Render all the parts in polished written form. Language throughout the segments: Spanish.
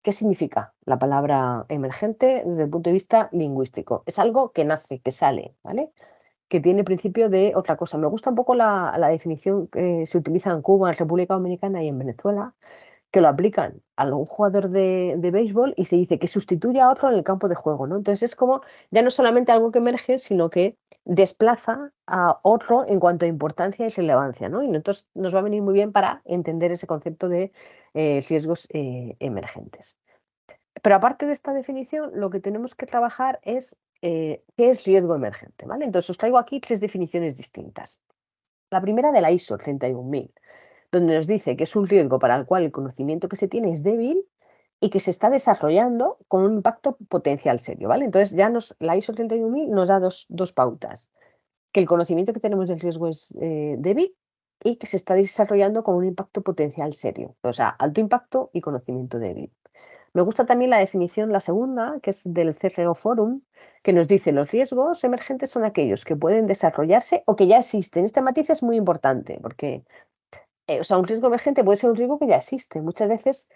¿Qué significa la palabra emergente desde el punto de vista lingüístico? Es algo que nace, que sale, ¿vale? Que tiene principio de otra cosa. Me gusta un poco la definición que se utiliza en Cuba, en República Dominicana y en Venezuela, que lo aplican a un jugador de béisbol y se dice que sustituye a otro en el campo de juego, ¿no? Entonces es como ya no solamente algo que emerge, sino que desplaza a otro en cuanto a importancia y relevancia, ¿no? Y entonces nos va a venir muy bien para entender ese concepto de riesgos emergentes. Pero aparte de esta definición, lo que tenemos que trabajar es qué es riesgo emergente, ¿vale? Entonces os traigo aquí tres definiciones distintas. La primera de la ISO 31000, donde nos dice que es un riesgo para el cual el conocimiento que se tiene es débil y que se está desarrollando con un impacto potencial serio, ¿vale? Entonces ya la ISO 31000 nos da dos pautas, que el conocimiento que tenemos del riesgo es débil y que se está desarrollando con un impacto potencial serio, o sea, alto impacto y conocimiento débil. Me gusta también la definición, la segunda, que es del CRO Forum, que nos dice los riesgos emergentes son aquellos que pueden desarrollarse o que ya existen. Este matiz es muy importante porque o sea, un riesgo emergente puede ser un riesgo que ya existe. Muchas veces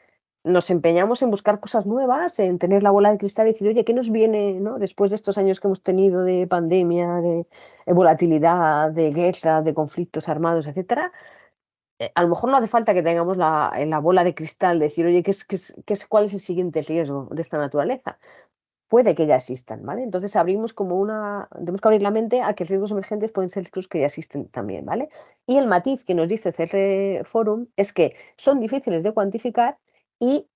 nos empeñamos en buscar cosas nuevas, en tener la bola de cristal y decir, oye, ¿qué nos viene, ¿no? Después de estos años que hemos tenido de pandemia, de volatilidad, de guerras, de conflictos armados, etcétera? A lo mejor no hace falta que tengamos en la bola de cristal de decir, oye, ¿cuál es el siguiente riesgo de esta naturaleza? Puede que ya existan, ¿vale? Entonces tenemos que abrir la mente a que riesgos emergentes pueden ser riesgos que ya existen también, ¿vale? Y el matiz que nos dice CR Forum es que son difíciles de cuantificar y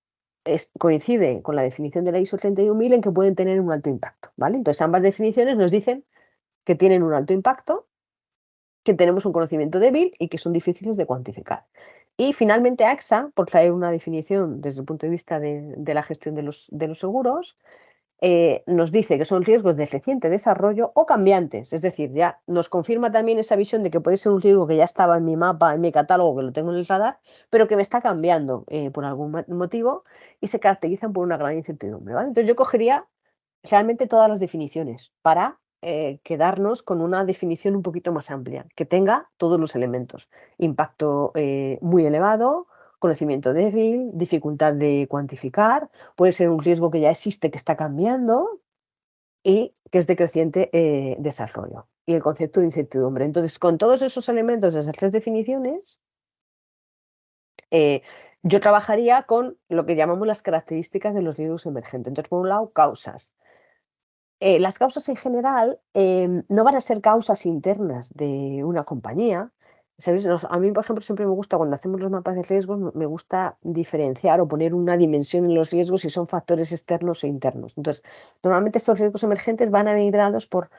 coincide con la definición de la ISO 31000 en que pueden tener un alto impacto, ¿vale? Entonces ambas definiciones nos dicen que tienen un alto impacto, que tenemos un conocimiento débil y que son difíciles de cuantificar. Y finalmente AXA, por traer una definición desde el punto de vista de la gestión de los seguros, nos dice que son riesgos de reciente desarrollo o cambiantes, es decir, ya nos confirma también esa visión de que puede ser un riesgo que ya estaba en mi mapa, en mi catálogo, que lo tengo en el radar, pero que me está cambiando por algún motivo y se caracterizan por una gran incertidumbre, ¿vale? Entonces yo cogería realmente todas las definiciones para quedarnos con una definición un poquito más amplia, que tenga todos los elementos. Impacto muy elevado, conocimiento débil, dificultad de cuantificar, puede ser un riesgo que ya existe, que está cambiando y que es de creciente desarrollo. Y el concepto de incertidumbre. Entonces, con todos esos elementos de esas tres definiciones, yo trabajaría con lo que llamamos las características de los riesgos emergentes. Entonces, por un lado, causas. Las causas en general no van a ser causas internas de una compañía. ¿Sabes? A mí, por ejemplo, siempre me gusta, cuando hacemos los mapas de riesgos, me gusta diferenciar o poner una dimensión en los riesgos si son factores externos e internos. Entonces, normalmente estos riesgos emergentes van a venir dados por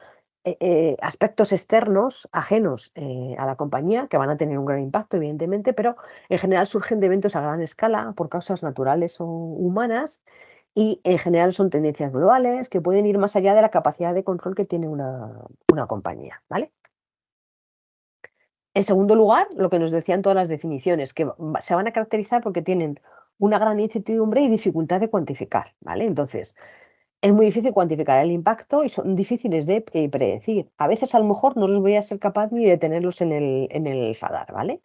aspectos externos, ajenos a la compañía, que van a tener un gran impacto, evidentemente, pero en general surgen de eventos a gran escala por causas naturales o humanas y en general son tendencias globales que pueden ir más allá de la capacidad de control que tiene una compañía, ¿vale? En segundo lugar, lo que nos decían todas las definiciones, que se van a caracterizar porque tienen una gran incertidumbre y dificultad de cuantificar, ¿vale? Entonces, es muy difícil cuantificar el impacto y son difíciles de predecir. A veces a lo mejor no los voy a ser capaz ni de tenerlos en el radar, ¿vale?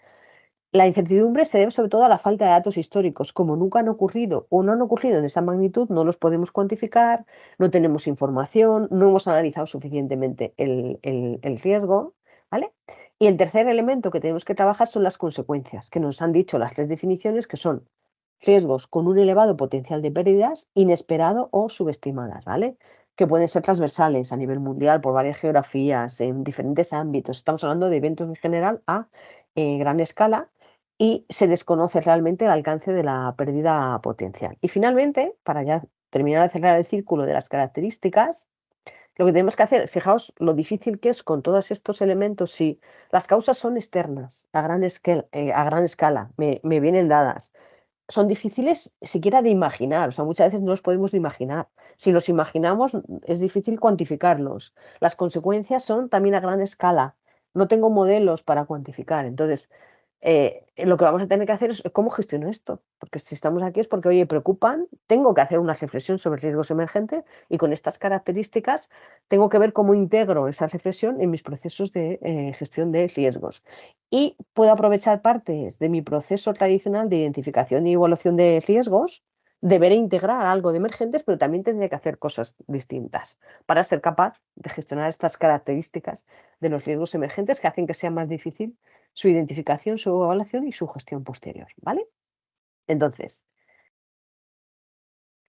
La incertidumbre se debe sobre todo a la falta de datos históricos. Como nunca han ocurrido o no han ocurrido en esa magnitud, no los podemos cuantificar, no tenemos información, no hemos analizado suficientemente el riesgo, ¿vale? Y el tercer elemento que tenemos que trabajar son las consecuencias, que nos han dicho las tres definiciones, que son riesgos con un elevado potencial de pérdidas, inesperado o subestimadas, ¿vale? Que pueden ser transversales a nivel mundial por varias geografías, en diferentes ámbitos. Estamos hablando de eventos en general a gran escala y se desconoce realmente el alcance de la pérdida potencial. Y finalmente, para ya terminar de cerrar el círculo de las características, lo que tenemos que hacer, fijaos lo difícil que es con todos estos elementos, si las causas son externas, a gran escala, me vienen dadas, son difíciles siquiera de imaginar, o sea, muchas veces no los podemos ni imaginar. Si los imaginamos, es difícil cuantificarlos. Las consecuencias son también a gran escala. No tengo modelos para cuantificar. Entonces, lo que vamos a tener que hacer es cómo gestiono esto. Porque si estamos aquí es porque, oye, preocupan, tengo que hacer una reflexión sobre riesgos emergentes y con estas características tengo que ver cómo integro esa reflexión en mis procesos de gestión de riesgos. Y puedo aprovechar partes de mi proceso tradicional de identificación y evaluación de riesgos deberé integrar algo de emergentes, pero también tendré que hacer cosas distintas para ser capaz de gestionar estas características de los riesgos emergentes que hacen que sea más difícil su identificación, su evaluación y su gestión posterior, ¿vale? Entonces,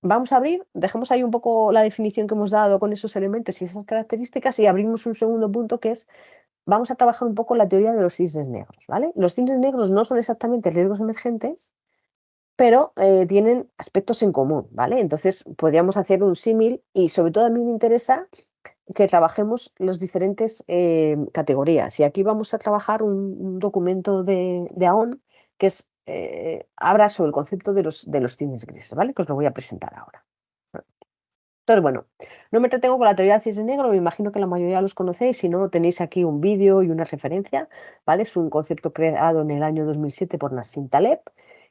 vamos a abrir, dejemos ahí un poco la definición que hemos dado con esos elementos y esas características y abrimos un segundo punto que es, vamos a trabajar un poco la teoría de los cisnes negros, ¿vale? Los cisnes negros no son exactamente riesgos emergentes, pero tienen aspectos en común, ¿vale? Entonces podríamos hacer un símil y sobre todo a mí me interesa que trabajemos las diferentes categorías. Y aquí vamos a trabajar un documento de AON que es, habla sobre el concepto de los cisnes grises, ¿vale? Que os lo voy a presentar ahora. Entonces, bueno, no me entretengo con la teoría del cisne negro, me imagino que la mayoría los conocéis, si no tenéis aquí un vídeo y una referencia, ¿vale? Es un concepto creado en el año 2007 por Nassim Taleb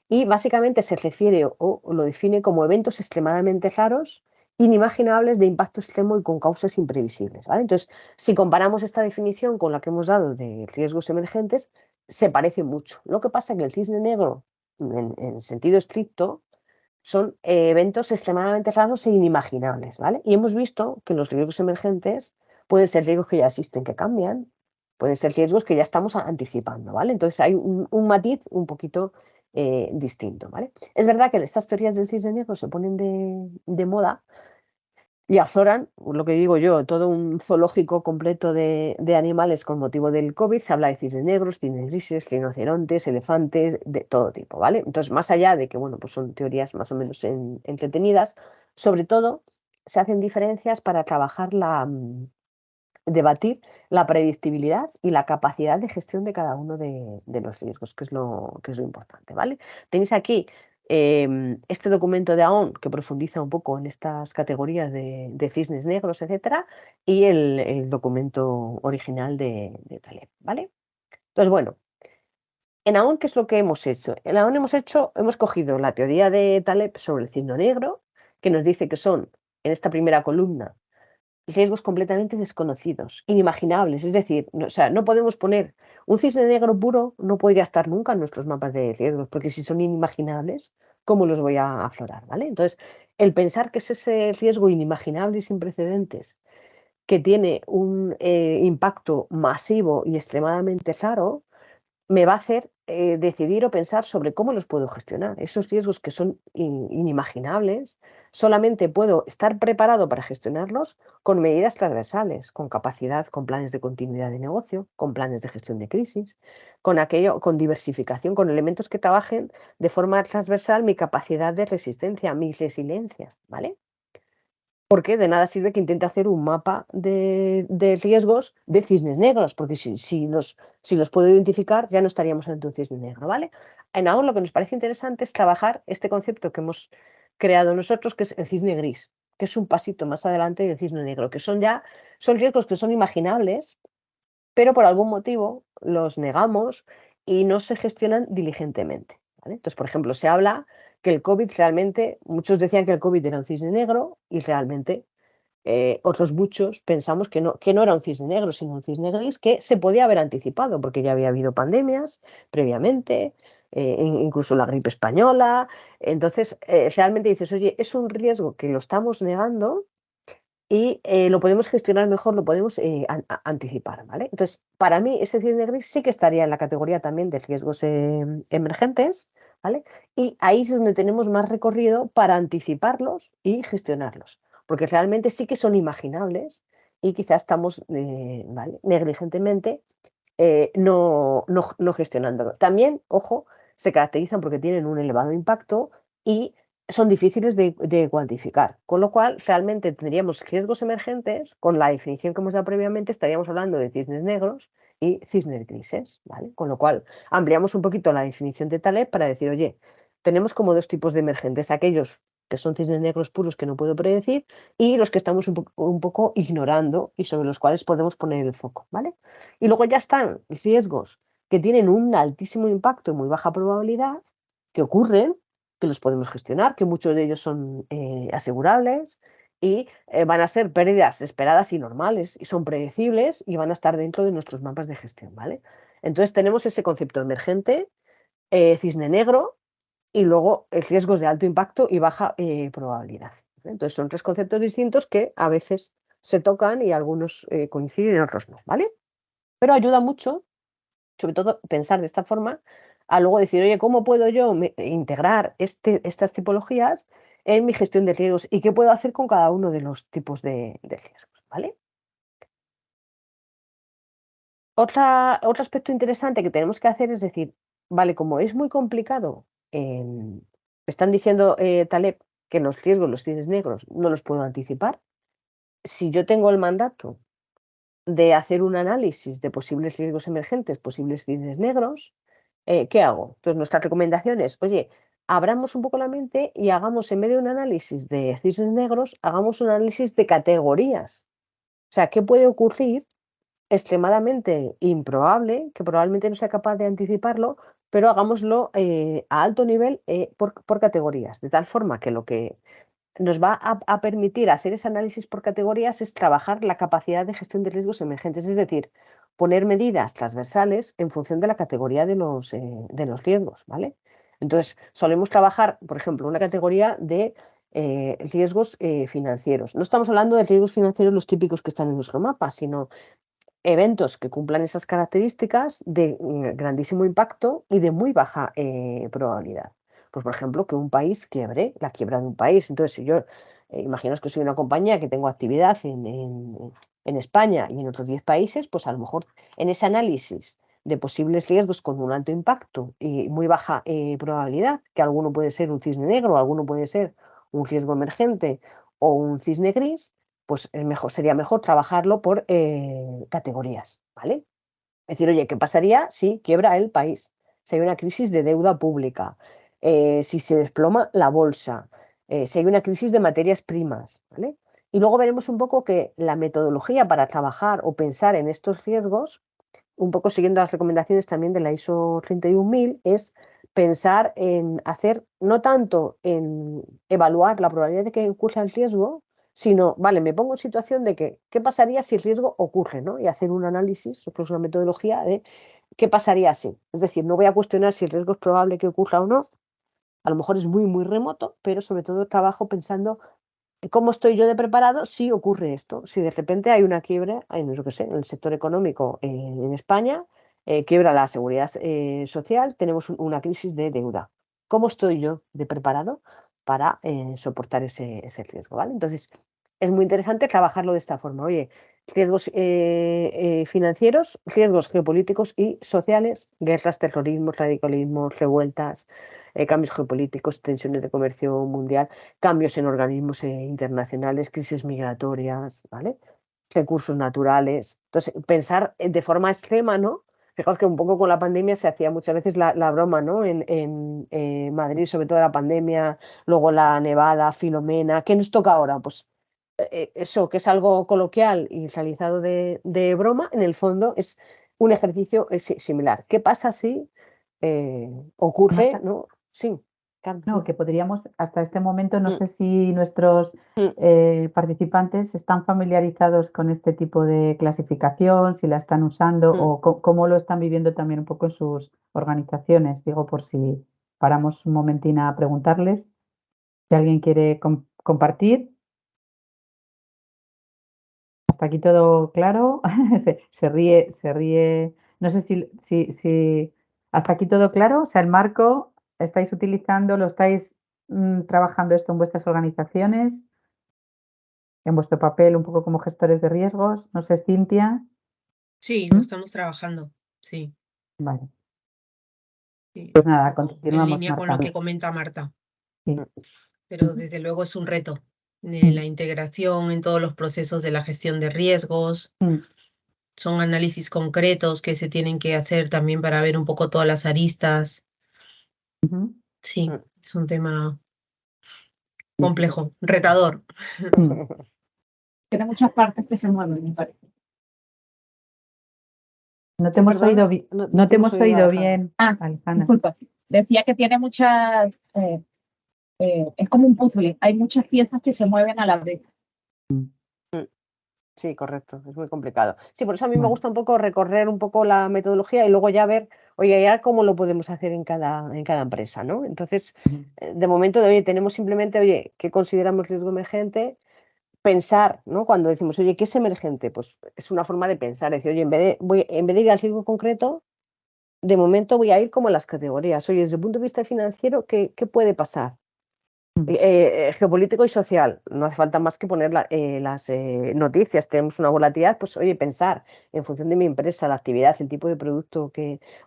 y básicamente se refiere o lo define como eventos extremadamente raros, inimaginables, de impacto extremo y con causas imprevisibles, ¿vale? Entonces, si comparamos esta definición con la que hemos dado de riesgos emergentes, se parece mucho. Lo que pasa es que el cisne negro, en sentido estricto, son eventos extremadamente raros e inimaginables, ¿vale? Y hemos visto que los riesgos emergentes pueden ser riesgos que ya existen, que cambian, pueden ser riesgos que ya estamos anticipando, ¿vale? Entonces hay un matiz un poquito distinto, ¿vale? Es verdad que estas teorías del cisne negro se ponen de moda y afloran, lo que digo yo, todo un zoológico completo de animales con motivo del COVID. Se habla de cisnes negros, cisnes grises, rinocerontes, elefantes, de todo tipo, ¿vale? Entonces, más allá de que, bueno, pues son teorías más o menos entretenidas, sobre todo se hacen diferencias para trabajar debatir la predictibilidad y la capacidad de gestión de cada uno de los riesgos, que es lo importante, ¿vale? Tenéis aquí este documento de AON que profundiza un poco en estas categorías de cisnes negros, etcétera, y el documento original de Taleb, ¿vale? Entonces, bueno, en AON, ¿qué es lo que hemos hecho? En AON hemos cogido la teoría de Taleb sobre el cisne negro, que nos dice que son, en esta primera columna, riesgos completamente desconocidos, inimaginables. Es decir, no, o sea, no podemos poner un cisne negro puro, no podría estar nunca en nuestros mapas de riesgos, porque si son inimaginables, ¿cómo los voy a aflorar? ¿Vale? Entonces, el pensar que es ese riesgo inimaginable y sin precedentes, que tiene un impacto masivo y extremadamente raro, me va a hacer decidir o pensar sobre cómo los puedo gestionar. Esos riesgos que son inimaginables, solamente puedo estar preparado para gestionarlos con medidas transversales, con capacidad, con planes de continuidad de negocio, con planes de gestión de crisis, con aquello, con diversificación, con elementos que trabajen de forma transversal mi capacidad de resistencia, mi resiliencia, ¿vale? Porque de nada sirve que intente hacer un mapa de riesgos de cisnes negros, porque si los puedo identificar ya no estaríamos ante un cisne negro, ¿vale? En aún lo que nos parece interesante es trabajar este concepto que hemos creado nosotros, que es el cisne gris, que es un pasito más adelante del cisne negro, que son riesgos que son imaginables, pero por algún motivo los negamos y no se gestionan diligentemente, ¿vale? Entonces, por ejemplo, se habla que el COVID realmente, muchos decían que el COVID era un cisne negro y realmente otros muchos pensamos que no era un cisne negro, sino un cisne gris que se podía haber anticipado porque ya había habido pandemias previamente, incluso la gripe española. Entonces, realmente dices, oye, es un riesgo que lo estamos negando y lo podemos gestionar mejor, lo podemos anticipar, ¿vale? Entonces, para mí ese cisne gris sí que estaría en la categoría también de riesgos emergentes, ¿vale? Y ahí es donde tenemos más recorrido para anticiparlos y gestionarlos, porque realmente sí que son imaginables y quizás estamos ¿vale? negligentemente no gestionándolo. También, ojo, se caracterizan porque tienen un elevado impacto y son difíciles de cuantificar, con lo cual realmente tendríamos riesgos emergentes, con la definición que hemos dado previamente, estaríamos hablando de cisnes negros y cisnes grises, ¿vale? Con lo cual ampliamos un poquito la definición de Taleb para decir, oye, tenemos como dos tipos de emergentes, aquellos que son cisnes negros puros que no puedo predecir y los que estamos un poco ignorando y sobre los cuales podemos poner el foco, ¿vale? Y luego ya están riesgos que tienen un altísimo impacto y muy baja probabilidad, que ocurren, que los podemos gestionar, que muchos de ellos son asegurables y van a ser pérdidas esperadas y normales y son predecibles y van a estar dentro de nuestros mapas de gestión, ¿vale? Entonces tenemos ese concepto emergente, cisne negro, y luego riesgos de alto impacto y baja probabilidad. Entonces son 3 conceptos distintos que a veces se tocan y algunos coinciden y otros no, ¿vale? Pero ayuda mucho, sobre todo pensar de esta forma, a luego decir, oye, ¿cómo puedo yo integrar estas tipologías en mi gestión de riesgos y qué puedo hacer con cada uno de los tipos de riesgos, ¿vale? Otro aspecto interesante que tenemos que hacer es decir, vale, como es muy complicado, me están diciendo Taleb que los riesgos, los cisnes negros, no los puedo anticipar. Si yo tengo el mandato de hacer un análisis de posibles riesgos emergentes, posibles cisnes negros, ¿qué hago? Entonces, nuestra recomendación es, oye, abramos un poco la mente y hagamos, en vez de un análisis de cisnes negros, hagamos un análisis de categorías. O sea, ¿qué puede ocurrir extremadamente improbable, que probablemente no sea capaz de anticiparlo, pero hagámoslo a alto nivel por categorías, de tal forma que lo que nos va a permitir hacer ese análisis por categorías es trabajar la capacidad de gestión de riesgos emergentes, es decir, poner medidas transversales en función de la categoría de los riesgos, ¿vale? Entonces, solemos trabajar, por ejemplo, una categoría de riesgos financieros. No estamos hablando de riesgos financieros los típicos que están en nuestro mapa, sino eventos que cumplan esas características de grandísimo impacto y de muy baja probabilidad. Pues, por ejemplo, que un país quiebre, la quiebra de un país. Entonces, si yo, imaginaos que soy una compañía que tengo actividad en España y en otros 10 países, pues a lo mejor en ese análisis de posibles riesgos con un alto impacto y muy baja probabilidad, que alguno puede ser un cisne negro, alguno puede ser un riesgo emergente o un cisne gris, pues sería mejor trabajarlo por categorías, ¿vale? Es decir, oye, ¿qué pasaría si quiebra el país? Si hay una crisis de deuda pública, si se desploma la bolsa, si hay una crisis de materias primas, ¿vale? Y luego veremos un poco que la metodología para trabajar o pensar en estos riesgos, un poco siguiendo las recomendaciones también de la ISO 31000, es pensar en hacer, no tanto en evaluar la probabilidad de que ocurra el riesgo, sino, vale, me pongo en situación de que, ¿qué pasaría si el riesgo ocurre? ¿No? Y hacer un análisis, incluso una metodología de qué pasaría si. Es decir, no voy a cuestionar si el riesgo es probable que ocurra o no, a lo mejor es muy, muy remoto, pero sobre todo trabajo pensando cómo estoy yo de preparado si ocurre esto, si de repente hay una quiebra, no yo qué sé, en el sector económico en España, quiebra la seguridad social, tenemos una crisis de deuda. ¿Cómo estoy yo de preparado para soportar ese riesgo? ¿Vale? Entonces, es muy interesante trabajarlo de esta forma. Oye, riesgos financieros, riesgos geopolíticos y sociales, guerras, terrorismo, radicalismo, revueltas, cambios geopolíticos, tensiones de comercio mundial, cambios en organismos internacionales, crisis migratorias, ¿vale? Recursos naturales. Entonces, pensar de forma extrema, ¿no? Fijaos que un poco con la pandemia se hacía muchas veces la broma, ¿no? En Madrid, sobre todo la pandemia, luego la nevada, Filomena. ¿Qué nos toca ahora? Pues eso, que es algo coloquial y realizado de broma, en el fondo es un ejercicio similar. ¿Qué pasa si ocurre, Marta, ¿no? Sí, Carmen, no, dime. que podríamos, hasta este momento, no Mm, sé si nuestros mm, participantes están familiarizados con este tipo de clasificación, si la están usando mm. o cómo lo están viviendo también un poco en sus organizaciones. Digo, por si paramos un momentín a preguntarles, si alguien quiere compartir. Hasta aquí todo claro. Se ríe, se ríe. No sé si hasta aquí todo claro. O sea, el marco, ¿estáis utilizando, lo estáis trabajando esto en vuestras organizaciones, en vuestro papel un poco como gestores de riesgos? No sé, Cintia. Sí, lo ¿Mm? estamos trabajando, sí, Vale, sí, pues un nada, poco en continuamos, línea con lo Marta. que comenta Marta, Sí. pero Ujú. desde luego es un reto Mm, la integración en todos los procesos de la gestión de riesgos. mm, Son análisis concretos que se tienen que hacer también para ver un poco todas las aristas. ujú. Sí, Mm. es un tema Sí. complejo, retador. Mm. Tiene muchas partes que se mueven, me parece. No te Sí, hemos perdona, oído, no no te te hemos hemos oído, oído Alejandra. bien, Ah, Alejandra. disculpa. Decía que tiene muchas, es como un puzzle, hay muchas piezas que se mueven a la vez. Sí, correcto, es muy complicado. Sí, por eso a mí me Vale. gusta un poco recorrer un poco la metodología y luego ya ver, oye, ¿ya cómo lo podemos hacer en cada empresa, ¿no? Entonces, Ujú. de momento, oye, tenemos simplemente, oye, ¿qué consideramos riesgo emergente? Pensar, ¿no? Cuando decimos, oye, ¿qué es emergente? Pues es una forma de pensar, decir, oye, en vez de ir al riesgo concreto, de momento voy a ir como a las categorías. Oye, desde el punto de vista financiero, ¿qué puede pasar? Mm. Geopolítico y social. No hace falta más que poner las noticias. Tenemos una volatilidad, pues oye, pensar en función de mi empresa, la actividad, el tipo de producto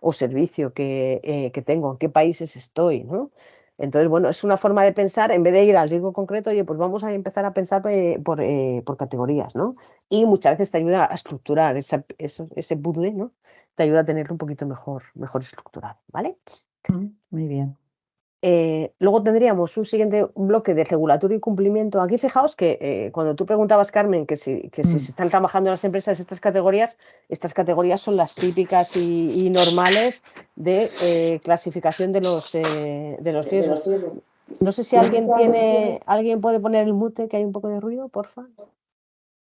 o servicio que tengo, en qué países estoy, ¿no? Entonces, bueno, es una forma de pensar, en vez de ir al riesgo concreto, oye, pues vamos a empezar a pensar por categorías, ¿no? Y muchas veces te ayuda a estructurar ese puzzle, ¿no? Te ayuda a tenerlo un poquito mejor estructurado, ¿vale? Muy bien. Luego tendríamos un siguiente bloque de regulatorio y cumplimiento. Aquí fijaos que cuando tú preguntabas, Carmen, que si se están trabajando en las empresas estas categorías son las típicas y normales de clasificación de los riesgos. No sé si alguien puede poner el mute, que hay un poco de ruido, porfa.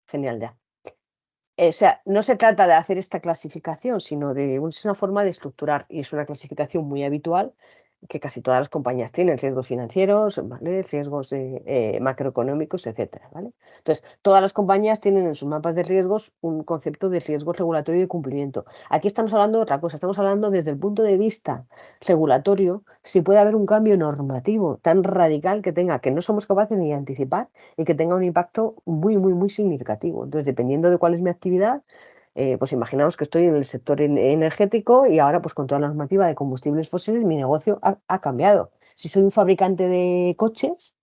Genial, ya. O sea, no se trata de hacer esta clasificación, sino es una forma de estructurar y es una clasificación muy habitual que casi todas las compañías tienen, riesgos financieros, ¿vale? Riesgos macroeconómicos, etcétera, ¿vale? Entonces, todas las compañías tienen en sus mapas de riesgos un concepto de riesgo regulatorio y de cumplimiento. Aquí estamos hablando de otra cosa, estamos hablando desde el punto de vista regulatorio, si puede haber un cambio normativo tan radical que no somos capaces ni de anticipar y que tenga un impacto muy, muy, muy significativo. Entonces, dependiendo de cuál es mi actividad, pues imaginaos que estoy en el sector energético y ahora pues con toda la normativa de combustibles fósiles mi negocio ha cambiado. Si soy un fabricante de coches,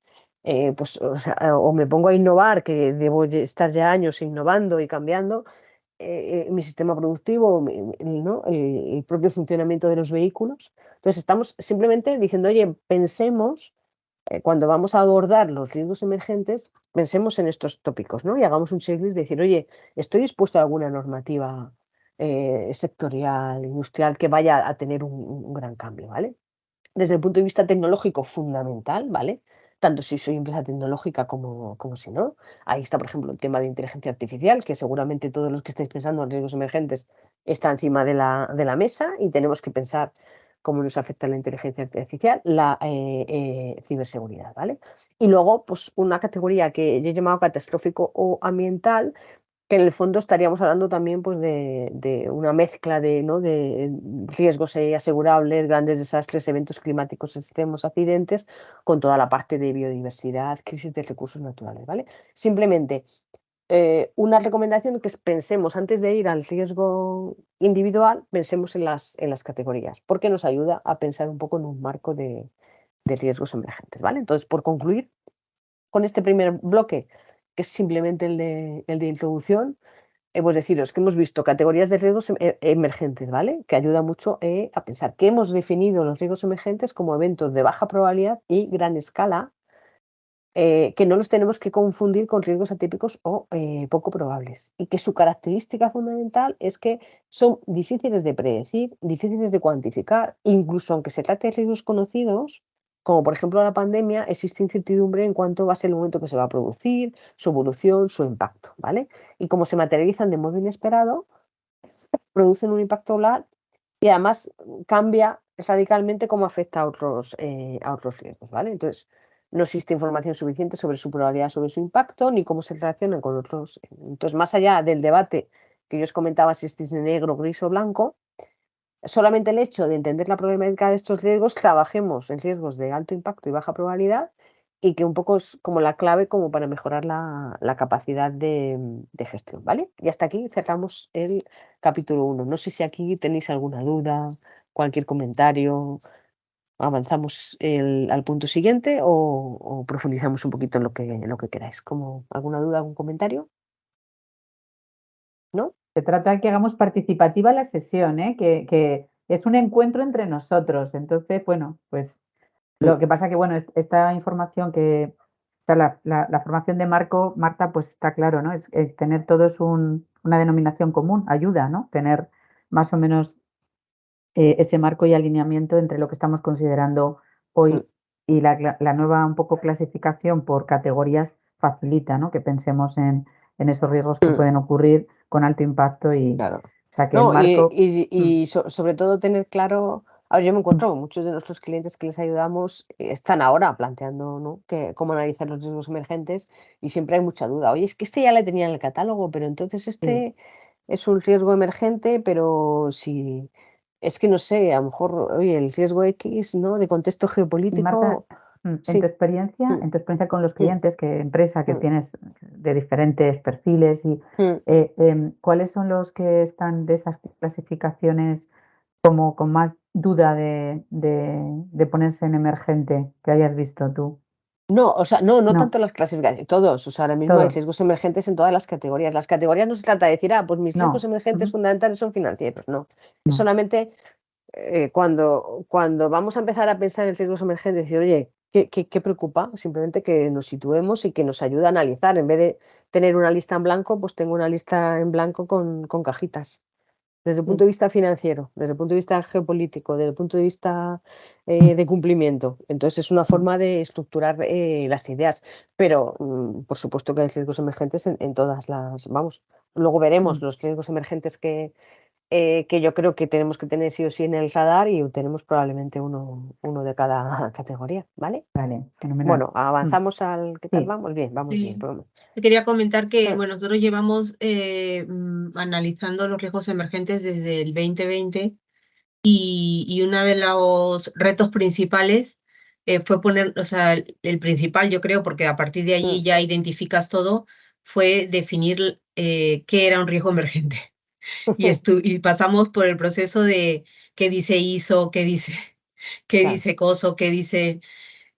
pues o me pongo a innovar, que debo estar ya años innovando y cambiando mi sistema productivo, ¿no? el propio funcionamiento de los vehículos. Entonces estamos simplemente diciendo, oye, pensemos cuando vamos a abordar los riesgos emergentes, pensemos en estos tópicos, ¿no? Y hagamos un checklist de decir, oye, ¿estoy dispuesto a alguna normativa sectorial, industrial, que vaya a tener un gran cambio, ¿vale? Desde el punto de vista tecnológico, fundamental, ¿vale? Tanto si soy empresa tecnológica como si no. Ahí está, por ejemplo, el tema de inteligencia artificial, que seguramente todos los que estáis pensando en riesgos emergentes está encima de la mesa y tenemos que pensar cómo nos afecta la inteligencia artificial, la ciberseguridad, ¿vale? Y luego, pues una categoría que yo he llamado catastrófico o ambiental, que en el fondo estaríamos hablando también pues, de una mezcla ¿no? de riesgos asegurables, grandes desastres, eventos climáticos extremos, accidentes, con toda la parte de biodiversidad, crisis de recursos naturales, ¿vale? Simplemente una recomendación que es pensemos antes de ir al riesgo individual, pensemos en las categorías, porque nos ayuda a pensar un poco en un marco de riesgos emergentes, ¿vale? Entonces, por concluir, con este primer bloque, que es simplemente el de introducción, pues deciros que hemos visto categorías de riesgos emergentes, ¿vale? Que ayuda mucho a pensar que hemos definido los riesgos emergentes como eventos de baja probabilidad y gran escala, que no los tenemos que confundir con riesgos atípicos o poco probables. Y que su característica fundamental es que son difíciles de predecir, difíciles de cuantificar, incluso aunque se trate de riesgos conocidos, como por ejemplo la pandemia, existe incertidumbre en cuanto va a ser el momento que se va a producir, su evolución, su impacto, ¿vale? Y como se materializan de modo inesperado, producen un impacto global y además cambia radicalmente cómo afecta a otros riesgos, ¿vale? Entonces, no existe información suficiente sobre su probabilidad, sobre su impacto, ni cómo se relacionan con otros. Entonces, más allá del debate que yo os comentaba si este es negro, gris o blanco, solamente el hecho de entender la problemática de estos riesgos, trabajemos en riesgos de alto impacto y baja probabilidad y que un poco es como la clave como para mejorar la capacidad de gestión, ¿vale? Y hasta aquí cerramos el capítulo 1. No sé si aquí tenéis alguna duda, cualquier comentario, avanzamos al punto siguiente o profundizamos un poquito en lo que queráis. ¿Alguna duda, algún comentario? ¿No? Se trata de que hagamos participativa la sesión, ¿eh? Que es un encuentro entre nosotros. Entonces, bueno, pues lo que pasa que, bueno, esta información o sea, la formación de Marta, pues está claro, ¿no? Es tener todos una denominación común, ayuda, ¿no? Tener más o menos ese marco y alineamiento entre lo que estamos considerando hoy y la nueva un poco clasificación por categorías facilita, ¿no? Que pensemos en esos riesgos que pueden ocurrir con alto impacto y Claro. sea, que el No, marco... sobre todo tener claro, a ver, yo me encuentro con muchos de nuestros clientes que les ayudamos, están ahora planteando, ¿no?, cómo analizar los riesgos emergentes y siempre hay mucha duda. Oye, es que este ya le tenía en el catálogo, pero entonces Sí. este es un riesgo emergente, pero si es que no sé, a lo mejor, oye, el riesgo X, ¿no?, de contexto Y Marta, geopolítico, en tu sí. experiencia, Mm, en tu experiencia con los mm, clientes, que empresa que mm, tienes de diferentes perfiles, y mm. ¿cuáles son los que están de esas clasificaciones como con más duda de ponerse en emergente que hayas visto tú? No, o sea, no No, tanto las clasificaciones, todos, o sea, ahora mismo hay todos. riesgos emergentes en todas las categorías. Las categorías no se trata de decir, pues mis riesgos No. emergentes Ujú. fundamentales son financieros, no. Es No. solamente cuando vamos a empezar a pensar en riesgos emergentes, decir, oye, ¿qué preocupa? Simplemente que nos situemos y que nos ayude a analizar. En vez de tener una lista en blanco, pues tengo una lista en blanco con cajitas. Desde el punto Sí. de vista financiero, desde el punto de vista geopolítico, desde el punto de vista de cumplimiento. Entonces es una forma de estructurar las ideas, pero por supuesto que hay riesgos emergentes en todas las, vamos, luego veremos Mm. los riesgos emergentes que yo creo que tenemos que tener sí o sí en el radar y tenemos probablemente uno de cada categoría, ¿vale? Vale, fenomenal. Bueno, avanzamos al, ¿qué tal Sí, vamos? Bien, vamos bien. Sí. Te quería comentar que, bueno, nosotros llevamos analizando los riesgos emergentes desde el 2020 y uno de los retos principales fue poner, o sea, el principal yo creo, porque a partir de allí ya identificas todo, fue definir qué era un riesgo emergente. Y pasamos por el proceso de qué dice ISO, qué Claro. dice COSO, qué dice,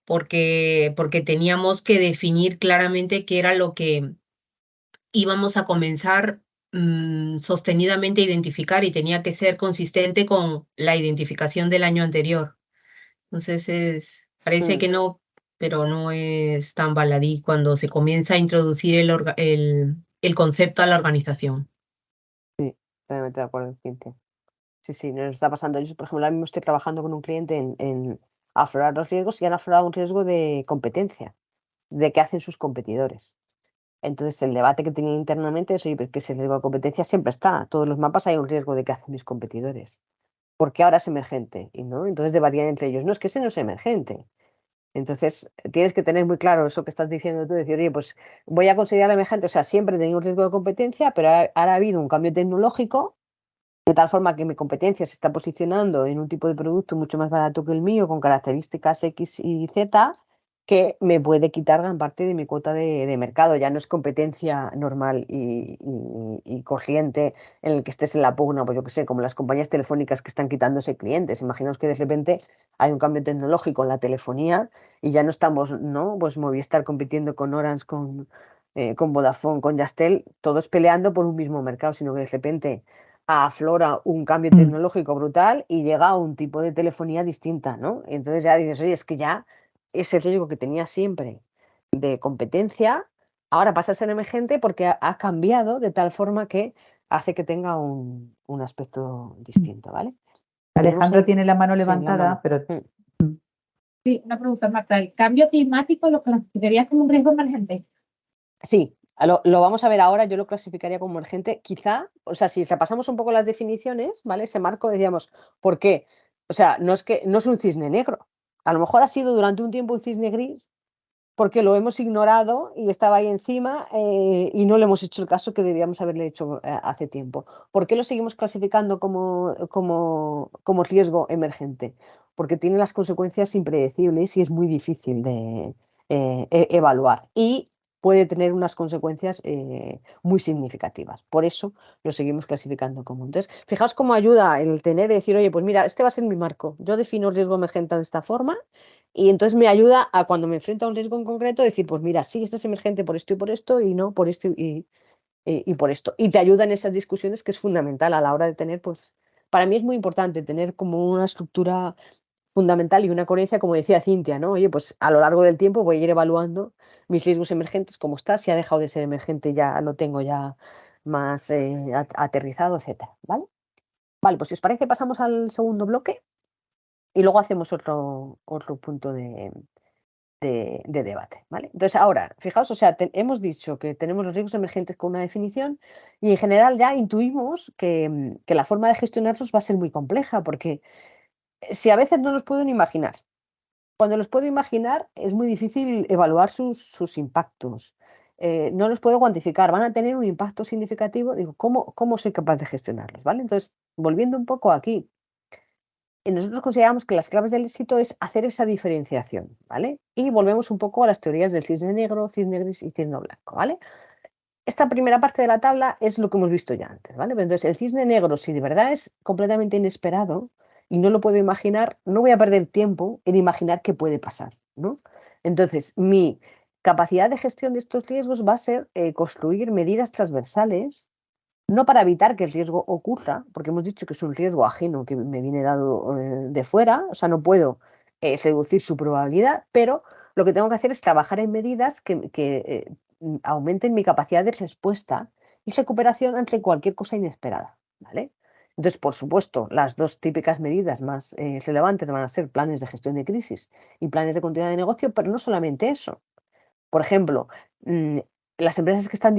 porque teníamos que definir claramente qué era lo que íbamos a comenzar sostenidamente a identificar y tenía que ser consistente con la identificación del año anterior. Entonces, parece Mm, que no, pero no es tan baladí cuando se comienza a introducir el concepto a la organización. Totalmente de acuerdo, Cintia. Sí, sí, nos está pasando. Yo, por ejemplo, ahora mismo estoy trabajando con un cliente en aflorar los riesgos y han aflorado un riesgo de competencia, de qué hacen sus competidores. Entonces, el debate que tenían internamente es, oye, pero es que ese riesgo de competencia siempre está. Todos los mapas hay un riesgo de qué hacen mis competidores. ¿Por qué ahora es emergente? Y no, entonces debatían entre ellos, no, es que ese no es emergente. Entonces, tienes que tener muy claro eso que estás diciendo tú, decir, oye, pues voy a considerar emergente, o sea, siempre he tenido un riesgo de competencia, pero ahora ha habido un cambio tecnológico de tal forma que mi competencia se está posicionando en un tipo de producto mucho más barato que el mío, con características X y Z, que me puede quitar gran parte de mi cuota de mercado. Ya no es competencia normal y corriente en el que estés en la pugna, pues yo qué sé, como las compañías telefónicas que están quitándose clientes. Imaginaos que de repente hay un cambio tecnológico en la telefonía y ya no estamos, ¿no? Pues Movistar compitiendo con Orange, con Vodafone, con Yastel, todos peleando por un mismo mercado, sino que de repente aflora un cambio Mm. tecnológico brutal y llega a un tipo de telefonía distinta, ¿no? Y entonces ya dices, oye, es que ya ese riesgo que tenía siempre de competencia, ahora pasa a ser emergente porque ha cambiado de tal forma que hace que tenga un aspecto distinto, ¿vale? Tenemos Alejandro ahí, tiene la mano sí, la levantada, mano. pero Sí, una pregunta, Marta. ¿El cambio climático lo clasificarías como un riesgo emergente? Sí, lo vamos a ver ahora, yo lo clasificaría como emergente, quizá, o sea, si repasamos un poco las definiciones, ¿vale? Ese marco, decíamos, ¿por qué? O sea, no es un cisne negro, a lo mejor ha sido durante un tiempo un cisne gris, porque lo hemos ignorado y estaba ahí encima y no le hemos hecho el caso que debíamos haberle hecho hace tiempo. ¿Por qué lo seguimos clasificando como riesgo emergente? Porque tiene las consecuencias impredecibles y es muy difícil de evaluar y puede tener unas consecuencias muy significativas. Por eso lo seguimos clasificando como. Entonces, fijaos cómo ayuda el tener y decir, oye, pues mira, este va a ser mi marco. Yo defino riesgo emergente de esta forma y entonces me ayuda a cuando me enfrento a un riesgo en concreto decir, pues mira, sí, este es emergente por esto y no por esto y por esto. Y te ayuda en esas discusiones que es fundamental a la hora de tener, pues, para mí es muy importante tener como una estructura fundamental y una coherencia, como decía Cintia, ¿no? Oye, pues a lo largo del tiempo voy a ir evaluando mis riesgos emergentes, cómo está, si ha dejado de ser emergente ya lo tengo ya más aterrizado, etcétera, ¿vale? Vale, pues si os parece pasamos al segundo bloque y luego hacemos otro punto de debate, ¿vale? Entonces, ahora, fijaos, o sea, hemos dicho que tenemos los riesgos emergentes con una definición y en general ya intuimos que la forma de gestionarlos va a ser muy compleja, porque si a veces no los puedo ni imaginar, cuando los puedo imaginar es muy difícil evaluar sus impactos. No los puedo cuantificar, van a tener un impacto significativo. Digo, ¿cómo soy capaz de gestionarlos? ¿Vale? Entonces, volviendo un poco aquí, nosotros consideramos que las claves del éxito es hacer esa diferenciación, ¿vale? Y volvemos un poco a las teorías del cisne negro, cisne gris y cisne blanco, ¿vale? Esta primera parte de la tabla es lo que hemos visto ya antes, ¿vale? Entonces, el cisne negro, si de verdad es completamente inesperado y no lo puedo imaginar, no voy a perder tiempo en imaginar qué puede pasar, ¿no? Entonces, mi capacidad de gestión de estos riesgos va a ser construir medidas transversales, no para evitar que el riesgo ocurra, porque hemos dicho que es un riesgo ajeno que me viene dado de fuera, o sea, no puedo reducir su probabilidad, pero lo que tengo que hacer es trabajar en medidas que aumenten mi capacidad de respuesta y recuperación ante cualquier cosa inesperada, ¿vale? Entonces, por supuesto, las dos típicas medidas más relevantes van a ser planes de gestión de crisis y planes de continuidad de negocio, pero no solamente eso. Por ejemplo, las empresas que están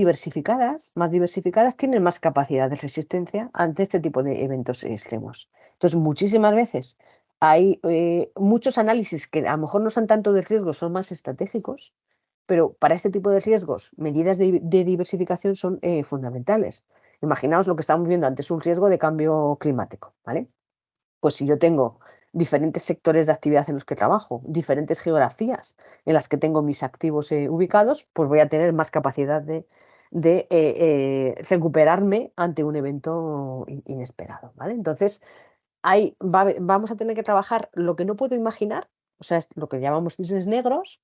más diversificadas, tienen más capacidad de resistencia ante este tipo de eventos extremos. Entonces, muchísimas veces hay muchos análisis que a lo mejor no son tanto de riesgo, son más estratégicos, pero para este tipo de riesgos, medidas de diversificación son fundamentales. Imaginaos lo que estamos viendo antes, un riesgo de cambio climático, ¿vale? Pues si yo tengo diferentes sectores de actividad en los que trabajo, diferentes geografías en las que tengo mis activos ubicados, pues voy a tener más capacidad de recuperarme ante un evento inesperado, ¿vale? Entonces, vamos a tener que trabajar lo que no puedo imaginar, o sea, es lo que llamamos cisnes negros,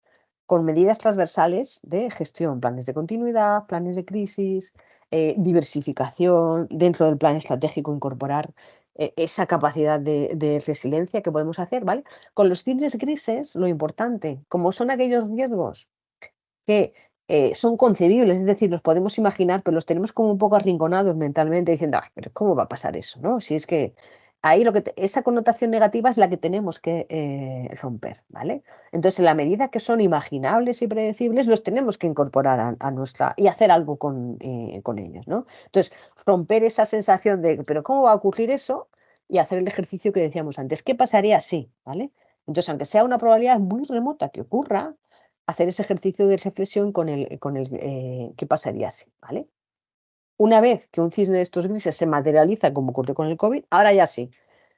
con medidas transversales de gestión, planes de continuidad, planes de crisis, diversificación, dentro del plan estratégico incorporar esa capacidad de resiliencia que podemos hacer, ¿vale? Con los cisnes grises, lo importante, como son aquellos riesgos que son concebibles, es decir, los podemos imaginar, pero los tenemos como un poco arrinconados mentalmente, diciendo, "Ah, pero ¿cómo va a pasar eso? ¿No? Si es que ahí esa connotación negativa es la que tenemos que romper, ¿vale? Entonces, en la medida que son imaginables y predecibles, los tenemos que incorporar a nuestra y hacer algo con ellos, ¿no? Entonces, romper esa sensación de, pero ¿cómo va a ocurrir eso? Y hacer el ejercicio que decíamos antes, ¿qué pasaría si? ¿Vale? Entonces, aunque sea una probabilidad muy remota que ocurra, hacer ese ejercicio de reflexión con el qué pasaría si, ¿vale? Una vez que un cisne de estos grises se materializa, como ocurrió con el COVID, ahora ya sí.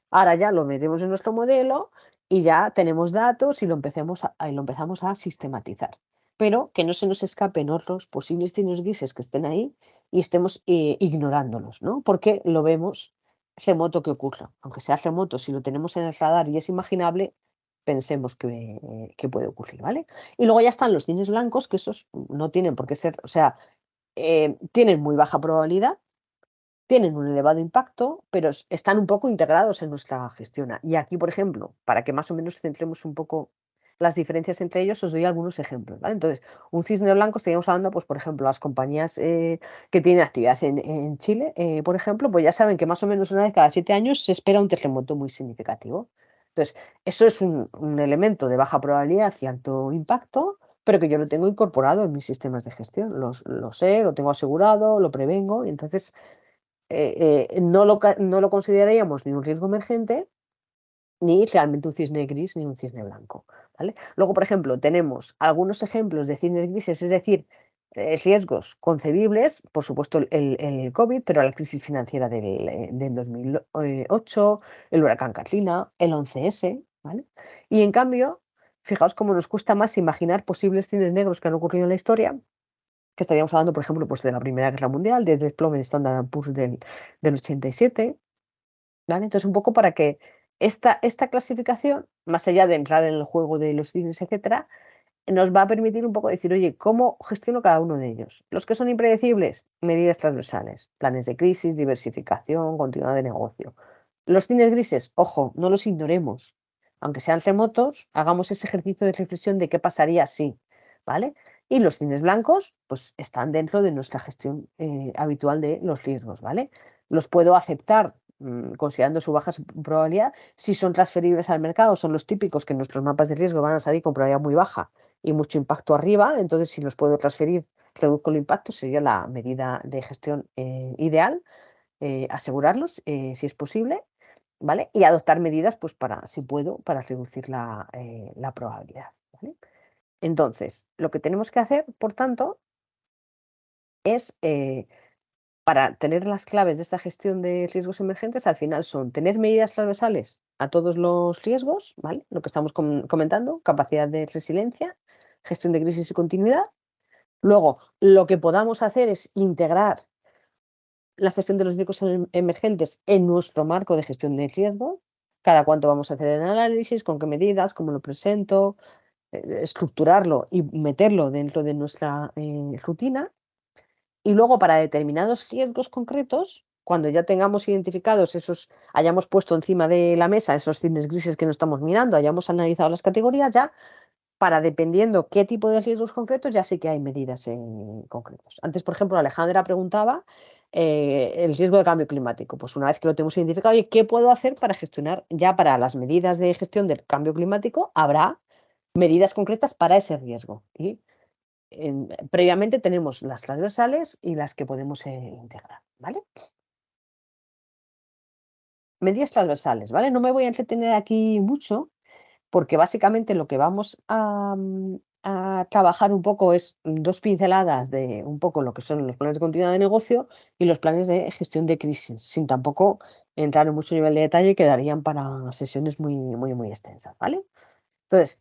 Ahora ya lo metemos en nuestro modelo y ya tenemos datos y lo empezamos a sistematizar. Pero que no se nos escapen otros posibles cisnes grises que estén ahí y estemos ignorándolos, ¿no? Porque lo vemos remoto que ocurra. Aunque sea remoto, si lo tenemos en el radar y es imaginable, pensemos que puede ocurrir, ¿vale? Y luego ya están los cisnes blancos, que esos no tienen por qué ser, o sea, tienen muy baja probabilidad, tienen un elevado impacto, pero están un poco integrados en nuestra gestión. Y aquí, por ejemplo, para que más o menos centremos un poco las diferencias entre ellos, os doy algunos ejemplos, ¿vale? Entonces, un cisne blanco, estaríamos hablando, pues, por ejemplo, las compañías que tienen actividad en Chile, por ejemplo, pues ya saben que más o menos una vez cada 7 años se espera un terremoto muy significativo. Entonces, eso es un elemento de baja probabilidad y alto impacto, pero que yo lo tengo incorporado en mis sistemas de gestión. Lo sé, lo tengo asegurado, lo prevengo, y entonces no lo consideraríamos ni un riesgo emergente, ni realmente un cisne gris, ni un cisne blanco, ¿vale? Luego, por ejemplo, tenemos algunos ejemplos de cisnes grises, es decir, riesgos concebibles, por supuesto el COVID, pero la crisis financiera del 2008, el huracán Katrina, el 11S, ¿vale? Y en cambio, fijaos cómo nos cuesta más imaginar posibles cisnes negros que han ocurrido en la historia, que estaríamos hablando, por ejemplo, pues de la Primera Guerra Mundial, del desplome de Standard & Poor's del 87, ¿vale? Entonces, un poco para que esta clasificación, más allá de entrar en el juego de los cisnes, etcétera, nos va a permitir un poco decir, oye, ¿cómo gestiono cada uno de ellos? Los que son impredecibles, medidas transversales, planes de crisis, diversificación, continuidad de negocio. Los cisnes grises, ojo, no los ignoremos. Aunque sean remotos, hagamos ese ejercicio de reflexión de qué pasaría si, ¿vale? Y los cisnes blancos, pues están dentro de nuestra gestión habitual de los riesgos, ¿vale? Los puedo aceptar considerando su baja probabilidad. Si son transferibles al mercado, son los típicos que en nuestros mapas de riesgo van a salir con probabilidad muy baja y mucho impacto arriba, entonces si los puedo transferir, reduzco el impacto, sería la medida de gestión ideal, asegurarlos si es posible, ¿vale? Y adoptar medidas, pues para, si puedo, para reducir la probabilidad, ¿vale? Entonces, lo que tenemos que hacer, por tanto, es para tener las claves de esta gestión de riesgos emergentes, al final son tener medidas transversales a todos los riesgos, ¿vale? Lo que estamos comentando, capacidad de resiliencia, gestión de crisis y continuidad. Luego, lo que podamos hacer es integrar la gestión de los riesgos emergentes en nuestro marco de gestión de riesgo. Cada cuánto vamos a hacer el análisis, con qué medidas, cómo lo presento, estructurarlo y meterlo dentro de nuestra rutina. Y luego para determinados riesgos concretos, cuando ya tengamos identificados esos, hayamos puesto encima de la mesa esos cisnes grises que no estamos mirando, hayamos analizado las categorías, ya para dependiendo qué tipo de riesgos concretos, ya sí que hay medidas concretas. Antes, por ejemplo, Alejandra preguntaba el riesgo de cambio climático. Pues una vez que lo tenemos identificado, ¿y qué puedo hacer para gestionar? Ya para las medidas de gestión del cambio climático, habrá medidas concretas para ese riesgo. Y previamente tenemos las transversales y las que podemos integrar, ¿vale? Medidas transversales, ¿vale? No me voy a entretener aquí mucho porque básicamente lo que vamos a trabajar un poco es dos pinceladas de un poco lo que son los planes de continuidad de negocio y los planes de gestión de crisis, sin tampoco entrar en mucho nivel de detalle que darían para sesiones muy extensas, ¿vale? Entonces,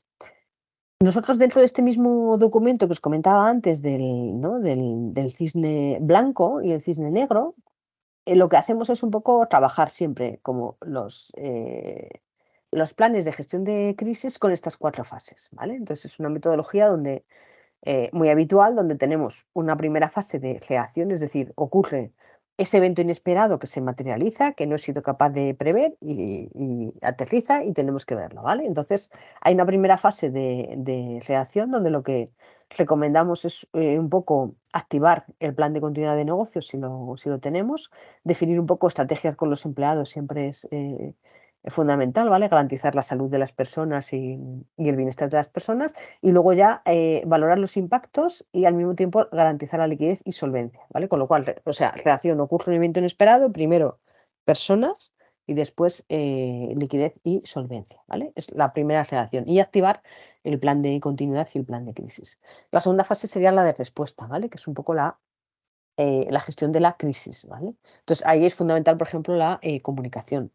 nosotros dentro de este mismo documento que os comentaba antes ¿no? del cisne blanco y el cisne negro, lo que hacemos es un poco trabajar siempre como los planes de gestión de crisis con estas 4 fases, ¿vale? Entonces es una metodología donde, muy habitual, donde tenemos una primera fase de reacción, es decir, ocurre ese evento inesperado que se materializa, que no he sido capaz de prever y aterriza y tenemos que verlo, ¿vale? Entonces hay una primera fase de reacción donde lo que recomendamos es un poco activar el plan de continuidad de negocio si lo tenemos, definir un poco estrategias con los empleados siempre es fundamental, ¿vale? Garantizar la salud de las personas y el bienestar de las personas y luego ya valorar los impactos y al mismo tiempo garantizar la liquidez y solvencia, ¿vale? Con lo cual, o sea, reacción, ocurre un evento inesperado, primero personas y después liquidez y solvencia, ¿vale? Es la primera reacción y activar el plan de continuidad y el plan de crisis. La segunda fase sería la de respuesta, ¿vale? Que es un poco la gestión de la crisis, ¿vale? Entonces ahí es fundamental, por ejemplo, la comunicación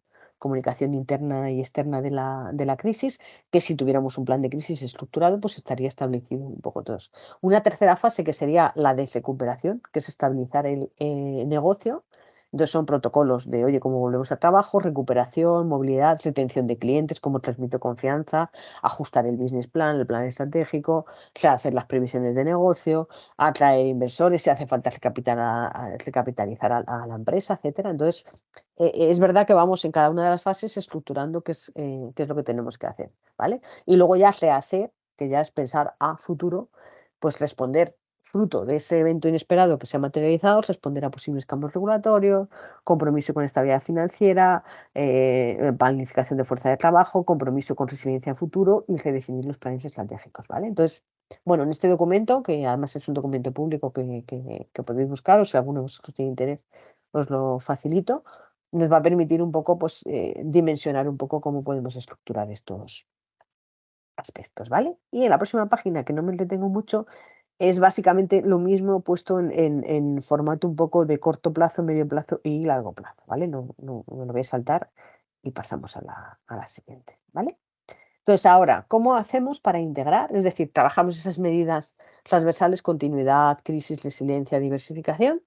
interna y externa de la crisis, que si tuviéramos un plan de crisis estructurado, pues estaría establecido un poco todos. Una tercera fase que sería la de recuperación, que es estabilizar el negocio. Entonces son protocolos de, oye, cómo volvemos al trabajo, recuperación, movilidad, retención de clientes, cómo transmito confianza, ajustar el business plan, el plan estratégico, rehacer las previsiones de negocio, atraer inversores si hace falta recapitalizar a la empresa, etcétera. Entonces, es verdad que vamos en cada una de las fases estructurando qué es lo que tenemos que hacer, ¿vale? Y luego ya rehacer, que ya es pensar a futuro, pues responder fruto de ese evento inesperado que se ha materializado, responder a posibles cambios regulatorios, compromiso con estabilidad financiera, planificación de fuerza de trabajo, compromiso con resiliencia a futuro y redefinir los planes estratégicos, ¿vale? Entonces, bueno, en este documento, que además es un documento público que podéis buscar, o si alguno de vosotros tiene interés, os lo facilito, nos va a permitir un poco pues, dimensionar un poco cómo podemos estructurar estos aspectos, ¿vale? Y en la próxima página, que no me entretengo mucho, es básicamente lo mismo puesto en formato un poco de corto plazo, medio plazo y largo plazo, ¿vale? No me lo voy a saltar y pasamos a la siguiente, ¿vale? Entonces, ahora, ¿cómo hacemos para integrar? Es decir, trabajamos esas medidas transversales, continuidad, crisis, resiliencia, diversificación.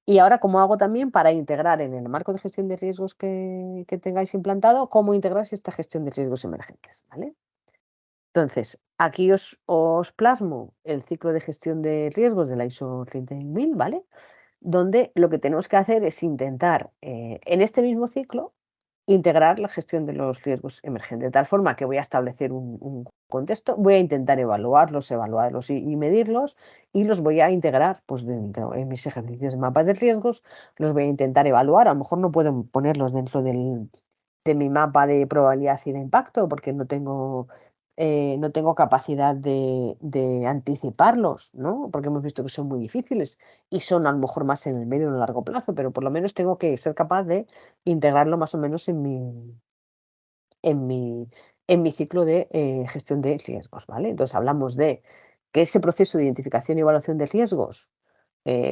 Y ahora, ¿cómo hago también para integrar en el marco de gestión de riesgos que tengáis implantado, cómo integrar esta gestión de riesgos emergentes? ¿Vale? Entonces, aquí os plasmo el ciclo de gestión de riesgos de la ISO 30000, ¿vale? Donde lo que tenemos que hacer es intentar, en este mismo ciclo, integrar la gestión de los riesgos emergentes, de tal forma que voy a establecer un contexto, voy a intentar evaluarlos y medirlos y los voy a integrar pues, dentro en mis ejercicios de mapas de riesgos, los voy a intentar evaluar, a lo mejor no puedo ponerlos dentro de mi mapa de probabilidad y de impacto porque no tengo no tengo capacidad de anticiparlos, ¿no? Porque hemos visto que son muy difíciles y son a lo mejor más en el medio o en el largo plazo, pero por lo menos tengo que ser capaz de integrarlo más o menos en mi, en mi ciclo de gestión de riesgos, ¿vale? Entonces hablamos de que ese proceso de identificación y evaluación de riesgos,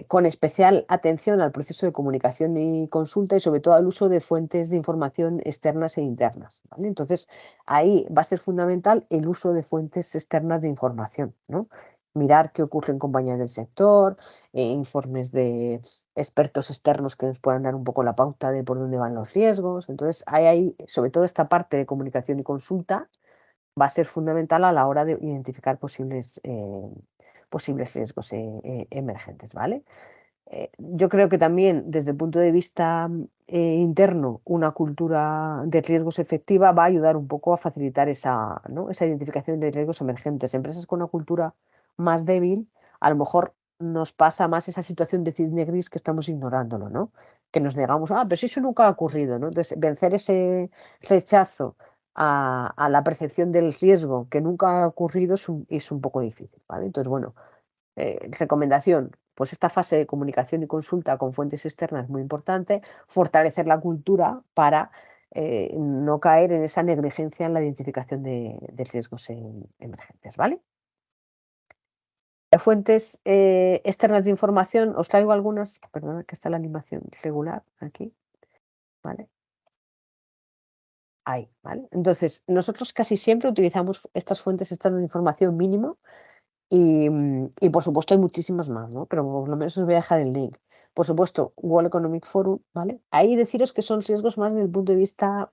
con especial atención al proceso de comunicación y consulta y sobre todo al uso de fuentes de información externas e internas, ¿vale? Entonces ahí va a ser fundamental el uso de fuentes externas de información, ¿no? Mirar qué ocurre en compañías del sector, informes de expertos externos que nos puedan dar un poco la pauta de por dónde van los riesgos. Entonces, ahí, sobre todo esta parte de comunicación y consulta va a ser fundamental a la hora de identificar posibles riesgos emergentes, ¿vale? Yo creo que también desde el punto de vista interno, una cultura de riesgos efectiva va a ayudar un poco a facilitar esa, ¿no? esa identificación de riesgos emergentes. Empresas con una cultura más débil, a lo mejor nos pasa más esa situación de cisne gris que estamos ignorándolo, ¿no? Que nos negamos, pero si eso nunca ha ocurrido, ¿no? Entonces, vencer ese rechazo a la percepción del riesgo que nunca ha ocurrido es un poco difícil, ¿vale? Entonces, bueno, recomendación, pues esta fase de comunicación y consulta con fuentes externas es muy importante, fortalecer la cultura para no caer en esa negligencia en la identificación de riesgos emergentes, ¿vale? Fuentes externas de información, os traigo algunas, perdona que está la animación regular aquí, ¿vale? Ahí, ¿vale? Entonces, nosotros casi siempre utilizamos estas fuentes externas de información mínimo y por supuesto hay muchísimas más, ¿no? Pero por lo menos os voy a dejar el link. Por supuesto, World Economic Forum, ¿vale? Ahí deciros que son riesgos más desde el punto de vista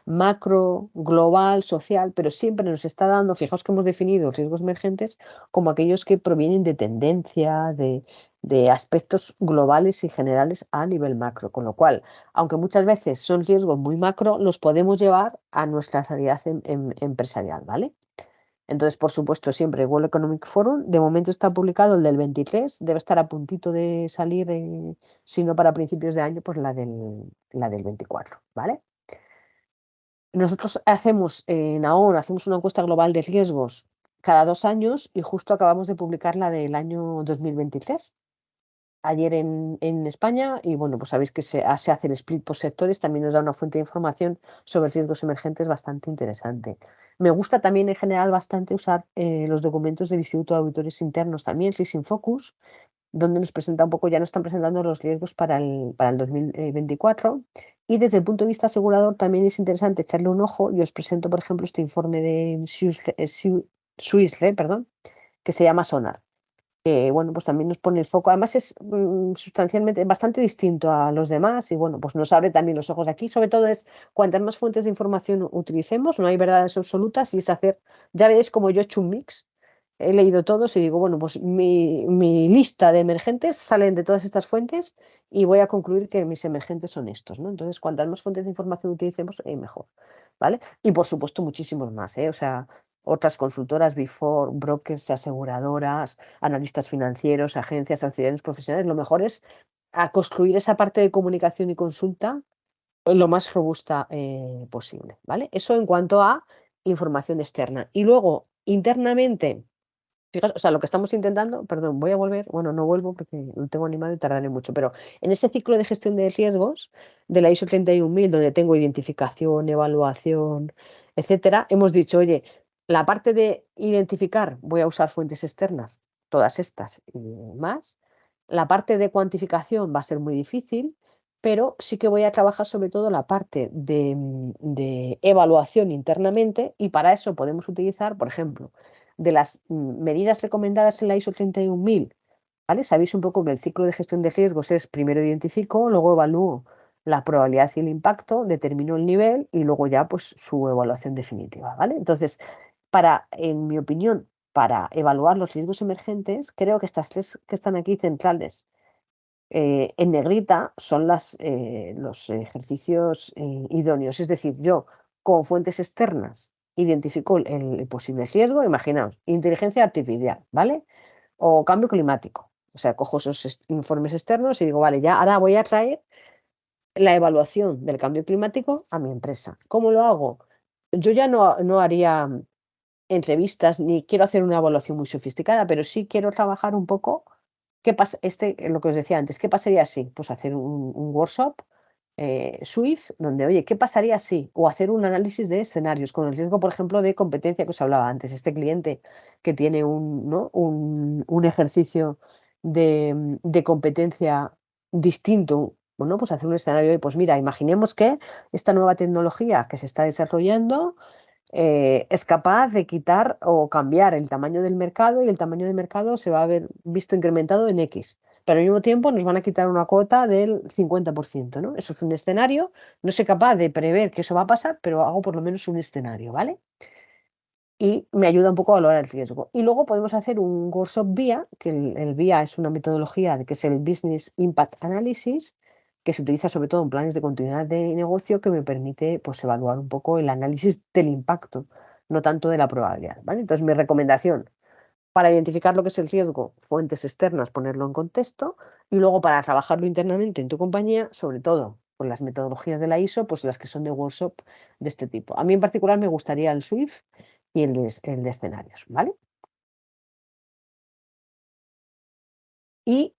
macro, global, social, pero siempre nos está dando, fijaos que hemos definido riesgos emergentes como aquellos que provienen de tendencia, de aspectos globales y generales a nivel macro, con lo cual, aunque muchas veces son riesgos muy macro, los podemos llevar a nuestra realidad empresarial, ¿vale? Entonces, por supuesto, siempre World Economic Forum. De momento está publicado el del 23, debe estar a puntito de salir, si no para principios de año, pues la del 24, ¿vale? Nosotros hacemos en AON, hacemos una encuesta global de riesgos cada 2 años y justo acabamos de publicar la del año 2023. Ayer en España y bueno, pues sabéis que se hace el split por sectores, también nos da una fuente de información sobre riesgos emergentes bastante interesante. Me gusta también en general bastante usar los documentos del Instituto de Auditores Internos también, Risk in Focus, donde nos presenta un poco, ya nos están presentando los riesgos para el 2024 y desde el punto de vista asegurador también es interesante echarle un ojo y os presento, por ejemplo, este informe de Swiss Re, perdón, que se llama Sonar. Bueno, pues también nos pone el foco. Además es sustancialmente bastante distinto a los demás y bueno, pues nos abre también los ojos aquí. Sobre todo es cuantas más fuentes de información utilicemos, no hay verdades absolutas y es hacer, ya veis como yo he hecho un mix, he leído todos y digo, bueno, pues mi lista de emergentes salen de todas estas fuentes y voy a concluir que mis emergentes son estos, ¿no? Entonces, cuantas más fuentes de información utilicemos, mejor, ¿vale? Y por supuesto muchísimos más, ¿eh? O sea, otras consultoras, Big Four, brokers, aseguradoras, analistas financieros, agencias, sociedades profesionales, lo mejor es a construir esa parte de comunicación y consulta lo más robusta posible, ¿vale? Eso en cuanto a información externa. Y luego, internamente, fíjate, o sea, lo que estamos intentando, perdón, voy a volver, bueno, no vuelvo porque lo tengo animado y tardaré mucho, pero en ese ciclo de gestión de riesgos de la ISO 31000, donde tengo identificación, evaluación, etcétera, hemos dicho, oye, la parte de identificar, voy a usar fuentes externas, todas estas y más. La parte de cuantificación va a ser muy difícil, pero sí que voy a trabajar sobre todo la parte de evaluación internamente y para eso podemos utilizar, por ejemplo, de las medidas recomendadas en la ISO 31000, ¿vale? Sabéis un poco que el ciclo de gestión de riesgos es primero identifico, luego evalúo la probabilidad y el impacto, determino el nivel y luego ya pues su evaluación definitiva, ¿vale? Entonces, en mi opinión, para evaluar los riesgos emergentes, creo que estas tres que están aquí centrales en negrita son los ejercicios idóneos. Es decir, yo con fuentes externas identifico el posible riesgo, imaginaos, inteligencia artificial, ¿vale? O cambio climático. O sea, cojo esos informes externos y digo, vale, ya ahora voy a traer la evaluación del cambio climático a mi empresa. ¿Cómo lo hago? Yo ya no haría entrevistas, ni quiero hacer una evaluación muy sofisticada, pero sí quiero trabajar un poco qué pasa, lo que os decía antes, ¿qué pasaría si? Pues hacer un workshop SWIFT, donde, oye, ¿qué pasaría si? O hacer un análisis de escenarios, con el riesgo, por ejemplo, de competencia que os hablaba antes. Este cliente que tiene ¿no? un ejercicio de competencia distinto, bueno, pues hacer un escenario de, pues mira, imaginemos que esta nueva tecnología que se está desarrollando es capaz de quitar o cambiar el tamaño del mercado y el tamaño del mercado se va a ver visto incrementado en X. Pero al mismo tiempo nos van a quitar una cuota del 50%, ¿no? Eso es un escenario. No soy capaz de prever que eso va a pasar, pero hago por lo menos un escenario, ¿vale? Y me ayuda un poco a valorar el riesgo. Y luego podemos hacer un workshop BIA, que el BIA es una metodología que es el Business Impact Analysis, que se utiliza sobre todo en planes de continuidad de negocio, que me permite pues, evaluar un poco el análisis del impacto, no tanto de la probabilidad, ¿vale? Entonces, mi recomendación para identificar lo que es el riesgo, fuentes externas, ponerlo en contexto, y luego para trabajarlo internamente en tu compañía, sobre todo con las metodologías de la ISO, pues las que son de workshop de este tipo. A mí en particular me gustaría el SWIFT y el de escenarios, ¿vale? Y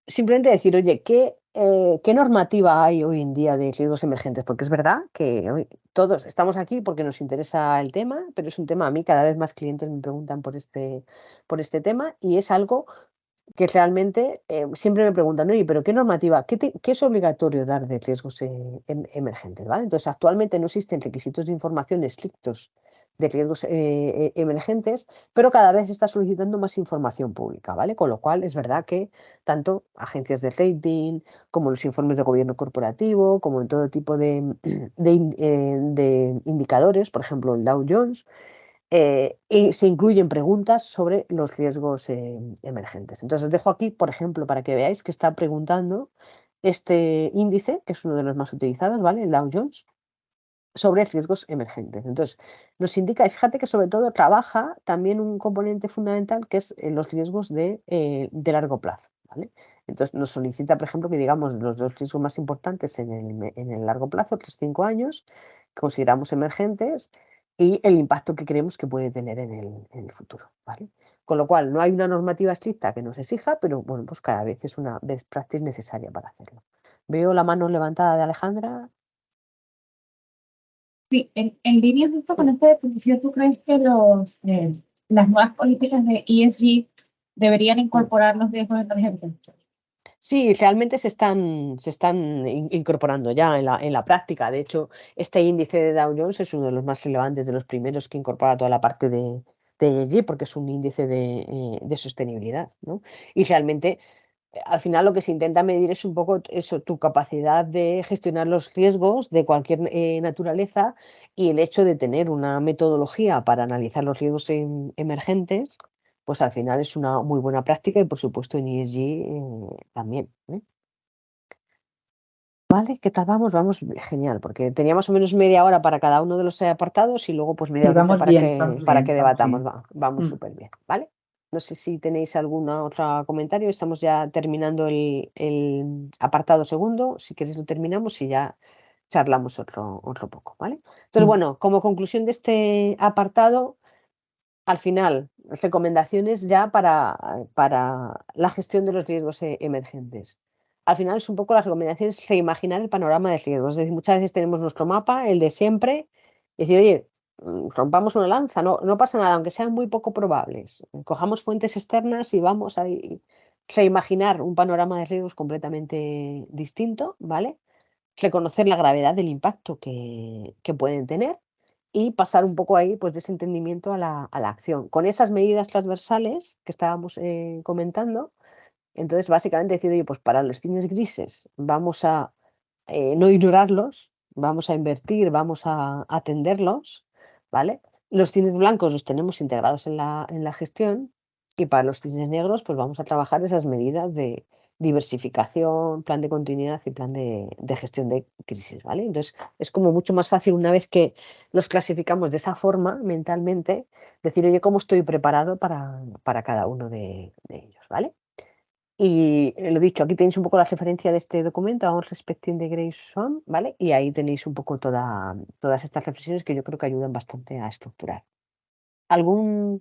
simplemente decir, oye, ¿qué normativa hay hoy en día de riesgos emergentes? Porque es verdad que todos estamos aquí porque nos interesa el tema, pero es un tema, a mí cada vez más clientes me preguntan por este tema y es algo que realmente siempre me preguntan, oye, pero ¿qué normativa, qué es obligatorio dar de riesgos emergentes? ¿Vale? Entonces, actualmente no existen requisitos de información estrictos de riesgos emergentes, pero cada vez se está solicitando más información pública, ¿vale? Con lo cual es verdad que tanto agencias de rating, como los informes de gobierno corporativo, como en todo tipo de indicadores, por ejemplo, el Dow Jones, y se incluyen preguntas sobre los riesgos emergentes. Entonces os dejo aquí, por ejemplo, para que veáis que está preguntando este índice, que es uno de los más utilizados, ¿vale? El Dow Jones, sobre riesgos emergentes. Entonces, nos indica, y fíjate que sobre todo trabaja también un componente fundamental que es los riesgos de largo plazo, ¿vale? Entonces, nos solicita, por ejemplo, que digamos los dos riesgos más importantes en el largo plazo, 3-5 años, que consideramos emergentes y el impacto que creemos que puede tener en el futuro, ¿vale? Con lo cual, no hay una normativa estricta que nos exija, pero bueno, pues cada vez es una best practice necesaria para hacerlo. Veo la mano levantada de Alejandra. Sí, en línea justo con esta definición, ¿tú crees que las nuevas políticas de ESG deberían incorporar los riesgos emergentes? Sí, realmente se están incorporando ya en la práctica. De hecho, este índice de Dow Jones es uno de los más relevantes, de los primeros que incorpora toda la parte de ESG, porque es un índice de sostenibilidad, ¿no? Y realmente, al final, lo que se intenta medir es un poco eso, tu capacidad de gestionar los riesgos de cualquier naturaleza y el hecho de tener una metodología para analizar los riesgos emergentes pues al final es una muy buena práctica y por supuesto en ESG también. ¿Vale? ¿Qué tal vamos? Vamos genial, porque tenía más o menos media hora para cada uno de los apartados y luego pues media Sí, horita vamos para bien, que, vamos para bien, que vamos debatamos. bien. Vamos súper bien, ¿vale? No sé si tenéis algún otro comentario. Estamos ya terminando el apartado segundo. Si queréis lo terminamos y ya charlamos otro poco, ¿vale? Entonces, bueno, como conclusión de este apartado, al final, recomendaciones ya para la gestión de los riesgos emergentes. Al final es un poco las recomendaciones reimaginar el panorama de riesgos. Es decir, muchas veces tenemos nuestro mapa, el de siempre, y decir, oye, rompamos una lanza, no pasa nada, aunque sean muy poco probables. Cojamos fuentes externas y vamos a reimaginar un panorama de riesgos completamente distinto, ¿vale? Reconocer la gravedad del impacto que pueden tener y pasar un poco ahí pues, de ese entendimiento a la acción. Con esas medidas transversales que estábamos comentando, entonces básicamente decir, oye, pues para los cines grises vamos a no ignorarlos, vamos a invertir, vamos a atenderlos, ¿vale? Los cines blancos los tenemos integrados en la gestión y para los cines negros pues vamos a trabajar esas medidas de diversificación, plan de continuidad y plan de gestión de crisis, ¿vale? Entonces es como mucho más fácil una vez que los clasificamos de esa forma mentalmente, decir, oye, ¿cómo estoy preparado para cada uno de ellos, ¿vale? Y lo dicho, aquí tenéis un poco la referencia de este documento, Our Respecting the Grey Zone, ¿vale? Y ahí tenéis un poco todas estas reflexiones que yo creo que ayudan bastante a estructurar. ¿Algún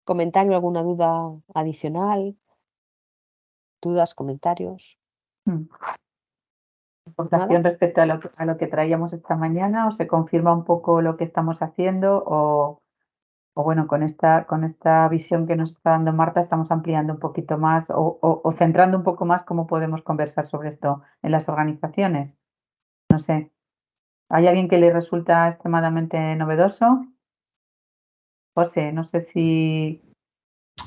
comentario, alguna duda adicional? ¿Dudas, comentarios? Mm. ¿Nada? ¿Aportación respecto a lo que traíamos esta mañana? ¿O se confirma un poco lo que estamos haciendo? O bueno, con esta visión que nos está dando Marta, estamos ampliando un poquito más o centrando un poco más cómo podemos conversar sobre esto en las organizaciones. No sé. ¿Hay alguien que le resulta extremadamente novedoso? José, no sé si...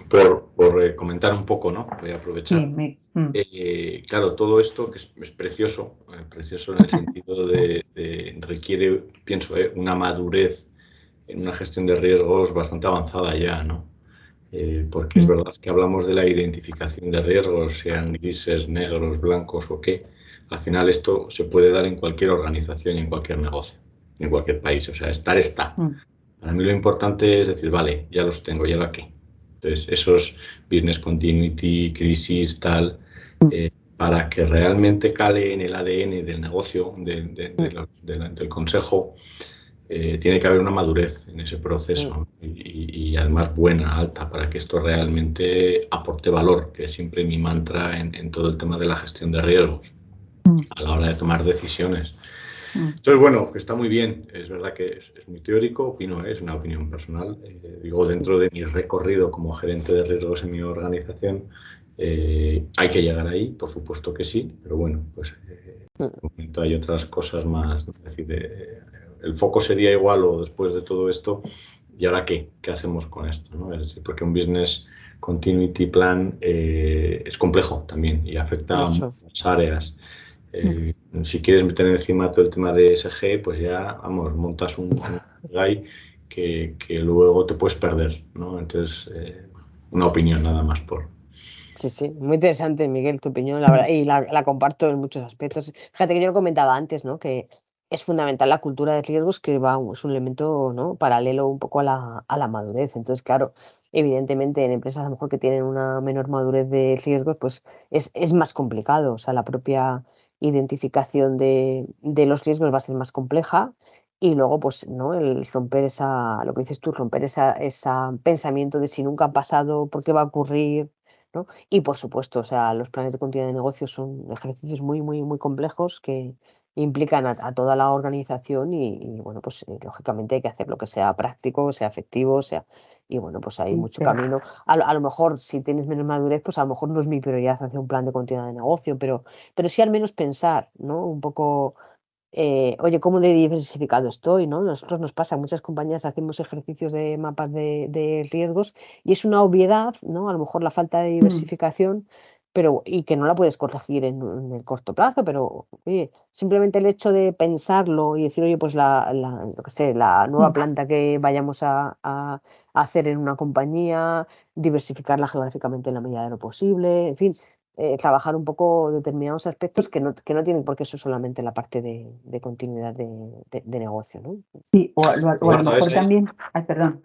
Por comentar un poco, ¿no? Voy a aprovechar. Sí, Claro, todo esto que es precioso en el sentido de requiere, pienso, una madurez en una gestión de riesgos bastante avanzada ya, ¿no? Porque es verdad que hablamos de la identificación de riesgos, sean grises, negros, blancos o qué. Al final esto se puede dar en cualquier organización y en cualquier negocio, en cualquier país. O sea, estar está. Para mí lo importante es decir, vale, ya los tengo, ¿y ahora qué? Entonces, esos business continuity, crisis, tal, para que realmente cale en el ADN del negocio, del consejo, tiene que haber una madurez en ese proceso y además buena, alta, para que esto realmente aporte valor, que es siempre mi mantra en todo el tema de la gestión de riesgos a la hora de tomar decisiones. Entonces, bueno, que está muy bien, es verdad que es muy teórico, opino, es una opinión personal, digo, dentro de mi recorrido como gerente de riesgos en mi organización, hay que llegar ahí, por supuesto que sí, pero bueno, pues de momento hay otras cosas más, es decir, el foco sería igual o después de todo esto, ¿y ahora qué? ¿Qué hacemos con esto? ¿No? Es decir, porque un business continuity plan es complejo también y afecta a muchas áreas. Si quieres meter encima todo el tema de ESG, pues ya, vamos, montas un guy que luego te puedes perder, ¿no? Entonces, una opinión nada más por... Sí, sí, muy interesante, Miguel, tu opinión, la verdad, y la comparto en muchos aspectos. Fíjate que yo comentaba antes, ¿no? Que es fundamental la cultura de riesgos, que es un elemento, ¿no? Paralelo un poco a la madurez. Entonces, claro, evidentemente en empresas a lo mejor que tienen una menor madurez de riesgos, pues es más complicado. O sea, la propia identificación de los riesgos va a ser más compleja. Y luego, pues, ¿no? El romper lo que dices tú, romper esa pensamiento de si nunca ha pasado, por qué va a ocurrir, ¿no? Y por supuesto, o sea, los planes de continuidad de negocio son ejercicios muy, muy, muy complejos que implican a toda la organización y, bueno, pues lógicamente hay que hacer lo que sea práctico, sea efectivo, y bueno, pues hay mucho camino. A lo mejor si tienes menos madurez, pues a lo mejor no es mi prioridad hacer un plan de continuidad de negocio, pero sí al menos pensar, ¿no? Un poco oye, ¿cómo de diversificado estoy? ¿No? Nosotros nos pasa, muchas compañías hacemos ejercicios de mapas de riesgos y es una obviedad, ¿no? A lo mejor la falta de diversificación, y que no la puedes corregir en el corto plazo, pero oye, simplemente el hecho de pensarlo y decir, oye, pues lo que sé, la nueva planta que vayamos a hacer en una compañía, diversificarla geográficamente en la medida de lo posible, en fin, trabajar un poco determinados aspectos que no tienen por qué ser solamente la parte de continuidad de negocio, ¿no? Sí, o a lo mejor también... Ay, perdón.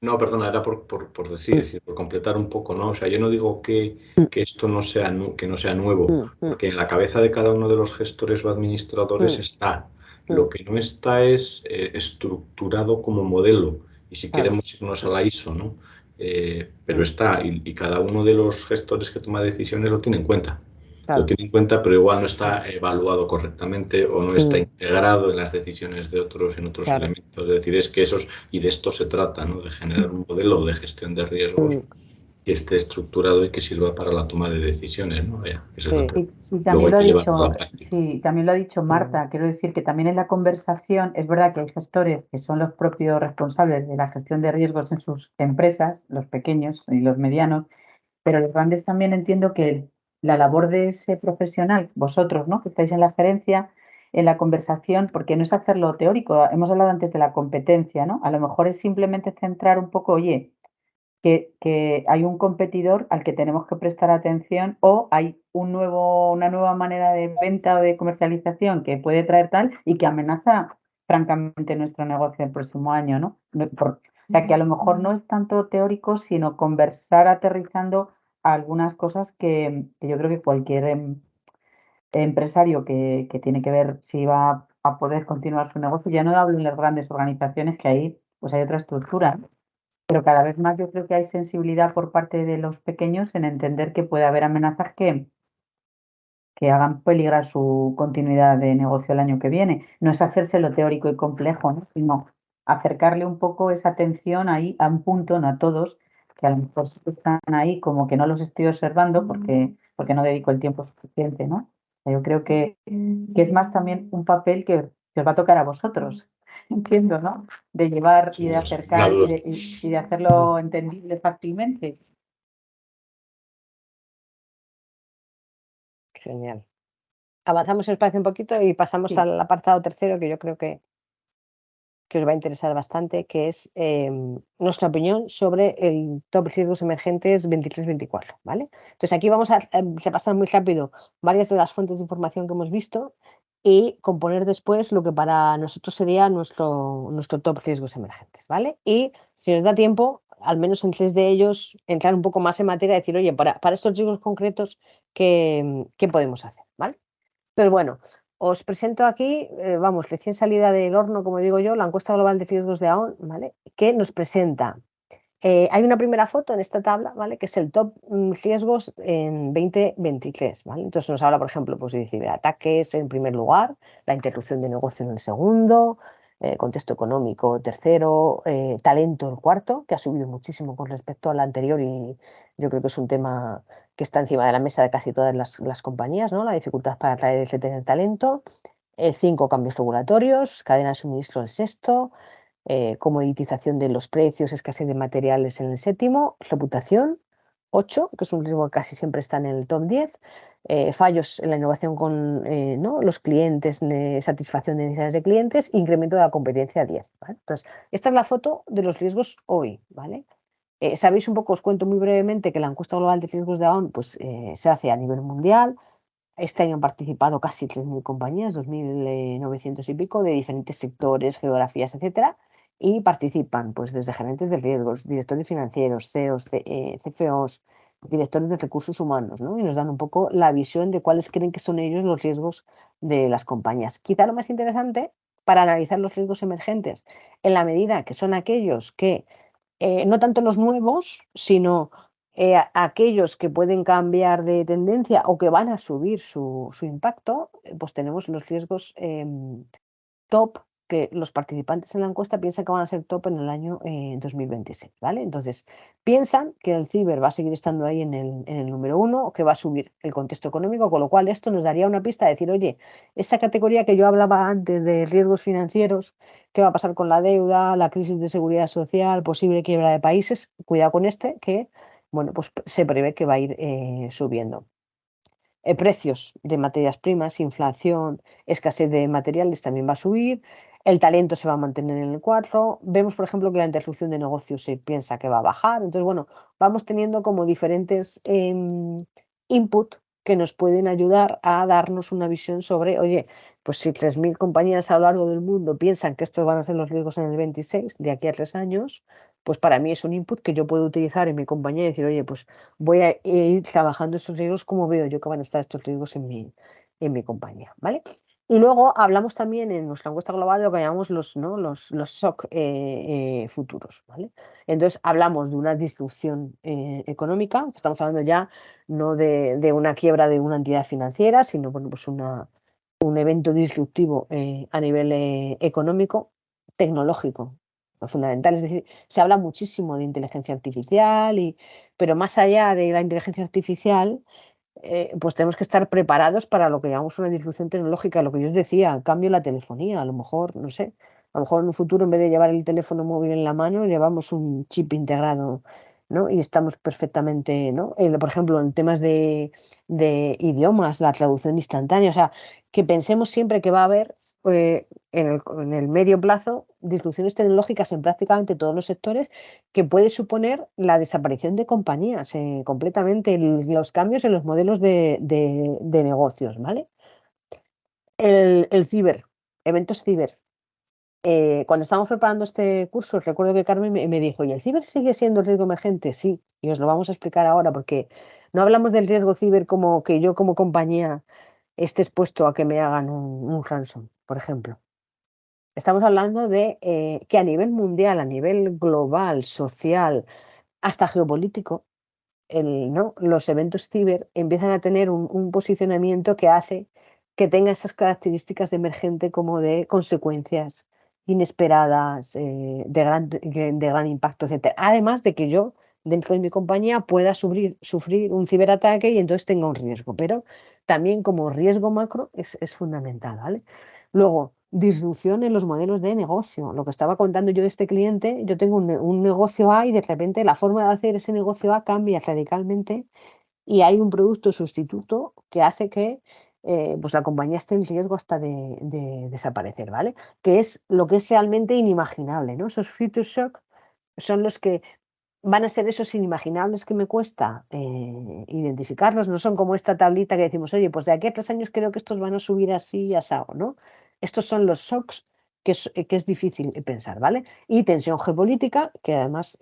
No, perdona, era por decir, por completar un poco, ¿no? O sea, yo no digo que esto no sea nuevo, porque en la cabeza de cada uno de los gestores o administradores está. Lo que no está es estructurado como modelo, y si queremos irnos a la ISO, ¿no? Pero está, y cada uno de los gestores que toma decisiones lo tiene en cuenta. Lo tiene en cuenta, pero igual no está evaluado correctamente o no está integrado en las decisiones de otros, en otros elementos. Es decir, es que y de esto se trata, ¿no? De generar un modelo de gestión de riesgos que esté estructurado y que sirva para la toma de decisiones, ¿no? Y también lo ha dicho Marta. Quiero decir que también en la conversación es verdad que hay gestores que son los propios responsables de la gestión de riesgos en sus empresas, los pequeños y los medianos, pero los grandes también entiendo que la labor de ese profesional, vosotros, ¿no? Que estáis en la gerencia, en la conversación, porque no es hacerlo teórico, hemos hablado antes de la competencia, ¿no? A lo mejor es simplemente centrar un poco, oye, que hay un competidor al que tenemos que prestar atención o hay una nueva manera de venta o de comercialización que puede traer tal y que amenaza francamente nuestro negocio el próximo año, ¿no? O sea, que a lo mejor no es tanto teórico, sino conversar aterrizando a algunas cosas que yo creo que cualquier empresario que tiene que ver si va a poder continuar su negocio, ya no hablo en las grandes organizaciones, que ahí pues hay otra estructura, Pero cada vez más yo creo que hay sensibilidad por parte de los pequeños en entender que puede haber amenazas que hagan peligrar su continuidad de negocio el año que viene. No es hacérselo teórico y complejo, ¿no? Sino acercarle un poco esa atención ahí a un punto, no a todos, que a lo mejor sí que están ahí como que no los estoy observando porque no dedico el tiempo suficiente, ¿no? Yo creo que es más también un papel que os va a tocar a vosotros, entiendo, ¿no? De llevar y Sin de ninguna acercar duda. y de hacerlo entendible fácilmente. Genial. Avanzamos el espacio un poquito y pasamos Sí. al apartado tercero, que yo creo que os va a interesar bastante, que es nuestra opinión sobre el top riesgos emergentes 23-24, ¿vale? Entonces aquí vamos a repasar muy rápido varias de las fuentes de información que hemos visto y componer después lo que para nosotros sería nuestro top riesgos emergentes, ¿vale? Y si nos da tiempo, al menos en 3 de ellos, entrar un poco más en materia y decir, oye, para estos riesgos concretos, ¿qué podemos hacer? ¿Vale? Pero bueno, os presento aquí, vamos, recién salida del horno, como digo yo, la encuesta global de riesgos de AON, ¿vale? Que nos presenta. Hay una primera foto en esta tabla, ¿vale? Que es el top riesgos en 2023, ¿vale? Entonces nos habla, por ejemplo, pues de ciberataques en primer lugar, la interrupción de negocio en el segundo, contexto económico tercero, talento el cuarto, que ha subido muchísimo con respecto al anterior y yo creo que es un tema que está encima de la mesa de casi todas las compañías, ¿no? La dificultad para atraer y retener talento. 5 cambios regulatorios, cadena de suministro el sexto, comoditización de los precios, escasez de materiales en el séptimo, reputación 8, que es un riesgo que casi siempre está en el top 10, fallos en la innovación con ¿no? los clientes, satisfacción de necesidades de clientes, incremento de la competencia 10. ¿Vale? Entonces, esta es la foto de los riesgos hoy, ¿vale? Sabéis un poco, os cuento muy brevemente que la encuesta global de riesgos de AON pues, se hace a nivel mundial. Este año han participado casi 3.000 compañías, 2.900 y pico, de diferentes sectores, geografías, etcétera, y participan pues, desde gerentes de riesgos, directores financieros, CEOs, CFOs, directores de recursos humanos, ¿no? Y nos dan un poco la visión de cuáles creen que son ellos los riesgos de las compañías. Quizá lo más interesante para analizar los riesgos emergentes, en la medida que son aquellos que no tanto los nuevos, sino aquellos que pueden cambiar de tendencia o que van a subir su impacto, pues tenemos los riesgos top que los participantes en la encuesta piensan que van a ser top en el año 2026, ¿vale? Entonces, piensan que el ciber va a seguir estando ahí en el número 1, que va a subir el contexto económico, con lo cual esto nos daría una pista de decir, oye, esa categoría que yo hablaba antes de riesgos financieros, ¿qué va a pasar con la deuda, la crisis de seguridad social, posible quiebra de países? Cuidado con este, que, bueno, pues se prevé que va a ir subiendo. Precios de materias primas, inflación, escasez de materiales también va a subir, el talento se va a mantener en el 4, vemos por ejemplo que la interrupción de negocios se piensa que va a bajar, entonces bueno, vamos teniendo como diferentes input que nos pueden ayudar a darnos una visión sobre, oye, pues si 3.000 compañías a lo largo del mundo piensan que estos van a ser los riesgos en el 26, de aquí a 3 años, pues para mí es un input que yo puedo utilizar en mi compañía y decir, oye, pues voy a ir trabajando estos riesgos como veo yo que van a estar estos riesgos en mi compañía, ¿vale? Y luego hablamos también en nuestra encuesta global de lo que llamamos ¿no? los shock futuros, ¿vale? Entonces hablamos de una disrupción económica, estamos hablando ya no de una quiebra de una entidad financiera, sino bueno, pues un evento disruptivo a nivel económico, tecnológico, lo fundamental. Es decir, se habla muchísimo de inteligencia artificial, pero más allá de la inteligencia artificial, pues tenemos que estar preparados para lo que llamamos una disrupción tecnológica, lo que yo os decía, cambio la telefonía, a lo mejor, no sé, a lo mejor en un futuro en vez de llevar el teléfono móvil en la mano, llevamos un chip integrado, ¿no? Y estamos perfectamente, ¿no? Por ejemplo, en temas de idiomas, la traducción instantánea, o sea, que pensemos siempre que va a haber en el medio plazo disrupciones tecnológicas en prácticamente todos los sectores que puede suponer la desaparición de compañías completamente, los cambios en los modelos de negocios, ¿vale? El ciber, eventos ciber. Cuando estábamos preparando este curso, recuerdo que Carmen me dijo, ¿y el ciber sigue siendo el riesgo emergente? Sí, y os lo vamos a explicar ahora, porque no hablamos del riesgo ciber como que yo como compañía esté expuesto a que me hagan un ransom, por ejemplo. Estamos hablando de que a nivel mundial, a nivel global, social, hasta geopolítico, ¿no? Los eventos ciber empiezan a tener un posicionamiento que hace que tenga esas características de emergente como de consecuencias inesperadas, de gran impacto, etc. Además de que yo, dentro de mi compañía, pueda sufrir un ciberataque y entonces tenga un riesgo, pero también como riesgo macro es fundamental, ¿vale? Luego, disrupción en los modelos de negocio. Lo que estaba contando yo de este cliente, yo tengo un negocio A y de repente la forma de hacer ese negocio A cambia radicalmente y hay un producto sustituto que hace que pues la compañía esté en riesgo hasta de desaparecer, ¿vale? Que es lo que es realmente inimaginable, ¿no? Esos future shock son los que van a ser esos inimaginables que me cuesta identificarlos, no son como esta tablita que decimos, oye, pues de aquí a 3 años creo que estos van a subir así y asado, ¿no? Estos son los shocks que es difícil pensar, ¿vale? Y tensión geopolítica, que además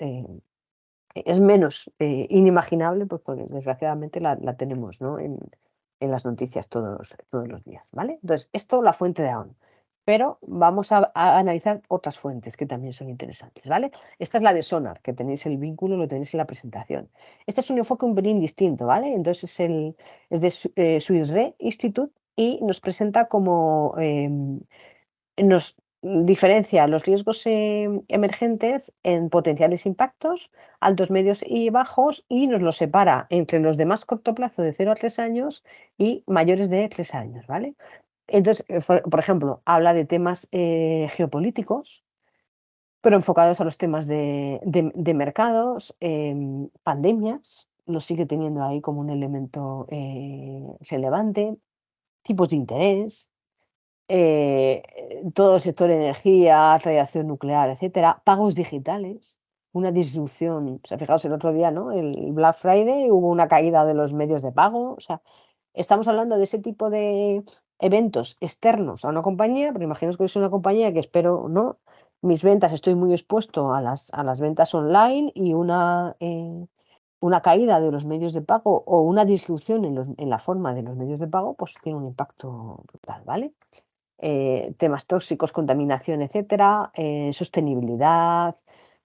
es menos inimaginable, pues porque desgraciadamente la tenemos, ¿no? En las noticias todos los días, ¿vale? Entonces, esto la fuente de AON. Pero vamos a analizar otras fuentes que también son interesantes, ¿vale? Esta es la de Sonar, que tenéis el vínculo, lo tenéis en la presentación. Este es un enfoque un pelín distinto, ¿vale? Entonces es de Swiss Re Institute y nos presenta como nos diferencia los riesgos emergentes en potenciales impactos, altos, medios y bajos, y nos los separa entre los de más corto plazo de 0 a 3 años y mayores de 3 años, ¿vale? Entonces, por ejemplo, habla de temas geopolíticos, pero enfocados a los temas de mercados, pandemias, lo sigue teniendo ahí como un elemento relevante, tipos de interés, todo el sector de energía, radiación nuclear, etcétera, pagos digitales, una disrupción. O sea, fijaos, el otro día, ¿no? El Black Friday hubo una caída de los medios de pago. O sea, estamos hablando de ese tipo de eventos externos a una compañía, pero imaginaos que es una compañía que espero, ¿no? Mis ventas, estoy muy expuesto a las ventas online y una caída de los medios de pago o una disrupción en la forma de los medios de pago, pues tiene un impacto brutal, ¿vale? Temas tóxicos, contaminación, etcétera, sostenibilidad,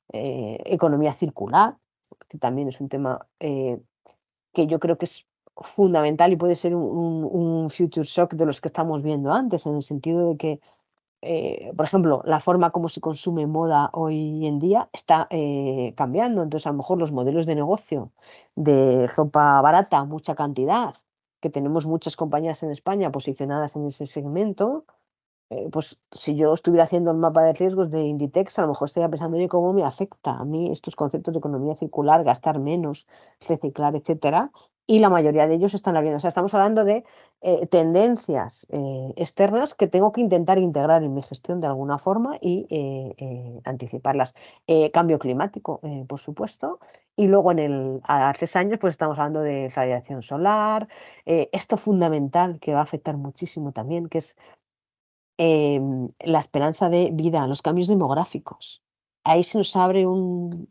economía circular, que también es un tema que yo creo que es fundamental y puede ser un future shock de los que estamos viendo antes, en el sentido de que, por ejemplo, la forma como se consume moda hoy en día está cambiando. Entonces, a lo mejor los modelos de negocio de ropa barata, mucha cantidad, que tenemos muchas compañías en España posicionadas en ese segmento, pues si yo estuviera haciendo el mapa de riesgos de Inditex, a lo mejor estaría pensando, oye, ¿cómo me afecta a mí estos conceptos de economía circular, gastar menos, reciclar, etcétera? Y la mayoría de ellos están abriendo. O sea, estamos hablando de tendencias externas que tengo que intentar integrar en mi gestión de alguna forma y anticiparlas. Cambio climático, por supuesto. Y luego a 3 años, pues estamos hablando de radiación solar. Esto fundamental que va a afectar muchísimo también, que es la esperanza de vida, los cambios demográficos. Ahí se nos abre un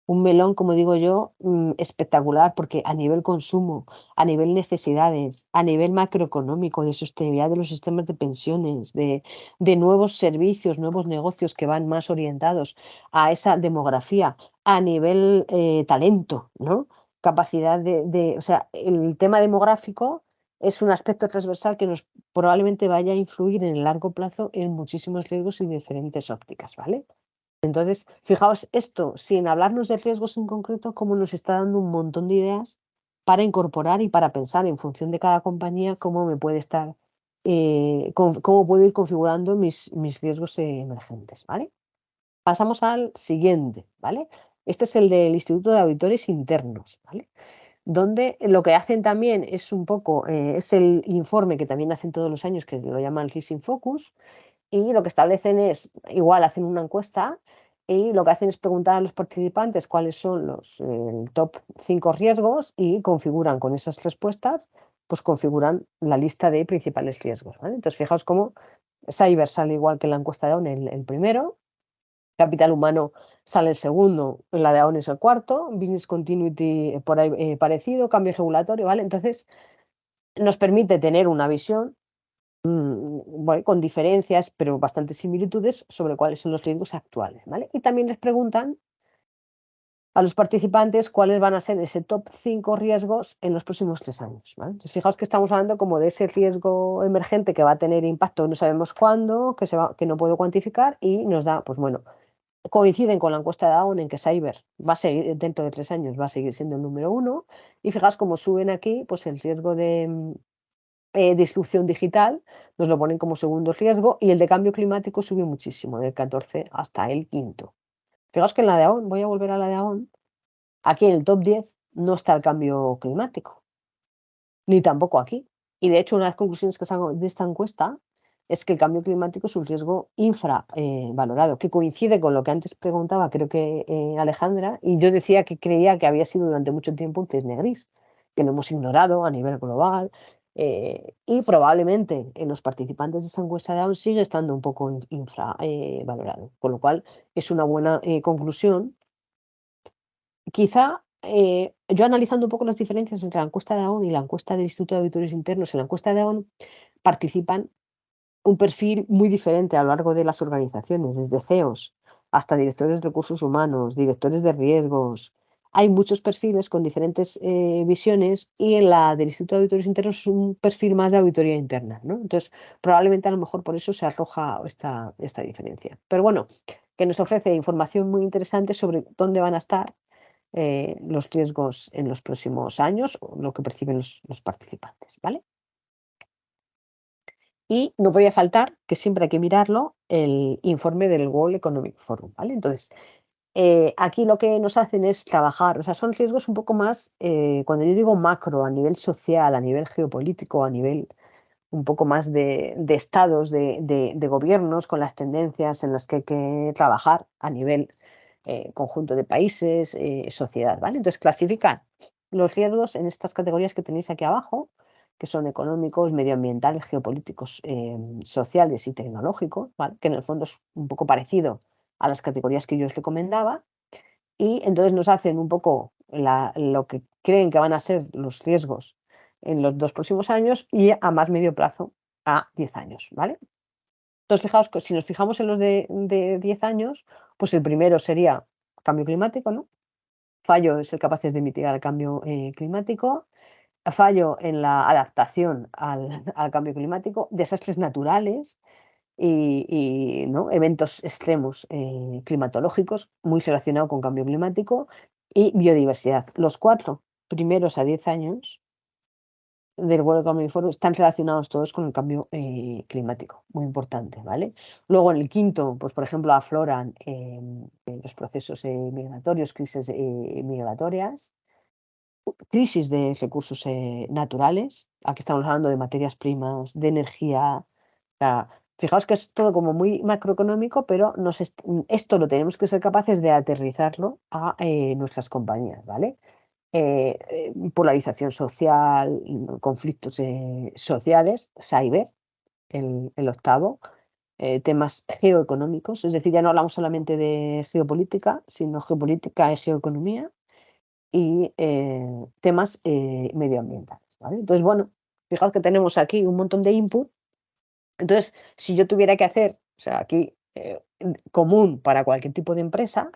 melón, como digo yo, espectacular, porque a nivel consumo, a nivel necesidades, a nivel macroeconómico, de sostenibilidad de los sistemas de pensiones, de nuevos servicios, nuevos negocios que van más orientados a esa demografía, a nivel talento, ¿no? Capacidad o sea, el tema demográfico es un aspecto transversal que nos probablemente vaya a influir en el largo plazo en muchísimos riesgos y diferentes ópticas, ¿vale? Entonces, fijaos esto, sin hablarnos de riesgos en concreto, cómo nos está dando un montón de ideas para incorporar y para pensar en función de cada compañía cómo me puede estar, cómo puedo ir configurando mis riesgos emergentes, ¿vale? Pasamos al siguiente, ¿vale? Este es el del Instituto de Auditores Internos, ¿vale? Donde lo que hacen también es un poco, es el informe que también hacen todos los años, que lo llaman Risk in Focus, y lo que establecen es, igual hacen una encuesta y lo que hacen es preguntar a los participantes cuáles son los top 5 riesgos y configuran con esas respuestas, pues configuran la lista de principales riesgos, ¿vale? Entonces, fijaos cómo Cyber sale igual que la encuesta de AON el primero, Capital Humano sale el segundo, la de AON es el cuarto, Business Continuity por ahí parecido, cambio regulatorio, ¿vale? Entonces, nos permite tener una visión bueno, con diferencias, pero bastantes similitudes sobre cuáles son los riesgos actuales, ¿vale? Y también les preguntan a los participantes cuáles van a ser ese top 5 riesgos en los próximos 3 años, ¿vale? Entonces, fijaos que estamos hablando como de ese riesgo emergente que va a tener impacto, no sabemos cuándo, que no puedo cuantificar y nos da, pues bueno, coinciden con la encuesta de Aon en que cyber va a seguir, dentro de 3 años, va a seguir siendo el número 1 y fijaos cómo suben aquí, pues el riesgo de disrupción digital, nos lo ponen como segundo riesgo y el de cambio climático sube muchísimo, del 14 hasta el 5º. Fijaos que en la de Aon, voy a volver a la de Aon, aquí en el top 10 no está el cambio climático, ni tampoco aquí. Y de hecho, una de las conclusiones que saco de esta encuesta es que el cambio climático es un riesgo infravalorado, que coincide con lo que antes preguntaba, creo que Alejandra, y yo decía que creía que había sido durante mucho tiempo un cisne gris, que lo hemos ignorado a nivel global, y probablemente en los participantes de esa encuesta de aún sigue estando un poco infravalorado, con lo cual es una buena conclusión. Quizá yo analizando un poco las diferencias entre la encuesta de AON y la encuesta del Instituto de Auditores Internos, en la encuesta de AON participan un perfil muy diferente a lo largo de las organizaciones, desde CEOs hasta directores de recursos humanos, directores de riesgos. Hay muchos perfiles con diferentes visiones y en la del Instituto de Auditores Internos es un perfil más de auditoría interna, ¿no? Entonces, probablemente a lo mejor por eso se arroja esta diferencia. Pero bueno, que nos ofrece información muy interesante sobre dónde van a estar los riesgos en los próximos años, o lo que perciben los participantes, ¿vale? Y no podía faltar, que siempre hay que mirarlo, el informe del World Economic Forum, ¿vale? Entonces, aquí lo que nos hacen es trabajar, o sea, son riesgos un poco más, cuando yo digo macro, a nivel social, a nivel geopolítico, a nivel un poco más de estados, de gobiernos, con las tendencias en las que hay que trabajar a nivel conjunto de países, sociedad, ¿vale? Entonces clasifican los riesgos en estas categorías que tenéis aquí abajo, que son económicos, medioambientales, geopolíticos, sociales y tecnológicos, ¿vale? Que en el fondo es un poco parecido a las categorías que yo os recomendaba, y entonces nos hacen un poco lo que creen que van a ser los riesgos en los 2 próximos años y a más medio plazo, a 10 años, ¿vale? Entonces, fijaos que si nos fijamos en los de 10 años, pues el primero sería cambio climático, ¿no? Fallo en ser capaces de mitigar el cambio climático, fallo en la adaptación al cambio climático, desastres naturales ¿no? Eventos extremos climatológicos muy relacionados con cambio climático y biodiversidad. Los 4 primeros a 10 años del World Economic Forum están relacionados todos con el cambio climático, muy importante, ¿vale? Luego en el 5º, pues por ejemplo, afloran los procesos migratorios, crisis migratorias, crisis de recursos naturales, aquí estamos hablando de materias primas, de energía. Fijaos que es todo como muy macroeconómico, pero esto lo tenemos que ser capaces de aterrizarlo a nuestras compañías, ¿vale? Polarización social, conflictos sociales, cyber, el 8º, temas geoeconómicos, es decir, ya no hablamos solamente de geopolítica, sino geopolítica y geoeconomía, y temas medioambientales, ¿vale? Entonces, bueno, fijaos que tenemos aquí un montón de input. Entonces, si yo tuviera que hacer, o sea, aquí común para cualquier tipo de empresa,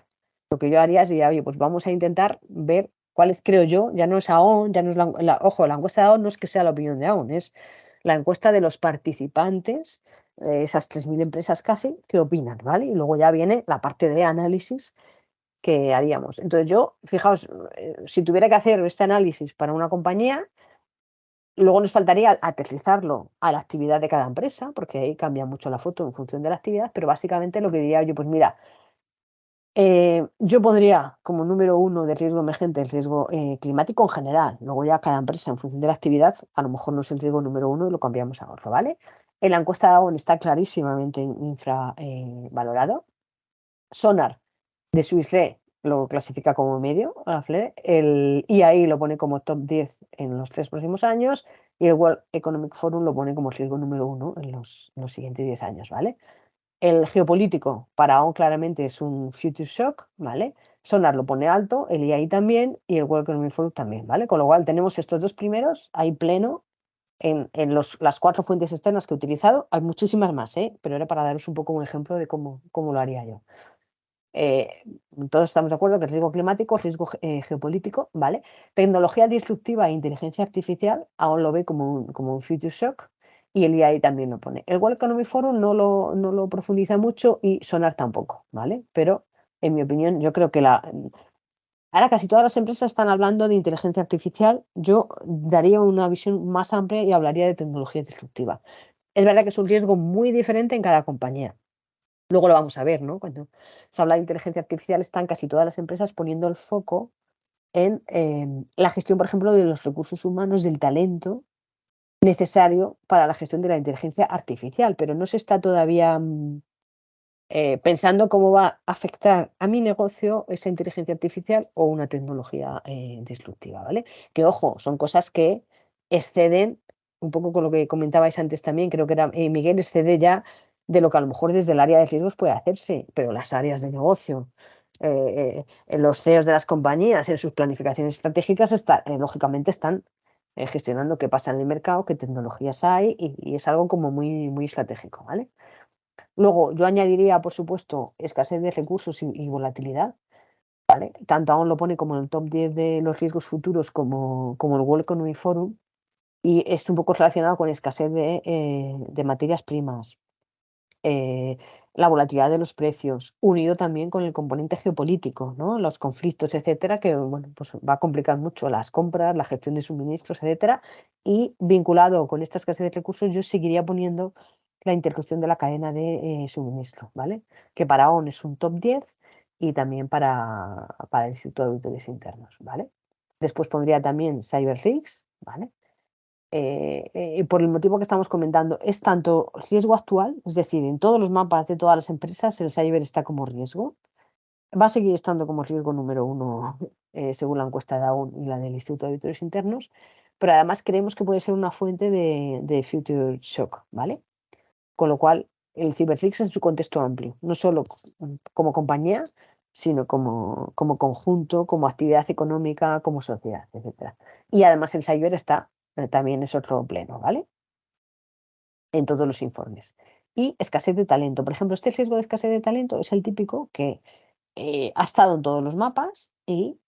lo que yo haría sería, oye, pues vamos a intentar ver cuáles creo yo, ya no es AON, ya no es ojo, la encuesta de AON no es que sea la opinión de AON, es la encuesta de los participantes, esas 3.000 empresas casi, que opinan, ¿vale? Y luego ya viene la parte de análisis que haríamos. Entonces yo, fijaos, si tuviera que hacer este análisis para una compañía, luego nos faltaría aterrizarlo a la actividad de cada empresa, porque ahí cambia mucho la foto en función de la actividad, pero básicamente lo que diría yo, pues mira, yo podría, como número 1 de riesgo emergente, el riesgo climático en general. Luego ya cada empresa, en función de la actividad, a lo mejor no es el riesgo número 1 y lo cambiamos a otro, ¿vale? En la encuesta de AON está clarísimamente infravalorado. Sonar de Swiss Re lo clasifica como medio, el IAI lo pone como top 10 en los 3 próximos años y el World Economic Forum lo pone como riesgo número 1 en los siguientes 10 años, ¿vale? El geopolítico para AON claramente es un future shock, ¿vale? Sonar lo pone alto, el IAI también y el World Economic Forum también, ¿vale? Con lo cual tenemos estos 2 primeros ahí pleno en las 4 fuentes externas que he utilizado, hay muchísimas más, pero era para daros un poco un ejemplo de cómo lo haría yo. Todos estamos de acuerdo que el riesgo climático, riesgo geopolítico, ¿vale? Tecnología disruptiva e inteligencia artificial aún lo ve como un future shock, y el IAI también lo pone. El World Economic Forum no lo profundiza mucho y Sonar tampoco, ¿vale? Pero en mi opinión, yo creo que ahora casi todas las empresas están hablando de inteligencia artificial. Yo daría una visión más amplia y hablaría de tecnología disruptiva. Es verdad que es un riesgo muy diferente en cada compañía. Luego lo vamos a ver, ¿no? Cuando se habla de inteligencia artificial, están casi todas las empresas poniendo el foco en la gestión, por ejemplo, de los recursos humanos, del talento necesario para la gestión de la inteligencia artificial, pero no se está todavía pensando cómo va a afectar a mi negocio esa inteligencia artificial o una tecnología disruptiva, ¿vale? Que, ojo, son cosas que exceden, un poco con lo que comentabais antes también, creo que era Miguel, excede ya de lo que a lo mejor desde el área de riesgos puede hacerse, pero las áreas de negocio, los CEOs de las compañías en sus planificaciones estratégicas lógicamente están gestionando qué pasa en el mercado, qué tecnologías hay, y es algo como muy, muy estratégico, ¿vale? Luego, yo añadiría, por supuesto, escasez de recursos y volatilidad, ¿vale? Tanto aún lo pone como en el top 10 de los riesgos futuros como el World Economic Forum, y es un poco relacionado con escasez de materias primas, la volatilidad de los precios, unido también con el componente geopolítico, ¿no? Los conflictos, etcétera, que bueno, pues va a complicar mucho las compras, la gestión de suministros, etcétera, y vinculado con esta escasez de recursos, yo seguiría poniendo la interrupción de la cadena de suministro, ¿vale? Que para ON es un top 10 y también para el Instituto de Auditores Internos, ¿vale? Después pondría también cyber risks, ¿vale? Por el motivo que estamos comentando, es tanto riesgo actual, es decir, en todos los mapas de todas las empresas el cyber está como riesgo, va a seguir estando como riesgo número 1 según la encuesta de AUN y la del Instituto de Auditores Internos, pero además creemos que puede ser una fuente de future shock, ¿vale? Con lo cual, el ciberrisk en su contexto amplio, no solo como compañía, sino como conjunto, como actividad económica, como sociedad, etc. Y además el cyber también es otro pleno, ¿vale? En todos los informes. Y escasez de talento. Por ejemplo, este riesgo de escasez de talento es el típico que ha estado en todos los mapas y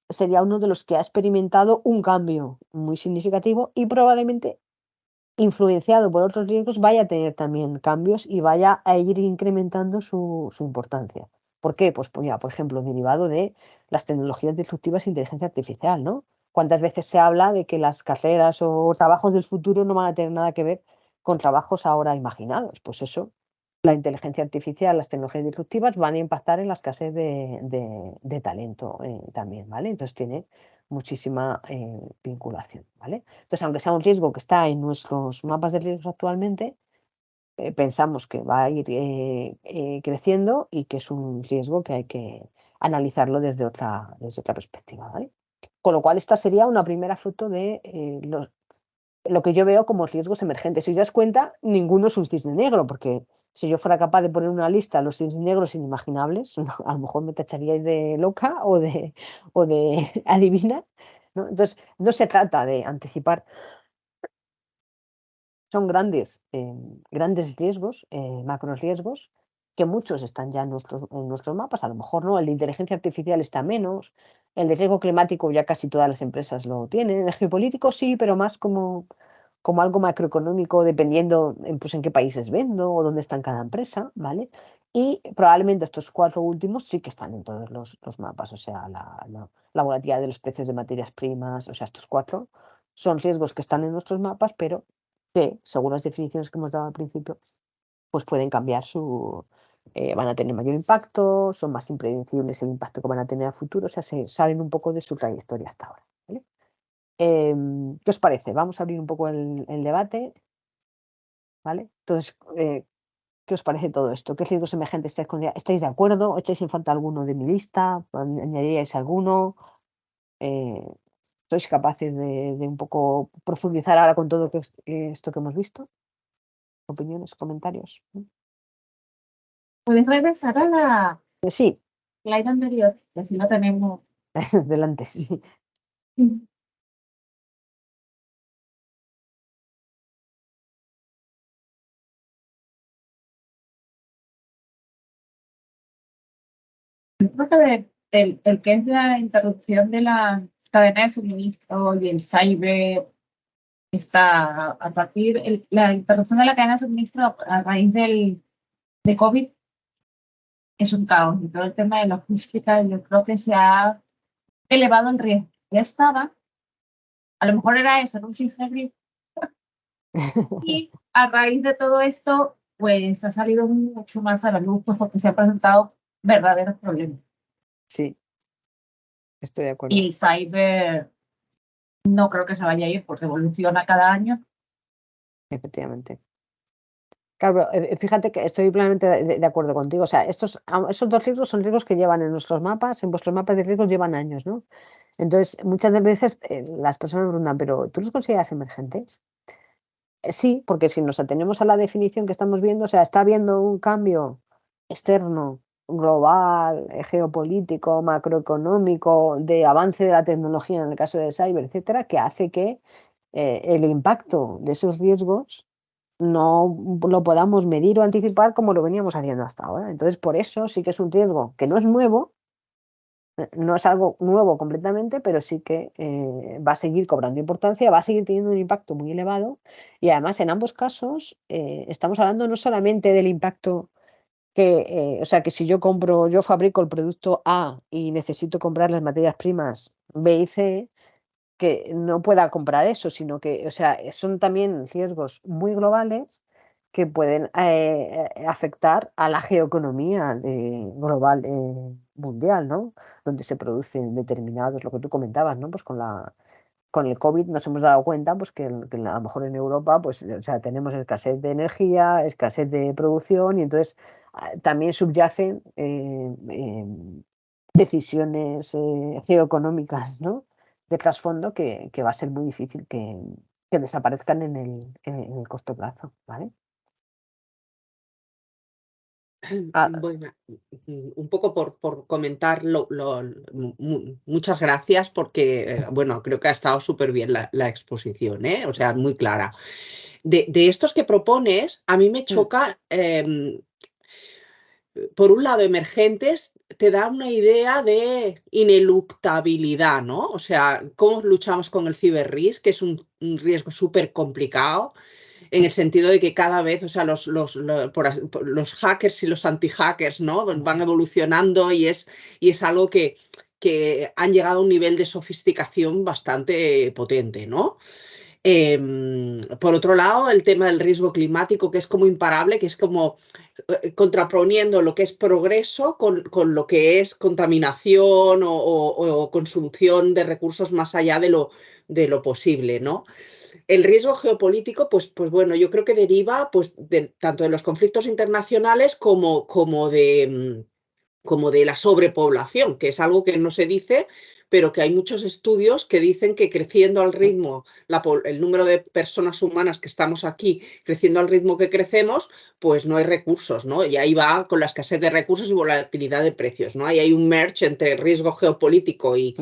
sería uno de los que ha experimentado un cambio muy significativo y probablemente influenciado por otros riesgos vaya a tener también cambios y vaya a ir incrementando su importancia. ¿Por qué? Pues ya, por ejemplo, derivado de las tecnologías disruptivas e inteligencia artificial, ¿no? ¿Cuántas veces se habla de que las carreras o trabajos del futuro no van a tener nada que ver con trabajos ahora imaginados? Pues eso, la inteligencia artificial, las tecnologías disruptivas van a impactar en la escasez de talento también, ¿vale? Entonces tiene muchísima vinculación, ¿vale? Entonces, aunque sea un riesgo que está en nuestros mapas de riesgos actualmente, pensamos que va a ir creciendo y que es un riesgo que hay que analizarlo desde otra perspectiva, ¿vale? Con lo cual, esta sería una primera foto de lo que yo veo como riesgos emergentes. Si os das cuenta, ninguno es un cisne negro, porque si yo fuera capaz de poner una lista de los cisnes negros inimaginables, a lo mejor me tacharíais de loca o de adivina, ¿no? Entonces, no se trata de anticipar. Son grandes riesgos, macro riesgos, que muchos están ya en nuestros mapas. A lo mejor no, el de inteligencia artificial está menos, el de riesgo climático ya casi todas las empresas lo tienen, el geopolítico sí, pero más como algo macroeconómico, dependiendo pues, en qué países vendo o dónde está en cada empresa, ¿vale? Y probablemente estos 4 últimos sí que están en todos los mapas, o sea, la volatilidad de los precios de materias primas, o sea, estos 4 son riesgos que están en nuestros mapas, pero que, según las definiciones que hemos dado al principio, pues pueden cambiar van a tener mayor impacto, son más impredecibles el impacto que van a tener a futuro, o sea, se salen un poco de su trayectoria hasta ahora, ¿vale? ¿Qué os parece? Vamos a abrir un poco el debate, ¿vale? Entonces, ¿qué os parece todo esto? ¿Qué riesgos emergentes estáis de acuerdo? ¿Echáis en falta alguno de mi lista? ¿Añadiríais alguno? ¿Sois capaces de un poco profundizar ahora con todo esto que hemos visto? ¿Opiniones, comentarios? Puedes regresar a la Sí, slide anterior, que así lo tenemos. delante, sí. Creo que el que es la interrupción de la cadena de suministro y el cyber está a partir, la interrupción de la cadena de suministro a raíz de COVID es un caos. Y todo el tema de logística, yo creo que se ha elevado el riesgo. Ya estaba, a lo mejor era eso, era un cisne. Y a raíz de todo esto, pues ha salido mucho más a la luz, pues porque se han presentado verdaderos problemas. Sí, estoy de acuerdo. Y el cyber no creo que se vaya a ir porque evoluciona cada año. Efectivamente. Claro, fíjate que estoy plenamente de acuerdo contigo. O sea, esos dos riesgos son riesgos que llevan en nuestros mapas, en vuestros mapas de riesgos llevan años, ¿no? Entonces, muchas veces las personas me preguntan, ¿pero tú los consideras emergentes? Sí, porque si nos atenemos a la definición que estamos viendo, o sea, está habiendo un cambio externo, global, geopolítico, macroeconómico, de avance de la tecnología en el caso de cyber, etcétera, que hace que el impacto de esos riesgos no lo podamos medir o anticipar como lo veníamos haciendo hasta ahora. Entonces, por eso sí que es un riesgo que no es nuevo, no es algo nuevo completamente, pero sí que va a seguir cobrando importancia, va a seguir teniendo un impacto muy elevado y además en ambos casos estamos hablando no solamente del impacto que, o sea, que si yo fabrico el producto A y necesito comprar las materias primas B y C, que no pueda comprar eso, sino que, o sea, son también riesgos muy globales que pueden afectar a la geoeconomía global mundial, ¿no? Donde se producen determinados, lo que tú comentabas, ¿no? Pues con el COVID nos hemos dado cuenta pues que a lo mejor en Europa pues, o sea, tenemos escasez de energía, escasez de producción y entonces también subyacen decisiones geoeconómicas, ¿no? De trasfondo que va a ser muy difícil que desaparezcan en el corto plazo, ¿vale? Bueno, un poco por comentar, muchas gracias porque, bueno, creo que ha estado súper bien la exposición, ¿eh? O sea, muy clara. De estos que propones, a mí me choca, por un lado, emergentes, te da una idea de ineluctabilidad, ¿no? O sea, cómo luchamos con el ciberrisk, que es un riesgo súper complicado, en el sentido de que cada vez, o sea, los hackers y los anti-hackers, ¿no? Van evolucionando y es algo que han llegado a un nivel de sofisticación bastante potente, ¿no? Por otro lado, el tema del riesgo climático, que es como imparable, que es como contraponiendo lo que es progreso con lo que es contaminación o consumición de recursos más allá de lo posible, ¿no? El riesgo geopolítico, pues bueno, yo creo que deriva pues, tanto de los conflictos internacionales como de la sobrepoblación, que es algo que no se dice, pero que hay muchos estudios que dicen que creciendo al ritmo, el número de personas humanas que estamos aquí, creciendo al ritmo que crecemos, pues no hay recursos, ¿no? Y ahí va con la escasez de recursos y volatilidad de precios, ¿no? Ahí hay un merge entre riesgo geopolítico y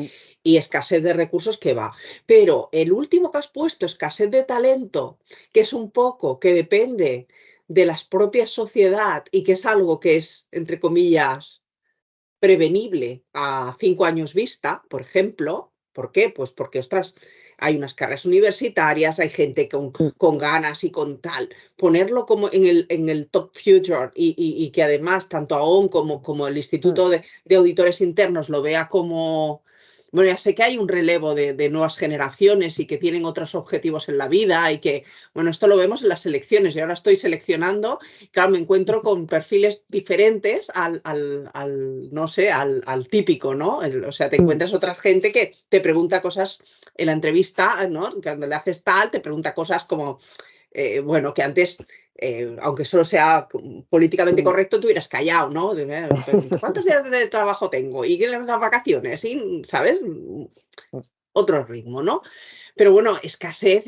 escasez de recursos que va. Pero el último que has puesto, escasez de talento, que es un poco que depende de las propias sociedades y que es algo que es, entre comillas, prevenible a 5 años vista, por ejemplo. ¿Por qué? Pues porque, ostras, hay unas carreras universitarias, hay gente con ganas y con tal. Ponerlo como en el top future y que además tanto AON como el Instituto de Auditores Internos lo vea como... Bueno, ya sé que hay un relevo de nuevas generaciones y que tienen otros objetivos en la vida y que, bueno, esto lo vemos en las selecciones. Yo ahora estoy seleccionando, claro, me encuentro con perfiles diferentes no sé, al típico, ¿no? O sea, te encuentras otra gente que te pregunta cosas en la entrevista, ¿no? Cuando le haces tal, te pregunta cosas como... bueno, que antes, aunque solo sea políticamente correcto, tú hubieras callado, ¿no? ¿Cuántos días de trabajo tengo? ¿Y qué las vacaciones? ¿Y, ¿sabes? Otro ritmo, ¿no? Pero bueno, escasez,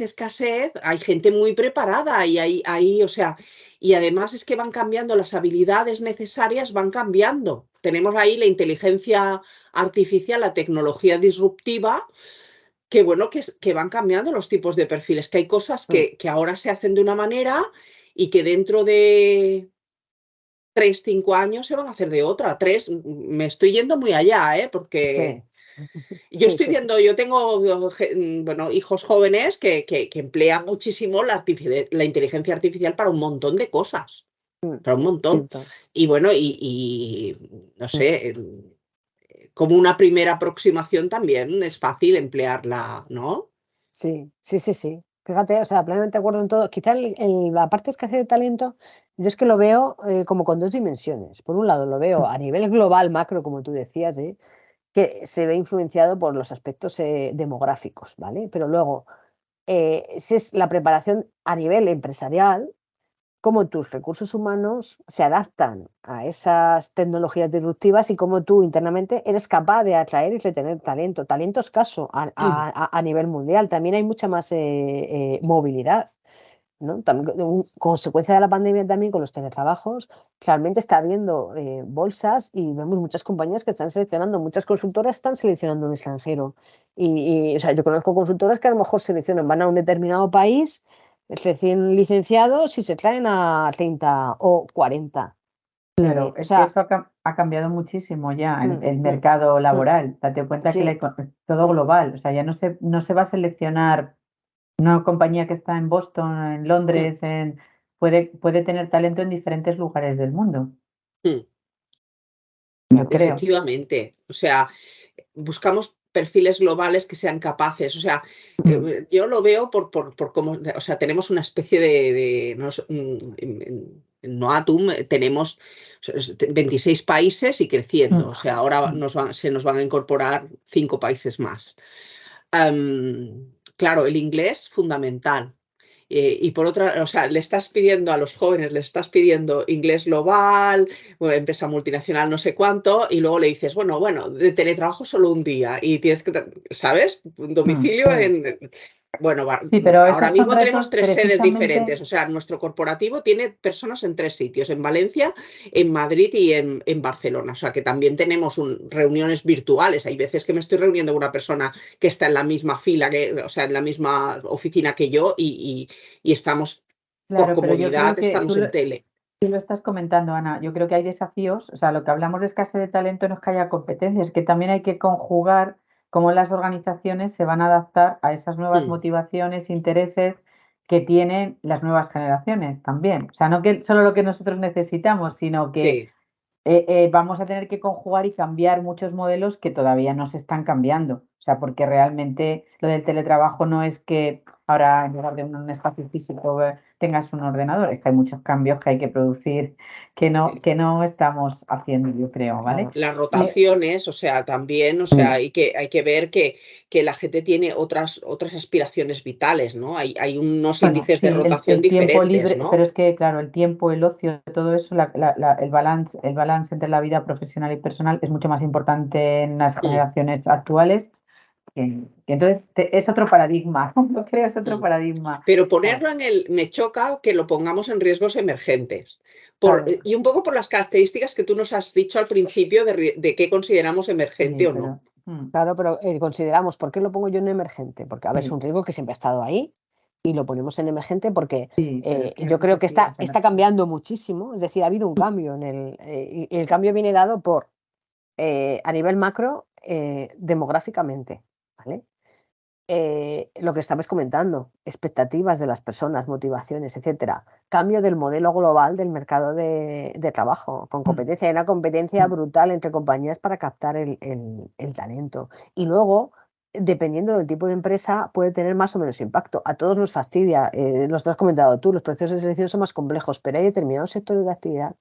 hay gente muy preparada y hay, o sea, y además es que van cambiando las habilidades necesarias, van cambiando. Tenemos ahí la inteligencia artificial, la tecnología disruptiva, que bueno, que van cambiando los tipos de perfiles, que hay cosas que ahora se hacen de una manera y que dentro de 3, 5 años se van a hacer de otra. 3, me estoy yendo muy allá, porque yo estoy viendo, yo tengo hijos jóvenes que emplean muchísimo la inteligencia artificial para un montón de cosas. Para un montón. Y bueno, y no sé, como una primera aproximación también es fácil emplearla, ¿no? Sí. Fíjate, o sea, plenamente de acuerdo en todo. Quizá la parte escasez de talento, yo es que lo veo como con dos dimensiones. Por un lado, lo veo a nivel global, macro, como tú decías, que se ve influenciado por los aspectos demográficos, ¿vale? Pero luego, si es la preparación a nivel empresarial, cómo tus recursos humanos se adaptan a esas tecnologías disruptivas y cómo tú internamente eres capaz de atraer y retener talento escaso a nivel mundial. También hay mucha más movilidad, ¿no? También, consecuencia de la pandemia también con los teletrabajos, realmente está habiendo bolsas y vemos muchas compañías que están seleccionando, muchas consultoras están seleccionando un extranjero. O sea, yo conozco consultoras que a lo mejor seleccionan, van a un determinado país, recién licenciados y se traen a 30 o 40. Claro, es que eso ha cambiado muchísimo ya el mercado laboral. Date cuenta que es todo global. O sea, ya no se va a seleccionar una compañía que está en Boston, en Londres, puede tener talento en diferentes lugares del mundo. Yo creo. Efectivamente. O sea, buscamos perfiles globales que sean capaces. O sea, yo lo veo por cómo, o sea, tenemos una especie en Noatum tenemos 26 países y creciendo. O sea, ahora se nos van a incorporar 5 países más. Claro, el inglés fundamental. Y por otra, o sea, le estás pidiendo a los jóvenes, les estás pidiendo inglés global, empresa multinacional, no sé cuánto, y luego le dices, bueno, de teletrabajo solo un día y tienes que, ¿sabes? Un domicilio Bueno, sí, pero ahora mismo tenemos 3 sedes diferentes. O sea, nuestro corporativo tiene personas en 3 sitios, en Valencia, en Madrid y en Barcelona. O sea, que también tenemos reuniones virtuales. Hay veces que me estoy reuniendo con una persona que está en la misma fila, o sea, en la misma oficina que yo y estamos, por comodidad, estamos en tele. Tú lo estás comentando, Ana. Yo creo que hay desafíos. O sea, lo que hablamos de escasez de talento no es que haya competencia, es que también hay que conjugar cómo las organizaciones se van a adaptar a esas nuevas motivaciones, intereses que tienen las nuevas generaciones también. O sea, no que solo lo que nosotros necesitamos, sino que vamos a tener que conjugar y cambiar muchos modelos que todavía no se están cambiando. O sea, porque realmente lo del teletrabajo no es que ahora en lugar de un espacio físico tengas un ordenador, es que hay muchos cambios que hay que producir que no estamos haciendo, yo creo, ¿vale? Las rotaciones, o sea, también, o sea, hay que ver que la gente tiene otras aspiraciones vitales, ¿no? Hay unos índices de rotación diferentes, tiempo libre, ¿no? pero es que, claro, el tiempo, el ocio, todo eso, el balance entre la vida profesional y personal es mucho más importante en las generaciones actuales. Entonces es otro paradigma, yo creo, es otro paradigma. Pero ponerlo me choca que lo pongamos en riesgos emergentes. Y un poco por las características que tú nos has dicho al principio de qué consideramos emergente o no. Claro, pero consideramos, ¿por qué lo pongo yo en emergente? Porque, a ver, es un riesgo que siempre ha estado ahí y lo ponemos en emergente porque yo creo que está cambiando muchísimo. Es decir, ha habido un cambio y el cambio viene dado por, a nivel macro, demográficamente, ¿vale? Lo que estabas comentando, expectativas de las personas, motivaciones, etcétera. Cambio del modelo global del mercado de trabajo, con competencia. Hay una competencia brutal entre compañías para captar el talento. Y luego, dependiendo del tipo de empresa, puede tener más o menos impacto. A todos nos fastidia, lo has comentado tú, los procesos de selección son más complejos, pero hay determinados sectores de actividad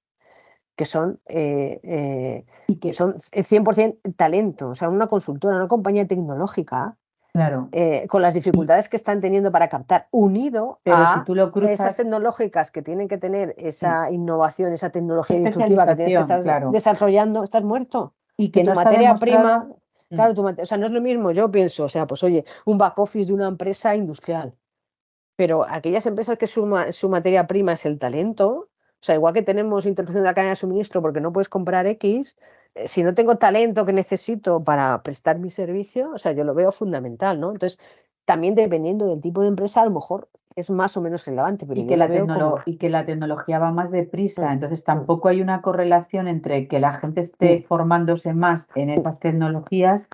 que son 100% talento. O sea, una consultora, una compañía tecnológica, claro, con las dificultades que están teniendo para captar, unido a esas tecnológicas que tienen que tener esa innovación, esa tecnología disruptiva que tienes que estar desarrollando, estás muerto. Y que tu no materia prima, claro, o sea, no es lo mismo, yo pienso, o sea, pues oye, un back office de una empresa industrial, pero aquellas empresas que su materia prima es el talento, o sea, igual que tenemos interrupción de la cadena de suministro porque no puedes comprar X, si no tengo talento que necesito para prestar mi servicio, o sea, yo lo veo fundamental, ¿no? Entonces, también dependiendo del tipo de empresa, a lo mejor es más o menos relevante, pero Y yo que, lo veo como... y que la tecnología va más deprisa, Mm, entonces tampoco hay una correlación entre que la gente esté formándose más en esas tecnologías,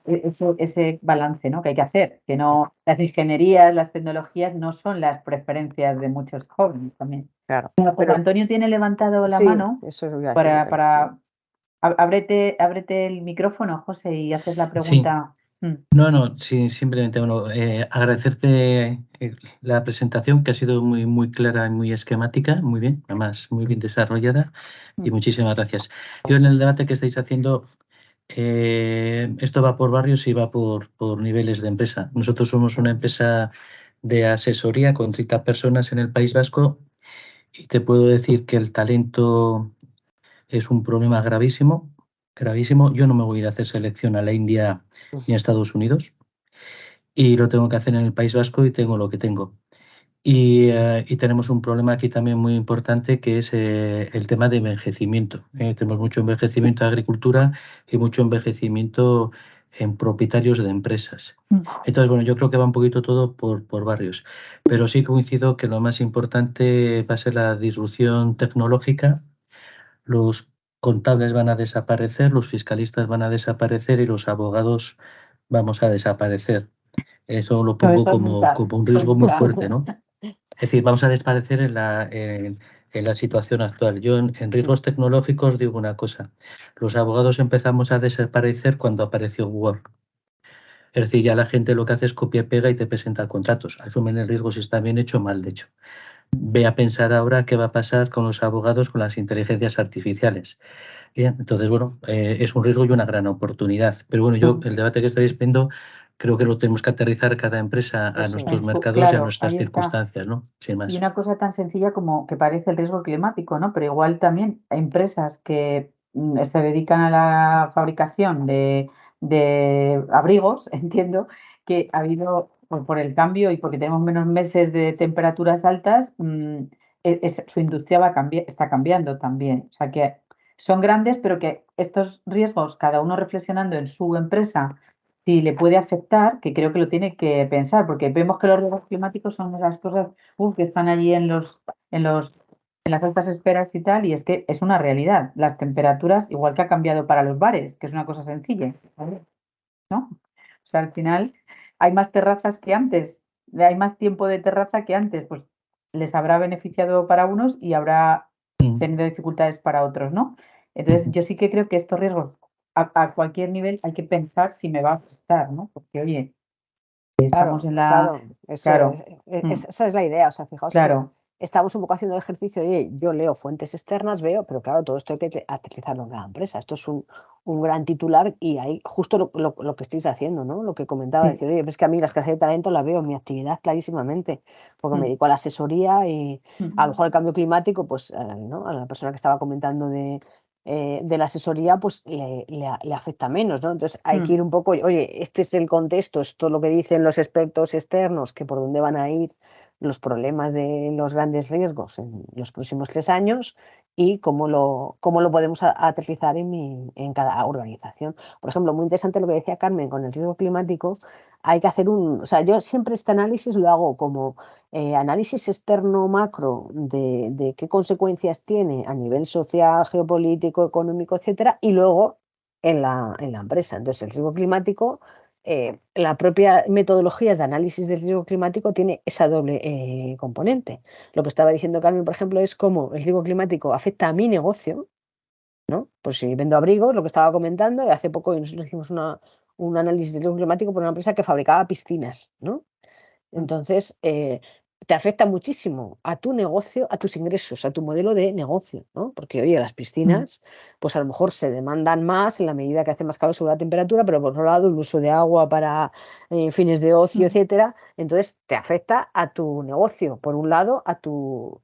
ese balance, ¿no?, que hay que hacer, que no, las ingenierías, las tecnologías no son las preferencias de muchos jóvenes también. claro, Bueno, José pero Antonio tiene levantado la sí, mano eso lo iba a decir yo también. para ábrete el micrófono, José, y haces la Sí, pregunta. no, sí, simplemente agradecerte la presentación, que ha sido muy, muy clara y muy esquemática, muy bien, además muy bien desarrollada, y muchísimas gracias. Yo en el debate que estáis haciendo, esto va por barrios y va por niveles de empresa. Nosotros somos una empresa de asesoría con 30 personas en el País Vasco y te puedo decir que el talento es un problema gravísimo, gravísimo. Yo no me voy a ir a hacer selección a la India ni a Estados Unidos y lo tengo que hacer en el País Vasco y tengo lo que tengo. Y tenemos un problema aquí también muy importante, que es el tema de envejecimiento. Tenemos mucho envejecimiento de agricultura y mucho envejecimiento en propietarios de empresas. Entonces, bueno, yo creo que va un poquito todo por barrios. Pero sí coincido que lo más importante va a ser la disrupción tecnológica. Los contables van a desaparecer, los fiscalistas van a desaparecer y los abogados vamos a desaparecer. Eso lo pongo Eso es como un riesgo muy fuerte, ¿no? Es decir, vamos a desaparecer en la situación actual. Yo en riesgos tecnológicos digo una cosa. Los abogados empezamos a desaparecer cuando apareció Word. Es decir, ya la gente lo que hace es copia y pega y te presenta contratos. Asumen el riesgo si está bien hecho o mal hecho. Ve a pensar ahora qué va a pasar con los abogados con las inteligencias artificiales. Bien, entonces, bueno, es un riesgo y una gran oportunidad. Pero bueno, yo el debate que estáis viendo creo que lo tenemos que aterrizar cada empresa a nuestros mercados y a Claro, nuestras ahí está. circunstancias, ¿no? Sin más. Y una cosa tan sencilla como que parece el riesgo climático, ¿no? Pero igual también hay empresas que se dedican a la fabricación de abrigos, entiendo, que ha habido, por el cambio y porque tenemos menos meses de temperaturas altas, su industria está cambiando también. O sea que son grandes, pero que estos riesgos, cada uno reflexionando en su empresa, si le puede afectar, que creo que lo tiene que pensar, porque vemos que los riesgos climáticos son esas cosas que están allí en las altas esferas y tal, y es que es una realidad. Las temperaturas, igual que ha cambiado para los bares, que es una cosa sencilla, ¿no? O sea, al final hay más terrazas que antes, hay más tiempo de terraza que antes, pues les habrá beneficiado para unos y habrá tenido dificultades para otros, ¿no? Entonces, yo sí que creo que estos riesgos a cualquier nivel hay que pensar si me va a afectar, ¿no? Porque, oye, estamos en la... Claro, Claro. esa es la idea. O sea, fijaos Claro. que estamos un poco haciendo el ejercicio de, yo leo fuentes externas, veo, pero claro, todo esto hay que aterrizarlo en la empresa. Esto es un gran titular y ahí justo lo que estáis haciendo, ¿no? Lo que comentaba, decir, oye, es que a mí la escasez de talento la veo en mi actividad clarísimamente, porque me dedico a la asesoría y a lo mejor el cambio climático, pues, ¿no? A la persona que estaba comentando de la asesoría, pues le afecta menos, ¿no? Entonces hay que ir un poco, oye, este es el contexto, esto es lo que dicen los expertos externos, que por dónde van a ir los problemas de los grandes riesgos en los próximos 3 años y cómo lo podemos aterrizar en cada organización. Por ejemplo, muy interesante lo que decía Carmen con el riesgo climático. Hay que hacer o sea, yo siempre este análisis lo hago como análisis externo macro de qué consecuencias tiene a nivel social, geopolítico, económico, etcétera, y luego en la empresa. Entonces, el riesgo climático, la propia metodología de análisis del riesgo climático tiene esa doble componente. Lo que estaba diciendo Carmen, por ejemplo, es cómo el riesgo climático afecta a mi negocio, ¿no? Pues si vendo abrigos, lo que estaba comentando, y hace poco nosotros hicimos un análisis de riesgo climático por una empresa que fabricaba piscinas, ¿no? Entonces, te afecta muchísimo a tu negocio, a tus ingresos, a tu modelo de negocio, ¿no? Porque, oye, las piscinas, pues a lo mejor se demandan más en la medida que hace más calor sobre la temperatura, pero por otro lado, el uso de agua para fines de ocio, etcétera, entonces te afecta a tu negocio, por un lado, a tu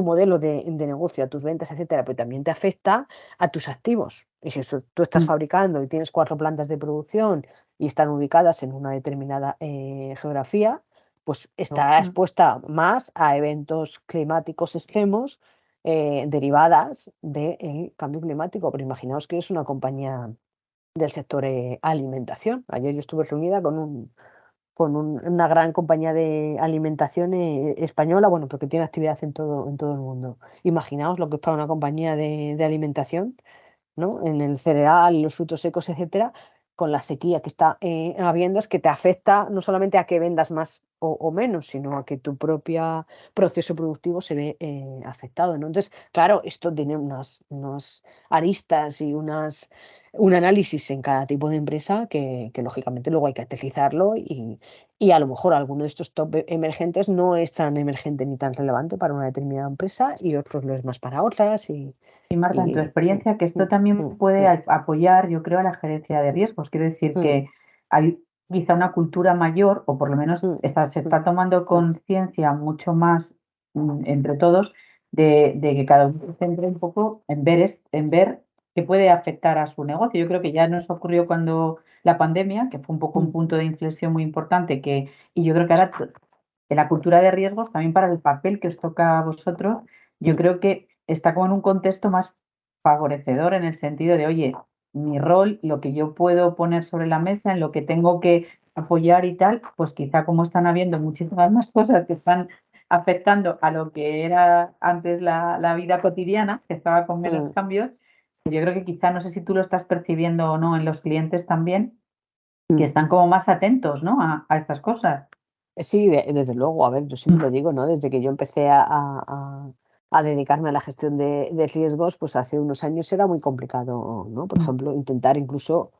modelo de negocio, a tus ventas, etcétera, pero también te afecta a tus activos. Y si tú estás fabricando y tienes 4 plantas de producción y están ubicadas en una determinada geografía, pues está expuesta más a eventos climáticos extremos derivadas del cambio climático. Pero imaginaos que es una compañía del sector alimentación. Ayer yo estuve reunida con una gran compañía de alimentación española, bueno, porque tiene actividad en todo el mundo. Imaginaos lo que es para una compañía de alimentación, ¿no? En el cereal, los frutos secos, etcétera, con la sequía que está habiendo, es que te afecta no solamente a que vendas más o menos, sino a que tu propio proceso productivo se ve afectado, ¿no? Entonces, claro, esto tiene unas aristas y un análisis en cada tipo de empresa que lógicamente luego hay que aterrizarlo y a lo mejor alguno de estos top emergentes no es tan emergente ni tan relevante para una determinada empresa y otros lo es más para otras. Y Marta, en tu y- experiencia, que esto también puede apoyar, yo creo, a la gerencia de riesgos. Quiero decir que hay quizá una cultura mayor, o por lo menos se está tomando conciencia mucho más entre todos de que cada uno se centre un poco en ver qué puede afectar a su negocio. Yo creo que ya nos ocurrió cuando la pandemia, que fue un poco un punto de inflexión muy importante, y yo creo que ahora en la cultura de riesgos, también para el papel que os toca a vosotros, yo creo que está como en un contexto más favorecedor en el sentido de, oye, mi rol, lo que yo puedo poner sobre la mesa, en lo que tengo que apoyar y tal, pues quizá como están habiendo muchísimas más cosas que están afectando a lo que era antes la vida cotidiana, que estaba con menos cambios, yo creo que quizá, no sé si tú lo estás percibiendo o no en los clientes también, que están como más atentos, ¿no? a estas cosas. Sí, desde luego, a ver, yo siempre lo digo, ¿no? Desde que yo empecé a dedicarme a la gestión de riesgos, pues hace unos años era muy complicado, ¿no? Por ejemplo, intentar incluso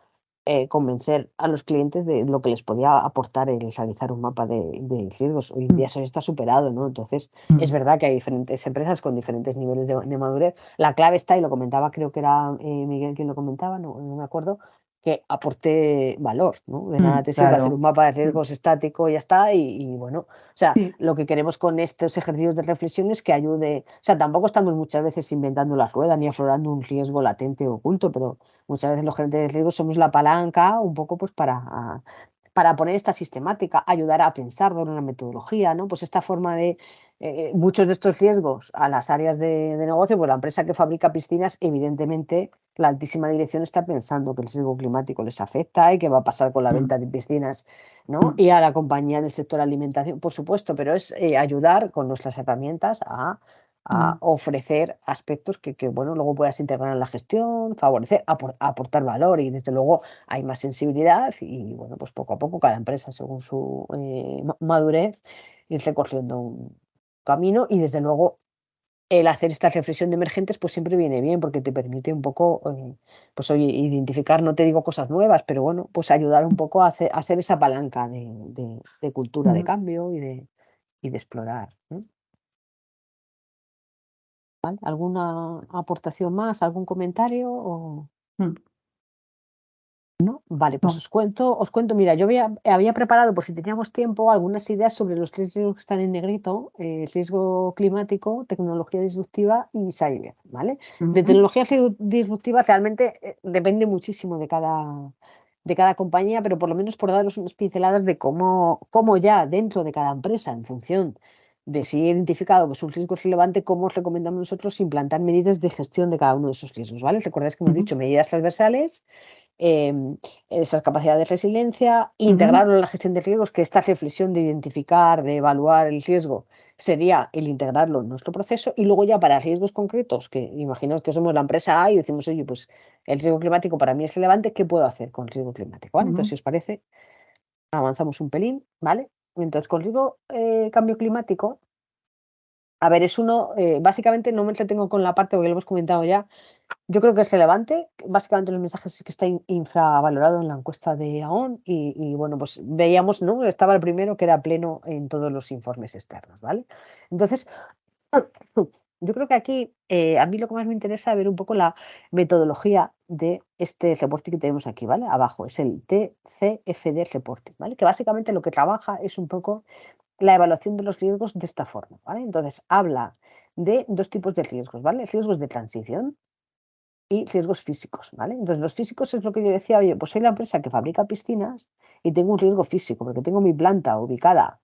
convencer a los clientes de lo que les podía aportar el realizar un mapa de riesgos. Hoy en día eso ya está superado, ¿no? Entonces, es verdad que hay diferentes empresas con diferentes niveles de madurez. La clave está, y lo comentaba, creo que era Miguel quien lo comentaba, no me acuerdo, que aporte valor, ¿no? De nada te sirve hacer un mapa de riesgos estático y ya está, y bueno, o sea, lo que queremos con estos ejercicios de reflexión es que ayude, o sea, tampoco estamos muchas veces inventando la rueda ni aflorando un riesgo latente o oculto, pero muchas veces los gerentes de riesgos somos la palanca un poco pues para poner esta sistemática, ayudar a pensar, dar una metodología, ¿no? Pues esta forma de muchos de estos riesgos a las áreas de negocio, pues la empresa que fabrica piscinas, evidentemente la altísima dirección está pensando que el riesgo climático les afecta y qué va a pasar con la venta de piscinas, ¿no? Y a la compañía del sector alimentación, por supuesto, pero es ayudar con nuestras herramientas a ofrecer aspectos que, bueno, luego puedas integrar en la gestión, favorecer, aportar valor, y desde luego hay más sensibilidad y, bueno, pues poco a poco cada empresa según su madurez ir recorriendo un camino, y desde luego el hacer esta reflexión de emergentes pues siempre viene bien porque te permite un poco, pues oye, identificar, no te digo cosas nuevas, pero bueno, pues ayudar un poco a ser esa palanca de cultura de cambio y de explorar, ¿no? ¿Vale? ¿Alguna aportación más? ¿Algún comentario? ¿No? Vale, pues os cuento, mira, yo había preparado, por si teníamos tiempo, algunas ideas sobre los tres riesgos que están en negrito: riesgo climático, tecnología disruptiva y cyber, ¿vale? De tecnología disruptiva realmente depende muchísimo de cada compañía, pero por lo menos por daros unas pinceladas de cómo ya dentro de cada empresa, en función de si he identificado que es un riesgo relevante, cómo os recomendamos nosotros implantar medidas de gestión de cada uno de esos riesgos, ¿vale? Recordáis que hemos dicho medidas transversales, esas capacidades de resiliencia, integrarlo en la gestión de riesgos, que esta reflexión de identificar, de evaluar el riesgo, sería el integrarlo en nuestro proceso, y luego ya para riesgos concretos, que imaginaos que somos la empresa A y decimos, oye, pues el riesgo climático para mí es relevante, ¿qué puedo hacer con el riesgo climático? ¿Vale? Entonces, si os parece, avanzamos un pelín, ¿vale? Entonces, con riesgo cambio climático, a ver, es uno, básicamente no me entretengo con la parte porque lo hemos comentado ya. Yo creo que es relevante. Básicamente los mensajes es que está infravalorado en la encuesta de AON y bueno, pues veíamos, ¿no? Estaba el primero que era pleno en todos los informes externos, ¿vale? Entonces, yo creo que aquí a mí lo que más me interesa es ver un poco la metodología de este reporte que tenemos aquí, ¿vale? Abajo es el TCFD reporte, ¿vale? Que básicamente lo que trabaja es un poco la evaluación de los riesgos de esta forma, ¿vale? Entonces, habla de dos tipos de riesgos, ¿vale? Riesgos de transición y riesgos físicos, ¿vale? Entonces, los físicos es lo que yo decía, oye, pues soy la empresa que fabrica piscinas y tengo un riesgo físico porque tengo mi planta ubicada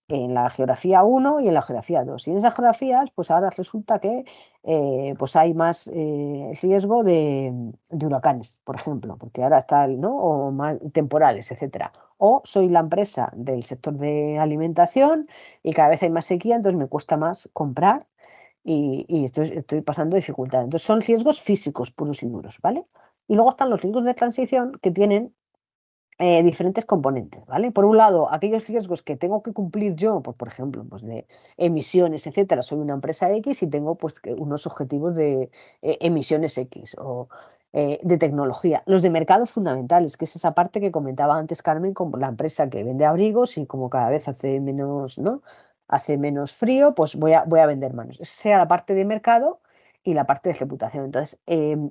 en la geografía 1 y en la geografía 2. Y en esas geografías, pues ahora resulta que pues hay más riesgo de huracanes, por ejemplo, porque ahora está, ¿no? O más temporales, etcétera. O soy la empresa del sector de alimentación y cada vez hay más sequía, entonces me cuesta más comprar y estoy pasando dificultad. Entonces son riesgos físicos puros y duros, ¿vale? Y luego están los riesgos de transición que tienen diferentes componentes, ¿vale? Por un lado, aquellos riesgos que tengo que cumplir yo, pues, por ejemplo, pues de emisiones, etcétera. Soy una empresa X y tengo pues unos objetivos de emisiones X o de tecnología. Los de mercados fundamentales, que es esa parte que comentaba antes Carmen, como la empresa que vende abrigos y como cada vez hace menos, ¿no? Hace menos frío, pues voy a vender manos. Esa sea la parte de mercado y la parte de reputación. Entonces,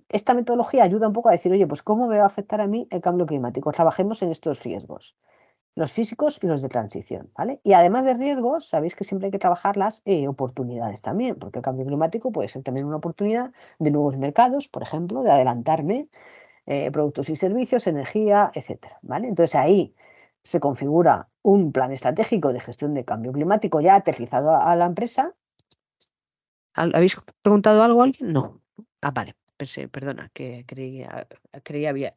esta metodología ayuda un poco a decir, oye, pues ¿cómo me va a afectar a mí el cambio climático? Trabajemos en estos riesgos, los físicos y los de transición, ¿vale? Y además de riesgos, sabéis que siempre hay que trabajar las oportunidades también, porque el cambio climático puede ser también una oportunidad de nuevos mercados, por ejemplo, de adelantarme productos y servicios, energía, etcétera, ¿vale? Entonces ahí se configura un plan estratégico de gestión de cambio climático ya aterrizado a la empresa. ¿Habéis preguntado algo a alguien? No. Ah, vale. Perdona, que creía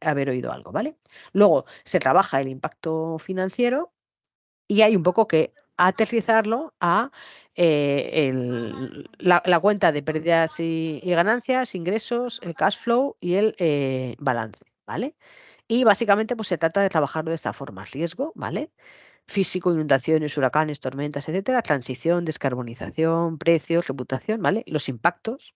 haber oído algo, ¿vale? Luego se trabaja el impacto financiero y hay un poco que aterrizarlo a la cuenta de pérdidas y ganancias, ingresos, el cash flow y el balance, ¿vale? Y básicamente pues se trata de trabajarlo de esta forma, riesgo, ¿vale? Físico, inundaciones, huracanes, tormentas, etcétera, transición, descarbonización, precios, reputación, ¿vale? Los impactos,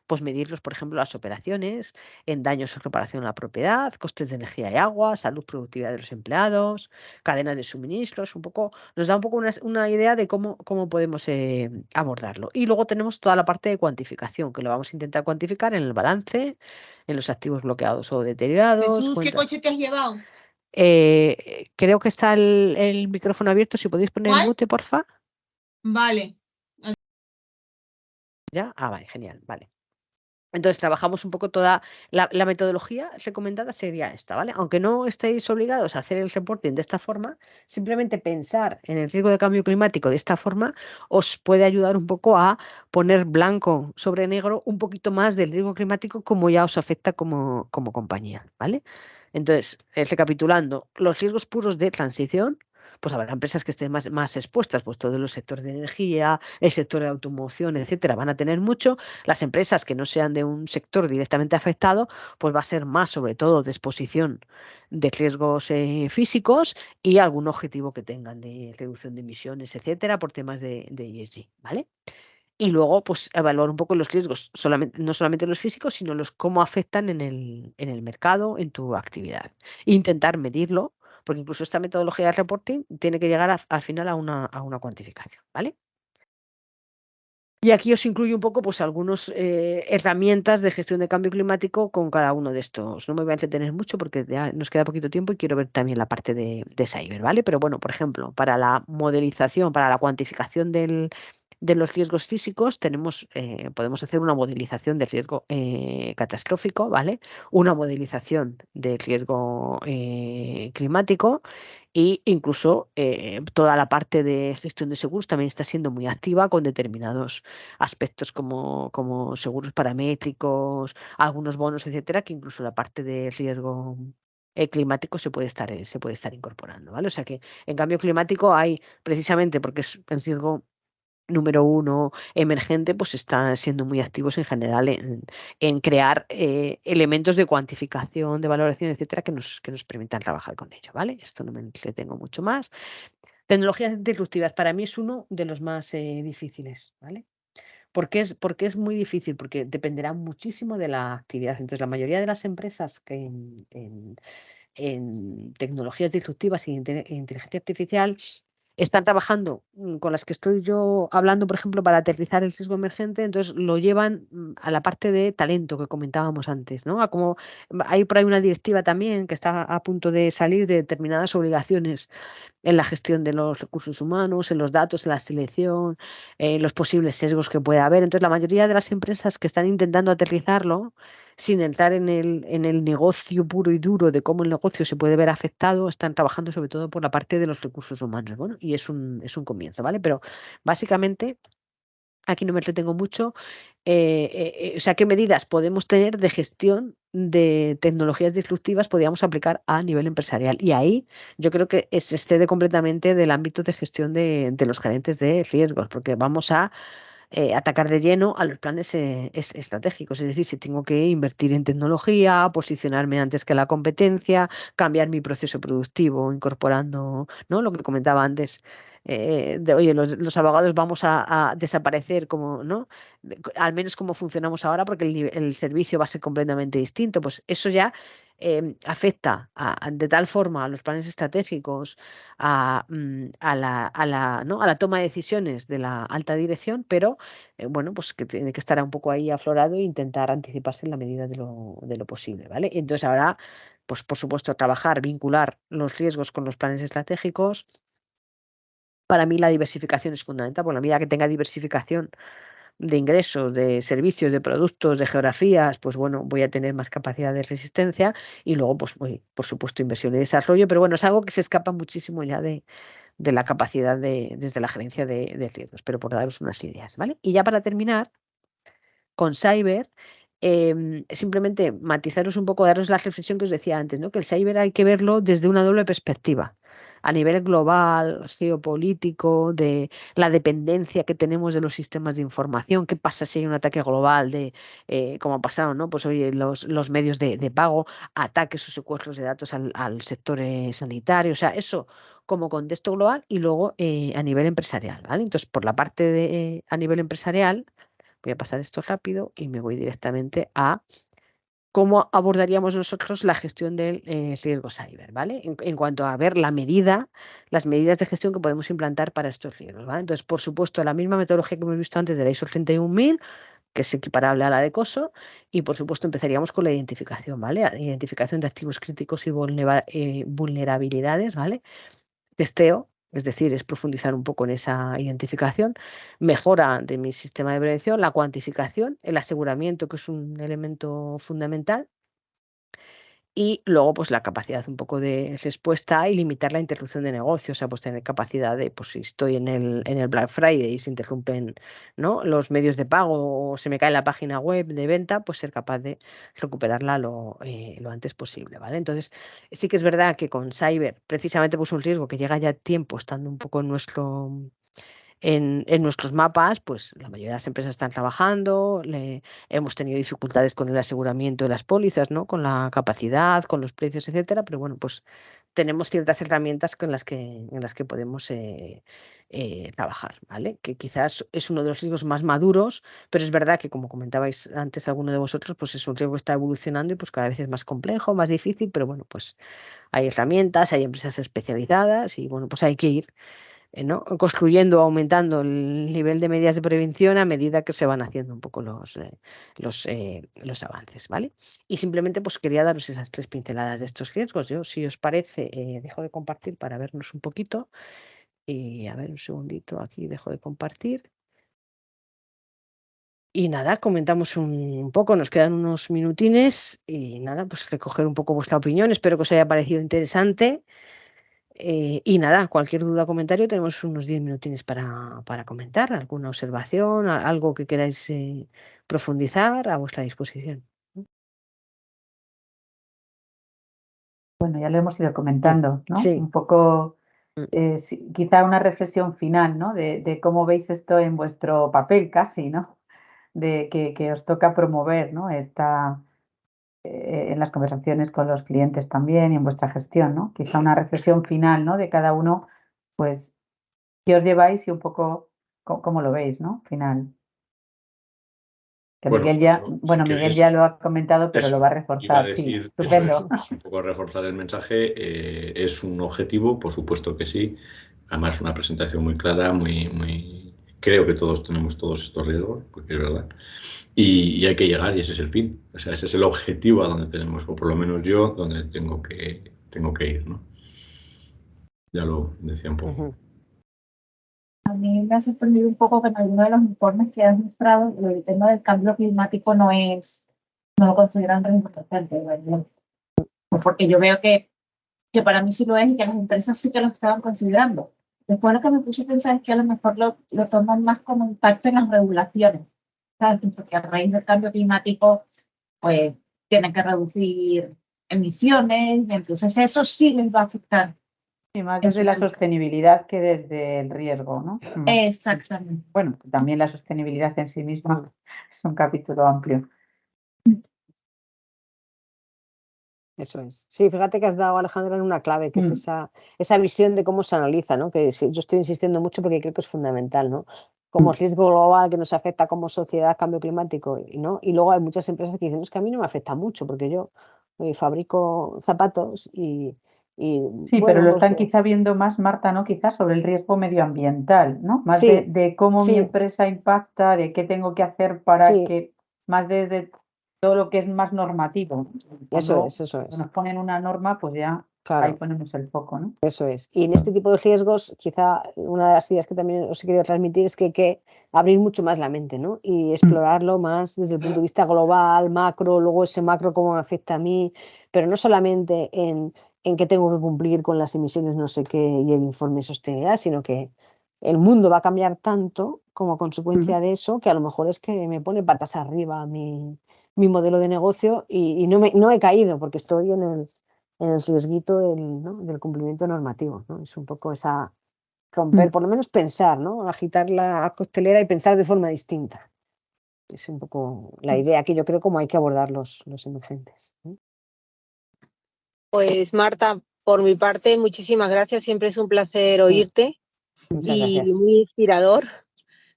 pues medirlos, por ejemplo, las operaciones, en daños o reparación a la propiedad, costes de energía y agua, salud productiva de los empleados, cadenas de suministros, un poco, nos da un poco una idea de cómo podemos abordarlo. Y luego tenemos toda la parte de cuantificación, que lo vamos a intentar cuantificar en el balance, en los activos bloqueados o deteriorados. Jesús, ¿qué coche te has llevado? Creo que está el micrófono abierto. Si podéis poner el mute, porfa. Vale. ¿Ya? Ah, vale, genial, vale. Entonces trabajamos un poco toda la metodología recomendada sería esta, ¿vale? Aunque no estéis obligados a hacer el reporting de esta forma, simplemente pensar en el riesgo de cambio climático de esta forma os puede ayudar un poco a poner blanco sobre negro un poquito más del riesgo climático como ya os afecta como compañía, ¿vale? Entonces, recapitulando, los riesgos puros de transición, pues habrá empresas que estén más expuestas, pues todos los sectores de energía, el sector de automoción, etcétera, van a tener mucho. Las empresas que no sean de un sector directamente afectado, pues va a ser más sobre todo de exposición de riesgos físicos y algún objetivo que tengan de reducción de emisiones, etcétera, por temas de ESG, ¿vale? Y luego, pues, evaluar un poco los riesgos, no solamente los físicos, sino los cómo afectan en el mercado, en tu actividad. E intentar medirlo, porque incluso esta metodología de reporting tiene que llegar al final a una cuantificación, ¿vale? Y aquí os incluyo un poco pues algunas herramientas de gestión de cambio climático con cada uno de estos. No me voy a entretener mucho porque ya nos queda poquito tiempo y quiero ver también la parte de cyber, ¿vale? Pero bueno, por ejemplo, para la modelización, para la cuantificación de los riesgos físicos, podemos hacer una modelización del riesgo catastrófico, ¿vale? Una modelización del riesgo climático. Y incluso toda la parte de gestión de seguros también está siendo muy activa con determinados aspectos como seguros paramétricos, algunos bonos, etcétera, que incluso la parte de riesgo climático se puede estar incorporando, ¿vale? O sea que en cambio climático hay, precisamente porque es el riesgo número 1 emergente, pues están siendo muy activos en general en crear elementos de cuantificación, de valoración, etcétera, que nos permitan trabajar con ello, ¿vale? Esto no me entretengo mucho más. Tecnologías disruptivas, para mí es uno de los más difíciles, ¿vale? ¿Por qué es muy difícil? Porque dependerá muchísimo de la actividad. Entonces, la mayoría de las empresas que en tecnologías disruptivas y inteligencia artificial están trabajando con las que estoy yo hablando, por ejemplo, para aterrizar el riesgo emergente, entonces lo llevan a la parte de talento que comentábamos antes, ¿no? Como hay por ahí una directiva también que está a punto de salir de determinadas obligaciones en la gestión de los recursos humanos, en los datos, en la selección, en los posibles sesgos que pueda haber. Entonces, la mayoría de las empresas que están intentando aterrizarlo sin entrar en el negocio puro y duro de cómo el negocio se puede ver afectado, están trabajando sobre todo por la parte de los recursos humanos. Bueno, y es un comienzo, ¿vale? Pero básicamente, aquí no me entretengo mucho. O sea, ¿qué medidas podemos tener de gestión de tecnologías disruptivas podríamos aplicar a nivel empresarial? Y ahí yo creo que se excede completamente del ámbito de gestión de los gerentes de riesgos, porque vamos a atacar de lleno a los planes estratégicos. Es decir, si tengo que invertir en tecnología, posicionarme antes que la competencia, cambiar mi proceso productivo, incorporando, ¿no?, lo que comentaba antes, oye, los abogados vamos a desaparecer, como, ¿no?, al menos como funcionamos ahora, porque el servicio va a ser completamente distinto. Pues eso ya afecta de tal forma a los planes estratégicos, a la toma de decisiones de la alta dirección, pero bueno, pues que tiene que estar un poco ahí aflorado e intentar anticiparse en la medida de lo posible, ¿vale? Entonces ahora, pues por supuesto, trabajar, vincular los riesgos con los planes estratégicos. Para mí la diversificación es fundamental, porque a la medida que tenga diversificación de ingresos, de servicios, de productos, de geografías, pues bueno, voy a tener más capacidad de resistencia y luego, pues por supuesto, inversión y desarrollo, pero bueno, es algo que se escapa muchísimo ya de la capacidad desde la gerencia de riesgos, pero por daros unas ideas, ¿vale? Y ya para terminar, con cyber, simplemente matizaros un poco, daros la reflexión que os decía antes, ¿no? Que el cyber hay que verlo desde una doble perspectiva, a nivel global, geopolítico, de la dependencia que tenemos de los sistemas de información. ¿Qué pasa si hay un ataque global como ha pasado, ¿no? Pues oye, los medios de pago, ataques o secuestros de datos al sector sanitario, o sea, eso como contexto global y luego a nivel empresarial, ¿vale? Entonces, por la parte a nivel empresarial, voy a pasar esto rápido y me voy directamente a cómo abordaríamos nosotros la gestión del riesgo cyber, ¿vale? En cuanto a ver las medidas de gestión que podemos implantar para estos riesgos, ¿vale? Entonces, por supuesto, la misma metodología que hemos visto antes de la ISO 31000, que es equiparable a la de COSO, y por supuesto empezaríamos con la identificación, ¿vale? Identificación de activos críticos y vulnerabilidades, ¿vale? Testeo, es decir, es profundizar un poco en esa identificación, mejora de mi sistema de prevención, la cuantificación, el aseguramiento, que es un elemento fundamental, y luego pues la capacidad un poco de respuesta y limitar la interrupción de negocio, o sea, pues tener capacidad de, pues si estoy en el Black Friday y se interrumpen, ¿no?, los medios de pago o se me cae la página web de venta, pues ser capaz de recuperarla lo antes posible, ¿vale? Entonces, sí que es verdad que con cyber, precisamente pues un riesgo que llega ya a tiempo estando un poco en nuestros mapas, pues la mayoría de las empresas están trabajando, hemos tenido dificultades con el aseguramiento de las pólizas, ¿no?, con la capacidad, con los precios, etcétera, pero bueno, pues tenemos ciertas herramientas en las que podemos trabajar, ¿vale? Que quizás es uno de los riesgos más maduros, pero es verdad que, como comentabais antes alguno de vosotros, pues es un riesgo que está evolucionando y pues cada vez es más complejo, más difícil, pero bueno, pues hay herramientas, hay empresas especializadas y bueno, pues hay que ir ¿no?, construyendo, aumentando el nivel de medidas de prevención a medida que se van haciendo un poco los avances, ¿vale? Y simplemente pues quería daros esas 3 pinceladas de estos riesgos. Yo, si os parece, dejo de compartir para vernos un poquito. Y a ver, un segundito, aquí dejo de compartir. Y nada, comentamos un poco, nos quedan unos minutines y nada, pues recoger un poco vuestra opinión. Espero que os haya parecido interesante. Y nada, cualquier duda o comentario, tenemos unos 10 minutines para comentar, alguna observación, algo que queráis profundizar, a vuestra disposición. Bueno, ya lo hemos ido comentando, ¿no? Sí. Un poco, quizá una reflexión final, ¿no? De cómo veis esto en vuestro papel casi, ¿no? De que os toca promover, ¿no?, en las conversaciones con los clientes también y en vuestra gestión, ¿no? Quizá una reflexión final, ¿no?, de cada uno, pues, qué os lleváis y un poco cómo lo veis, ¿no? Final. Que Bueno, Miguel ya, si Miguel queréis, ya lo ha comentado, pero eso, lo va a iba a reforzar. decir, Sí, estupendo. es un poco reforzar el mensaje. Es un objetivo, por supuesto que sí. Además, una presentación muy clara, muy. Creo que todos tenemos todos estos riesgos, porque es verdad. Y hay que llegar, y ese es el fin. O sea, ese es el objetivo a donde tenemos, o por lo menos yo, donde tengo que ir, ¿no? Ya lo decía un poco. A mí me ha sorprendido un poco que en alguno de los informes que has mostrado el tema del cambio climático no es no lo consideran riesgo emergente, ¿verdad? Porque yo veo que para mí sí lo es y que las empresas sí que lo estaban considerando. Después lo que me puse a pensar es que a lo mejor lo toman más como impacto en las regulaciones, ¿sabes? Porque a raíz del cambio climático, pues tienen que reducir emisiones, y entonces eso sí les va a afectar. Y más desde la sostenibilidad que desde el riesgo, ¿no? Exactamente. Bueno, también la sostenibilidad en sí misma es un capítulo amplio. Eso es. Sí, fíjate que has dado, Alejandra, en una clave, que es esa visión de cómo se analiza, ¿no? Que sí, yo estoy insistiendo mucho porque creo que es fundamental, ¿no? Como riesgo global que nos afecta como sociedad, cambio climático, ¿no? Y luego hay muchas empresas que dicen, es que a mí no me afecta mucho porque yo fabrico zapatos y Sí, bueno, pero lo pues, están quizá viendo más, Marta, ¿no? Quizás sobre el riesgo medioambiental, ¿no? Más sí, de cómo mi sí, empresa impacta, de qué tengo que hacer para sí, que, más de todo lo que es más normativo. eso Cuando es. nos ponen una norma, pues ya ahí Claro, ponemos el foco, ¿no? eso es. Y en este tipo de riesgos, quizá una de las ideas que también os he querido transmitir es que hay que abrir mucho más la mente, ¿no? Y explorarlo más desde el punto de vista global, macro, luego ese macro cómo me afecta a mí, pero no solamente en qué tengo que cumplir con las emisiones no sé qué y el informe de sostenibilidad, sino que el mundo va a cambiar tanto como consecuencia de eso que a lo mejor es que me pone patas arriba mi modelo de negocio y no he caído porque estoy en el riesguito del cumplimiento normativo, ¿no? Es un poco esa romper, por lo menos pensar, ¿no? Agitar la costelera y pensar de forma distinta. Es un poco la idea que yo creo como hay que abordar los emergentes, ¿no? Pues Marta, por mi parte, muchísimas gracias. Siempre es un placer oírte Muchas y gracias. muy inspirador.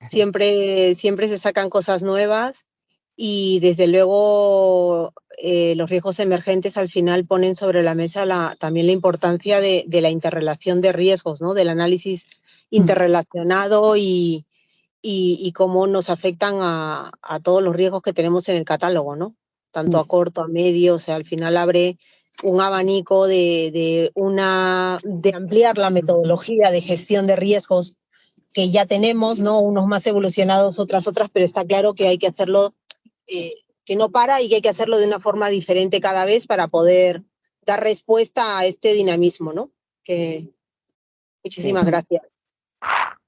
Siempre se sacan cosas nuevas y desde luego los riesgos emergentes al final ponen sobre la mesa también la importancia de la interrelación de riesgos, ¿no? Del análisis interrelacionado y cómo nos afectan a todos los riesgos que tenemos en el catálogo, ¿no? Tanto a corto, a medio, o sea, al final abre un abanico de ampliar la metodología de gestión de riesgos que ya tenemos, ¿no? Unos más evolucionados, otras, pero está claro que hay que hacerlo, que no para y que hay que hacerlo de una forma diferente cada vez para poder dar respuesta a este dinamismo, ¿no? Muchísimas gracias.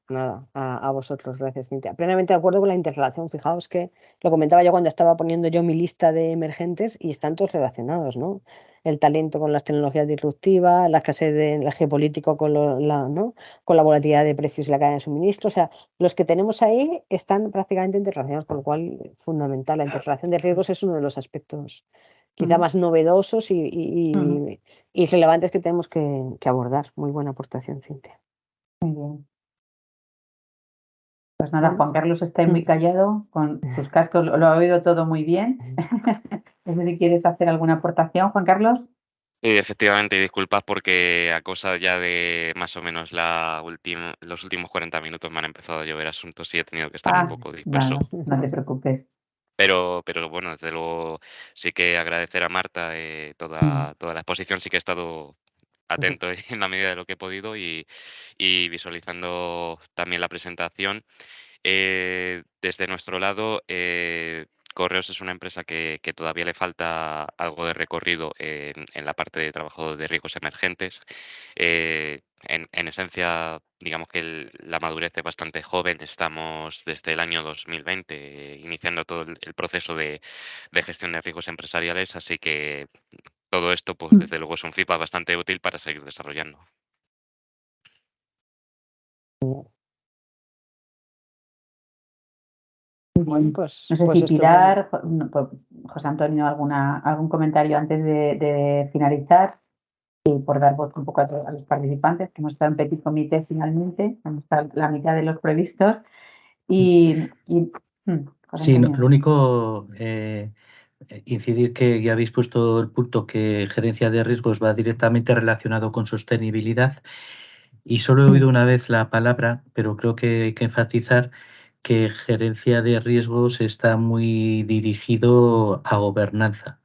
Nada, a vosotros, gracias, Cintia. Plenamente de acuerdo con la interrelación. Fijaos que lo comentaba yo cuando estaba poniendo yo mi lista de emergentes y están todos relacionados, ¿no? El talento con las tecnologías disruptivas, la escasez del geopolítico con ¿no? Con la volatilidad de precios y la cadena de suministro. O sea, los que tenemos ahí están prácticamente interrelacionados, con lo cual fundamental. La interrelación de riesgos es uno de los aspectos quizá más novedosos y relevantes que tenemos que abordar. Muy buena aportación, Cintia. Muy bien. Pues nada, Juan Carlos está muy callado con sus cascos, lo ha oído todo muy bien. No sé si quieres hacer alguna aportación, Juan Carlos. Sí, efectivamente, disculpad porque a cosa ya de más o menos los últimos 40 minutos me han empezado a llover asuntos y he tenido que estar un poco disperso. No te preocupes. Pero bueno, desde luego sí que agradecer a Marta toda la exposición, sí que he estado atento en la medida de lo que he podido y visualizando también la presentación. Desde nuestro lado, Correos es una empresa que todavía le falta algo de recorrido en la parte de trabajo de riesgos emergentes. En esencia, digamos que la madurez es bastante joven. Estamos desde el año 2020 iniciando todo el proceso de gestión de riesgos empresariales, así que todo esto, pues desde luego es un feedback bastante útil para seguir desarrollando. Bueno, pues, no sé si Pilar, José Antonio, algún comentario antes de finalizar y por dar voz un poco a los participantes, que hemos estado en petit comité finalmente, hemos estado la mitad de los previstos. Sí, lo único, incidir que ya habéis puesto el punto que gerencia de riesgos va directamente relacionado con sostenibilidad y solo he oído una vez la palabra, pero creo que hay que enfatizar que gerencia de riesgos está muy dirigido a gobernanza.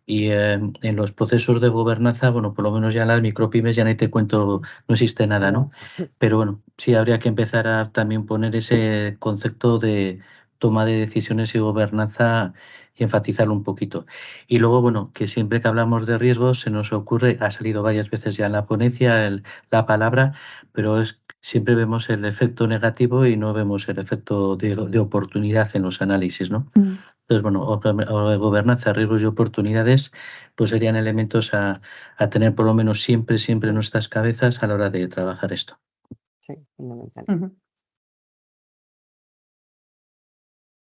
Y en los procesos de gobernanza, bueno, por lo menos ya en las micropymes ya ni te cuento, no existe nada, ¿no? Pero bueno, sí habría que empezar a también poner ese concepto de toma de decisiones y gobernanza y enfatizarlo un poquito. Y luego, bueno, que siempre que hablamos de riesgos se nos ocurre, ha salido varias veces ya en la ponencia la palabra, pero siempre vemos el efecto negativo y no vemos el efecto de oportunidad en los análisis, ¿no? Entonces, bueno, gobernanza, riesgos y oportunidades, pues serían elementos a tener por lo menos siempre en nuestras cabezas a la hora de trabajar esto. Sí, fundamental.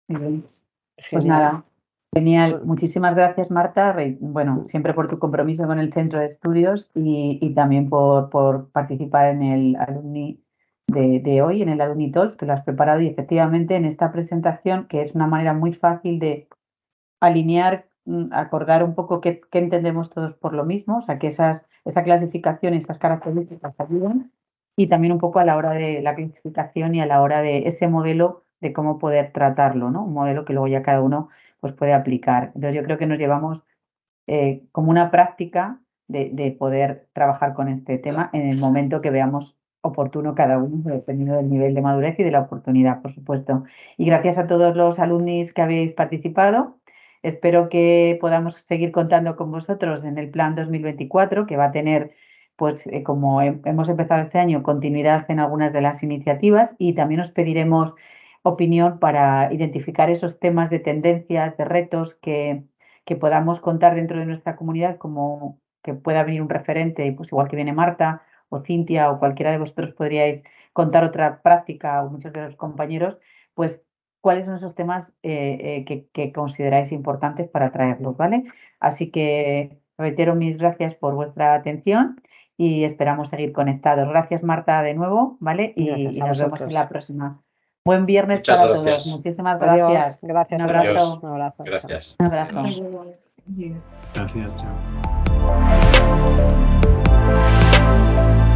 Muy bien. Pues Genial. nada, genial. Pues- Muchísimas gracias, Marta. Bueno, siempre por tu compromiso con el Centro de Estudios y también por participar en el Alumni de hoy, en el Alumni Talks, que lo has preparado. Y efectivamente, en esta presentación, que es una manera muy fácil de alinear, acordar un poco qué entendemos todos por lo mismo, o sea, que esa clasificación, esas características ayudan, y también un poco a la hora de la clasificación y a la hora de ese modelo de cómo poder tratarlo, ¿no? Un modelo que luego ya cada uno pues puede aplicar. Entonces yo creo que nos llevamos como una práctica de poder trabajar con este tema en el momento que veamos oportuno cada uno, dependiendo del nivel de madurez y de la oportunidad, por supuesto. Y gracias a todos los alumnos que habéis participado. Espero que podamos seguir contando con vosotros en el plan 2024, que va a tener, pues como hemos empezado este año, continuidad en algunas de las iniciativas, y también os pediremos opinión para identificar esos temas de tendencias, de retos que podamos contar dentro de nuestra comunidad, como que pueda venir un referente, pues igual que viene Marta o Cintia o cualquiera de vosotros podríais contar otra práctica, o muchos de los compañeros, pues cuáles son esos temas que consideráis importantes para traerlos, ¿vale? Así que reitero mis gracias por vuestra atención y esperamos seguir conectados. Gracias, Marta, de nuevo, ¿vale? Gracias Y a nos vemos vosotros. en la próxima. Buen viernes Muchas para gracias. todos. Muchísimas Adiós. gracias. Gracias Un a abrazo. todos. Un abrazo. Chao. Gracias. Un abrazo. Adiós. Gracias, chao.